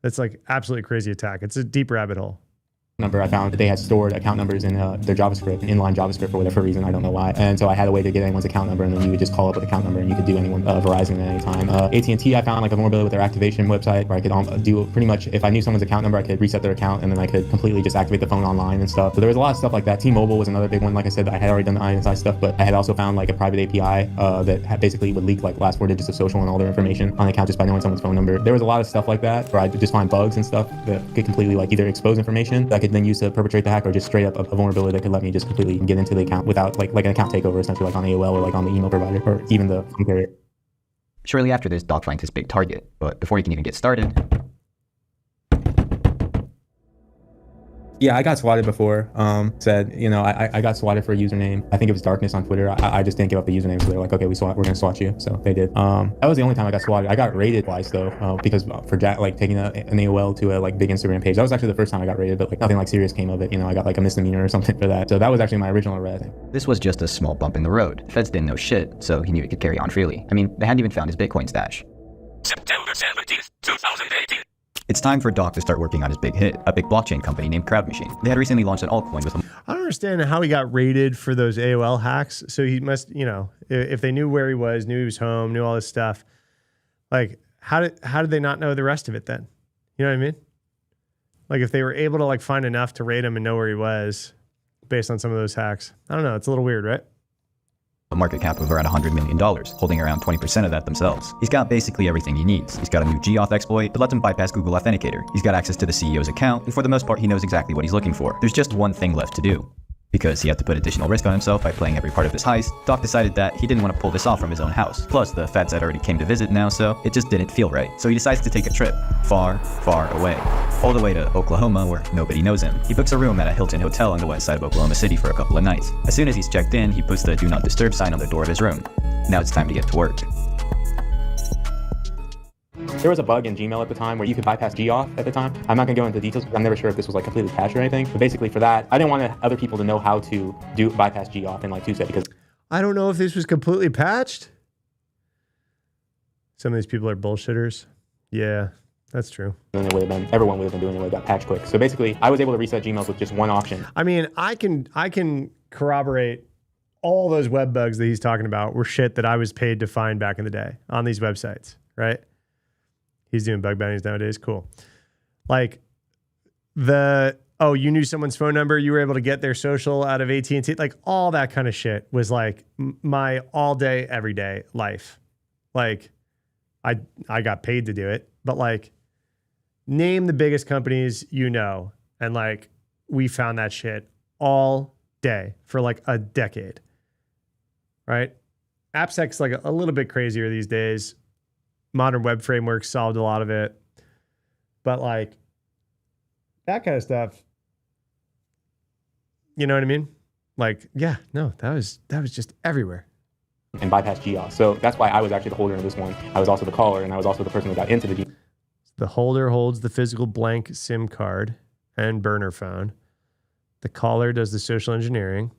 That's like absolutely crazy attack. It's a deep rabbit hole. Number I found that they had stored account numbers in their JavaScript, inline JavaScript for whatever reason, I don't know why. And so I had a way to get anyone's account number, and then you would just call up with account number, and you could do anyone Verizon at any time. AT&T, I found like a vulnerability with their activation website where I could do pretty much if I knew someone's account number, I could reset their account, and then I could completely just activate the phone online and stuff. So there was a lot of stuff like that. T-Mobile was another big one. Like I said, I had already done the INSI stuff, but I had also found like a private API that basically would leak like last 4 digits of social and all their information on the account just by knowing someone's phone number. There was a lot of stuff like that where I would just find bugs and stuff that could completely like either expose information that I could then use to perpetrate the hack, or just straight up a vulnerability that could let me just completely get into the account without like an account takeover, essentially like on AOL or like on the email provider or even the phone carrier. Shortly after this, Doc finds his big target, but before he can even get started, Yeah, I got swatted before. Said, you know, I got swatted for a username. I think it was Darkness on Twitter. I just didn't give up the username, so they're like, okay, we're gonna swat you. So they did. That was the only time I got swatted. I got raided twice though, because for like taking an AOL to a like big Instagram page. That was actually the first time I got raided, but like nothing like serious came of it. You know, I got like a misdemeanor or something for that. So that was actually my original arrest. This was just a small bump in the road. The feds didn't know shit, so he knew he could carry on freely. I mean, they hadn't even found his Bitcoin stash. September 17th, 2018. It's time for Doc to start working on his big hit, a big blockchain company named Crowd Machine. They had recently launched an altcoin with I don't understand how he got raided for those AOL hacks. So he must, you know, if they knew where he was, knew he was home, knew all this stuff, like how did they not know the rest of it then? You know what I mean? Like if they were able to like find enough to raid him and know where he was based on some of those hacks. I don't know. It's a little weird, right? a market cap of around $100 million, holding around 20% of that themselves. He's got basically everything he needs. He's got a new gauth exploit that lets him bypass Google Authenticator. He's got access to the CEO's account, and for the most part, he knows exactly what he's looking for. There's just one thing left to do. Because he had to put additional risk on himself by playing every part of this heist, Doc decided that he didn't want to pull this off from his own house. Plus, the feds had already came to visit now, so it just didn't feel right. So he decides to take a trip far, far away. All the way to Oklahoma, where nobody knows him. He books a room at a Hilton Hotel on the west side of Oklahoma City for a couple of nights. As soon as he's checked in, he puts the Do Not Disturb sign on the door of his room. Now it's time to get to work. There was a bug in Gmail at the time where you could bypass gauth at the time. I'm not gonna go into details because I'm never sure if this was like completely patched or anything. But basically for that, I didn't want other people to know how to bypass gauth in like Tuesday because I don't know if this was completely patched. Some of these people are bullshitters. Yeah, that's true. then everyone would have been doing it when it got patched quick. So basically I was able to reset Gmails with just one option. I mean, I can corroborate all those web bugs that he's talking about were shit that I was paid to find back in the day on these websites, right? He's doing bug bounties nowadays. Cool. Like you knew someone's phone number. You were able to get their social out of AT&T. Like all that kind of shit was like my all day, every day life. Like I got paid to do it, but like name the biggest companies, you know, and like we found that shit all day for like a decade, right? AppSec's like a little bit crazier these days. Modern web frameworks solved a lot of it, but like that kind of stuff, you know what I mean? Like, yeah, no, that was just everywhere. and bypass GEOS. So that's why I was actually the holder of this one. I was also the caller, and I was also the person who got into the GEOS. The holder holds the physical blank SIM card and burner phone. The caller does the social engineering.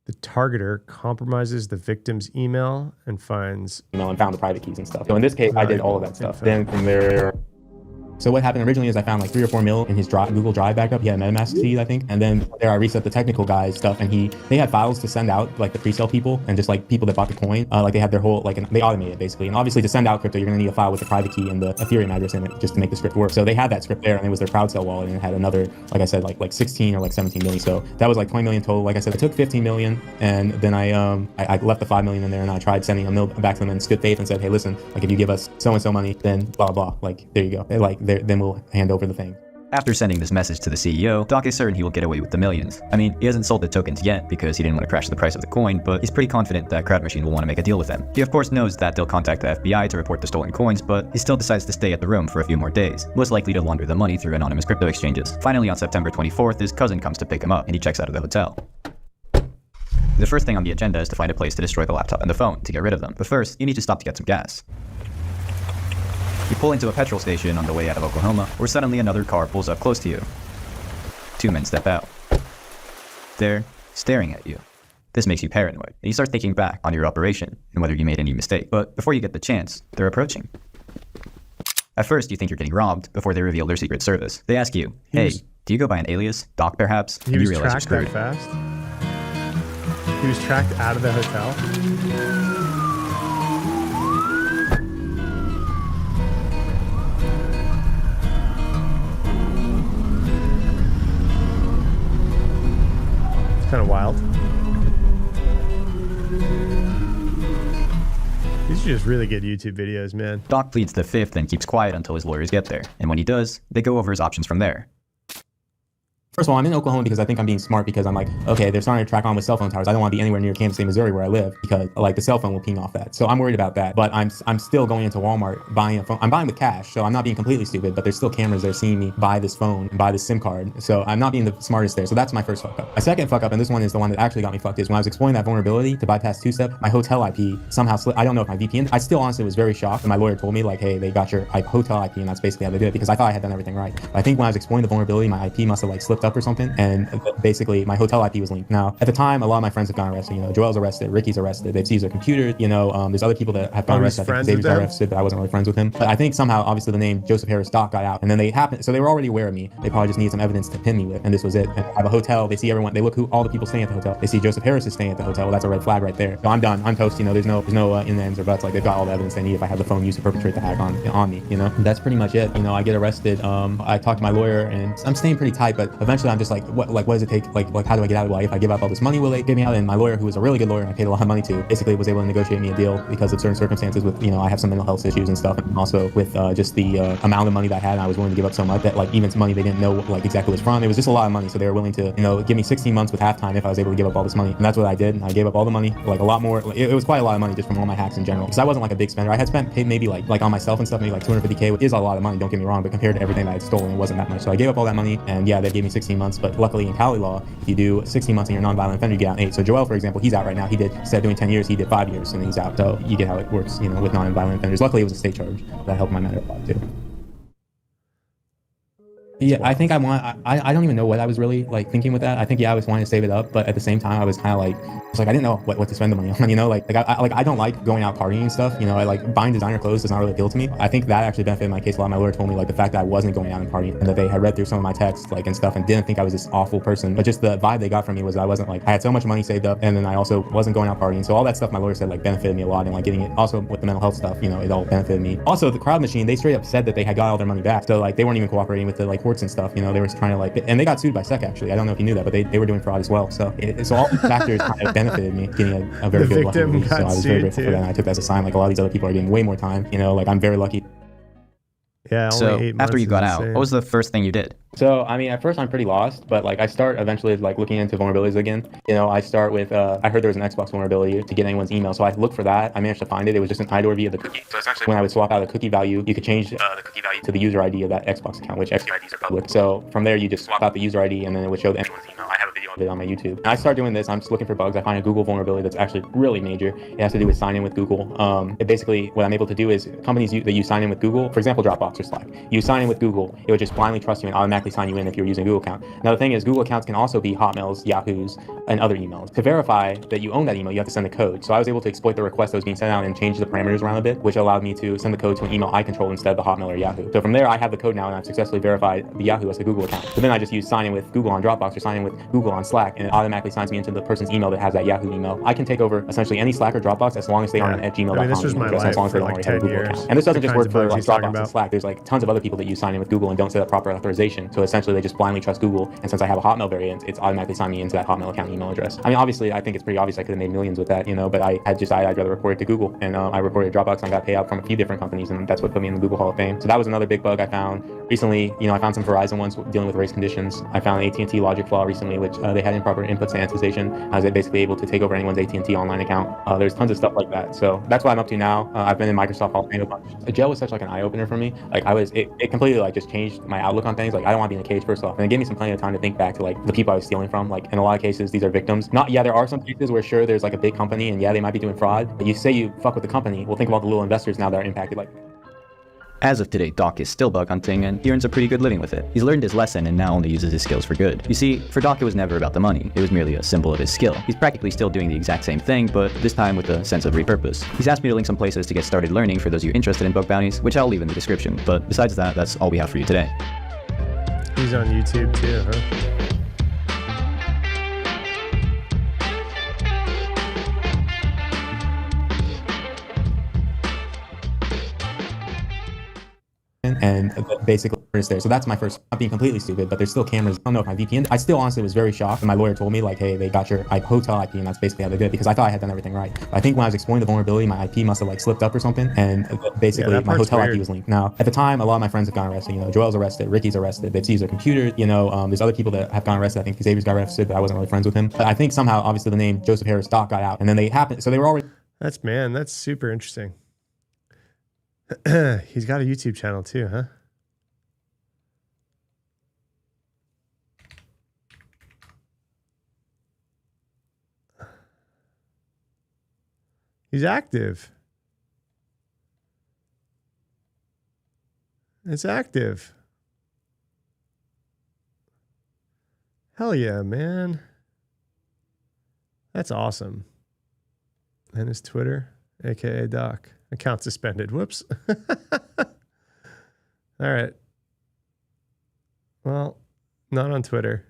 The targeter compromises the victim's email and finds... and found the private keys and stuff. So in this case, I did all of that stuff. Then from there... So what happened originally is I found like 3 or 4 mil in his Google Drive backup. He had a MetaMask seed, I think. And then there I reset the technical guys stuff, and they had files to send out, like the pre-sale people and just like people that bought the coin. Like they had their whole, like they automated it basically. And obviously to send out crypto, you're gonna need a file with the private key and the Ethereum address in it just to make the script work. So they had that script there, and it was their crowd sale wallet, and it had another, like I said, like 16 or like 17 million. So that was like 20 million total. Like I said, I took 15 million, and then I left the 5 million in there, and I tried sending a mil back to them in good faith and said, hey, listen, like if you give us so and so money, then blah blah. Like there you go. Then we'll hand over the thing. After sending this message to the CEO, Doc is certain he will get away with the millions. I mean, he hasn't sold the tokens yet because he didn't want to crash the price of the coin, but he's pretty confident that Crowd Machine will want to make a deal with him. He of course knows that they'll contact the FBI to report the stolen coins, but he still decides to stay at the room for a few more days, most likely to launder the money through anonymous crypto exchanges. Finally, on September 24th, his cousin comes to pick him up, and he checks out of the hotel. The first thing on the agenda is to find a place to destroy the laptop and the phone to get rid of them, but first, you need to stop to get some gas. You pull into a petrol station on the way out of Oklahoma, where suddenly another car pulls up close to you. 2 men step out. They're staring at you. This makes you paranoid, and you start thinking back on your operation and whether you made any mistake. But before you get the chance, they're approaching. At first, you think you're getting robbed before they reveal their secret service. They ask you, hey, do you go by an alias, Doc perhaps? He was tracked that fast? He was tracked out of the hotel? Kind of wild. These are just really good YouTube videos, man. Doc pleads the fifth and keeps quiet until his lawyers get there. And when he does, they go over his options from there. First of all, I'm in Oklahoma because I think I'm being smart because I'm like, okay, they're starting to track on with cell phone towers. I don't want to be anywhere near Kansas City, Missouri, where I live, because like the cell phone will ping off that. So I'm worried about that. But I'm still going into Walmart buying a phone. I'm buying with cash, so I'm not being completely stupid. But there's still cameras there seeing me buy this phone and buy this SIM card. So I'm not being the smartest there. So that's my first fuck up. My second fuck up, and this one is the one that actually got me fucked, is when I was exploring that vulnerability to bypass two-step, my hotel IP somehow slipped. I don't know if my VPN. I still honestly was very shocked. And my lawyer told me like, hey, they got your hotel IP, and that's basically how they did it, because I thought I had done everything right. But I think when I was exploring the vulnerability, my IP must have like slipped up or something, and basically my hotel IP was linked. Now, at the time, a lot of my friends have gone arrested. Joel's arrested, Ricky's arrested. They've seized their computer. There's other people that have gone arrested. I think David's arrested, but I wasn't really friends with him. But I think somehow, obviously, the name Joseph Harris Doc got out, and then so they were already aware of me. They probably just needed some evidence to pin me with, and this was it. And I have a hotel. They see everyone. They look who all the people staying at the hotel. They see Joseph Harris is staying at the hotel. Well, that's a red flag right there. So I'm done. I'm toast. There's no in ends or buts. Like they've got all the evidence they need if I have the phone used to perpetrate the hack on me. That's pretty much it. I get arrested. I talk to my lawyer, and I'm staying pretty tight. But eventually, I'm just like, what does it take? Like how do I get out? Well, if I give up all this money, will they get me out? And my lawyer, who was a really good lawyer and I paid a lot of money to, basically was able to negotiate me a deal because of certain circumstances with, I have some mental health issues and stuff, and also with just the amount of money that I had, and I was willing to give up so much that like even some money they didn't know like exactly what it was from. It was just a lot of money, so they were willing to, give me 16 months with halftime if I was able to give up all this money, and that's what I did. And I gave up all the money, like a lot more. It was quite a lot of money just from all my hacks in general, because I wasn't like a big spender. I had paid maybe like on myself and stuff, maybe like 250K, which is a lot of money, don't get me wrong, but compared to everything that I had stolen, it wasn't that much. So I gave up all that money, and yeah, they gave me 16 months, but luckily in Cali law, if you do 16 months and you're a non-violent offender, you get out in 8. So Joel, for example, he's out right now. Instead of doing 10 years, he did 5 years, and he's out. So you get how it works, with non-violent offenders. Luckily, it was a state charge that helped my matter a lot too. Yeah, I think I don't even know what I was really like thinking with that. I think, I was wanting to save it up, but at the same time, I was kind of like, I didn't know what to spend the money on, I don't like going out partying and stuff, I like buying designer clothes does not really appeal to me. I think that actually benefited my case a lot. My lawyer told me like the fact that I wasn't going out and partying, and that they had read through some of my texts and stuff and didn't think I was this awful person, but just the vibe they got from me was I wasn't I had so much money saved up, and then I also wasn't going out partying. So all that stuff my lawyer said benefited me a lot, and getting it also with the mental health stuff, it all benefited me. Also, the Crowd Machine, they straight up said that they had got all their money back. So they weren't even cooperating with the courts and stuff, they were trying to and they got sued by SEC actually. I don't know if you knew that, but they were doing fraud as well. So so all these factors kind of benefited me getting a very good lucky release. So I was very grateful for that, and I took that as a sign. A lot of these other people are getting way more time. I'm very lucky. Yeah, only So 8 months after you is got out, insane. what was the first thing you did? So, I mean, at first I'm pretty lost, but like I start eventually like looking into vulnerabilities again. You know, I start with, I heard there was an Xbox vulnerability to get anyone's email. So I looked for that. I managed to find it. It was just an IDOR via the cookie. So essentially when I would swap out a cookie value, you could change the cookie value to the user ID of that Xbox account, which Xbox IDs are public. So from there, you just swap out the user ID and then it would show anyone's email. I have a video of it on my YouTube. And I start doing this. I'm just looking for bugs. I find a Google vulnerability that's actually really major. It has to do with sign in with Google. It basically, what I'm able to do is companies that you sign in with Google, for example, Dropbox or Slack, you sign in with Google, it would just blindly trust you and automatically sign you in if you're using a Google account. Now the thing is, Google accounts can also be Hotmails, Yahoos, and other emails. To verify that you own that email, you have to send a code. So I was able to exploit the request that was being sent out and change the parameters around a bit, which allowed me to send the code to an email I control instead of the Hotmail or Yahoo. So from there, I have the code now and I've successfully verified the Yahoo as the Google account. So then I just use sign in with Google on Dropbox or sign in with Google on Slack, and it automatically signs me into the person's email that has that Yahoo email. I can take over essentially any Slack or Dropbox as long as they aren't at gmail.com. I mean, this was my address, life as long as they for don't like already have a 10 Google years. account. And this doesn't The just kinds work of for bugs like he's talking Dropbox and about. Slack. There's like tons of other people that use sign in with Google and don't set up proper authorization. So essentially they just blindly trust Google, and since I have a Hotmail variant, it's automatically signed me into that Hotmail account email address. I mean, obviously I think it's pretty obvious I could have made millions with that, you know, but I'd rather report it to Google, and I reported Dropbox and I got payout from a few different companies, and that's what put me in the Google Hall of Fame. So that was another big bug I found recently. You know, I found some Verizon ones dealing with race conditions. I found an AT&T logic flaw recently, which they had improper input sanitization. I was basically able to take over anyone's AT&T online account. There's tons of stuff like that. So that's what I'm up to now. I've been in Microsoft Hall of Fame a bunch. Jail was such like an eye opener for me. Like it completely like just changed my outlook on things. Like I don't want to be in a cage first off, and it gave me some plenty of time to think back to like the people I was stealing from. Like in a lot of cases, these are victims. There are some cases where sure there's like a big company and yeah they might be doing fraud, but you say you fuck with the company. Well, think about the little investors now that are impacted. Like. As of today, Doc is still bug hunting, and he earns a pretty good living with it. He's learned his lesson and now only uses his skills for good. You see, for Doc it was never about the money, it was merely a symbol of his skill. He's practically still doing the exact same thing, but this time with a sense of repurpose. He's asked me to link some places to get started learning for those of you interested in bug bounties, which I'll leave in the description, but besides that, that's all we have for you today. He's on YouTube too, huh? And basically it's there. So that's my first, not being completely stupid, but there's still cameras. I don't know if my VPN, I still honestly was very shocked when my lawyer told me like, hey, they got your hotel IP, and that's basically how they did it, because I thought I had done everything right. I think when I was exploring the vulnerability, my IP must have like slipped up or something, and basically my hotel IP was linked. Now, at the time, a lot of my friends have gone arrested. You know, Joel's arrested, Ricky's arrested, they've seized their computer, you know, there's other people that have gone arrested. I think Xavier's got arrested, but I wasn't really friends with him. But I think somehow, obviously the name Joseph Harris Doc got out, and then they happened, so they were already. That's super interesting. He's got a YouTube channel too, huh? He's active. It's active. Hell yeah, man. That's awesome. And his Twitter, aka Doc. Account suspended. Whoops. All right. Well, not on Twitter.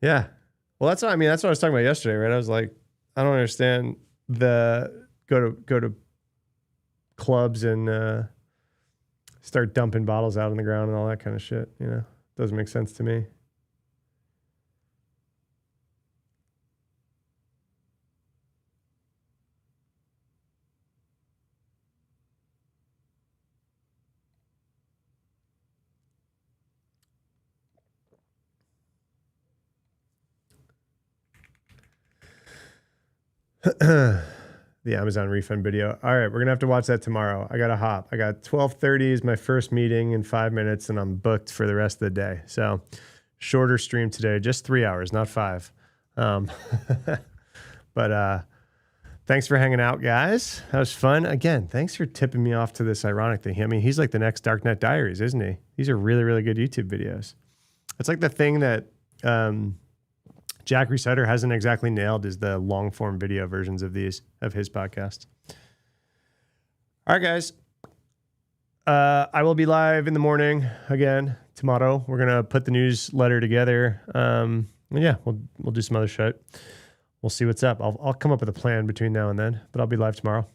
Yeah. Well, that's what I was talking about yesterday, right? I was like, I don't understand the go to clubs and start dumping bottles out on the ground and all that kind of shit. You know, doesn't make sense to me. The Amazon refund video. All right, we're gonna have to watch that tomorrow. I gotta hop. I got 12:30 is my first meeting in 5 minutes, and I'm booked for the rest of the day. So shorter stream today, just 3 hours, not 5. But thanks for hanging out, guys. That was fun. Again, thanks for tipping me off to this ironic thing. I mean, he's like the next Darknet Diaries, isn't he? These are really, really good YouTube videos. It's like the thing that Jack Resetter hasn't exactly nailed is the long form video versions of his podcast. All right, guys. I will be live in the morning again tomorrow. We're gonna put the newsletter together. Yeah, we'll do some other shit. We'll see what's up. I'll come up with a plan between now and then, but I'll be live tomorrow.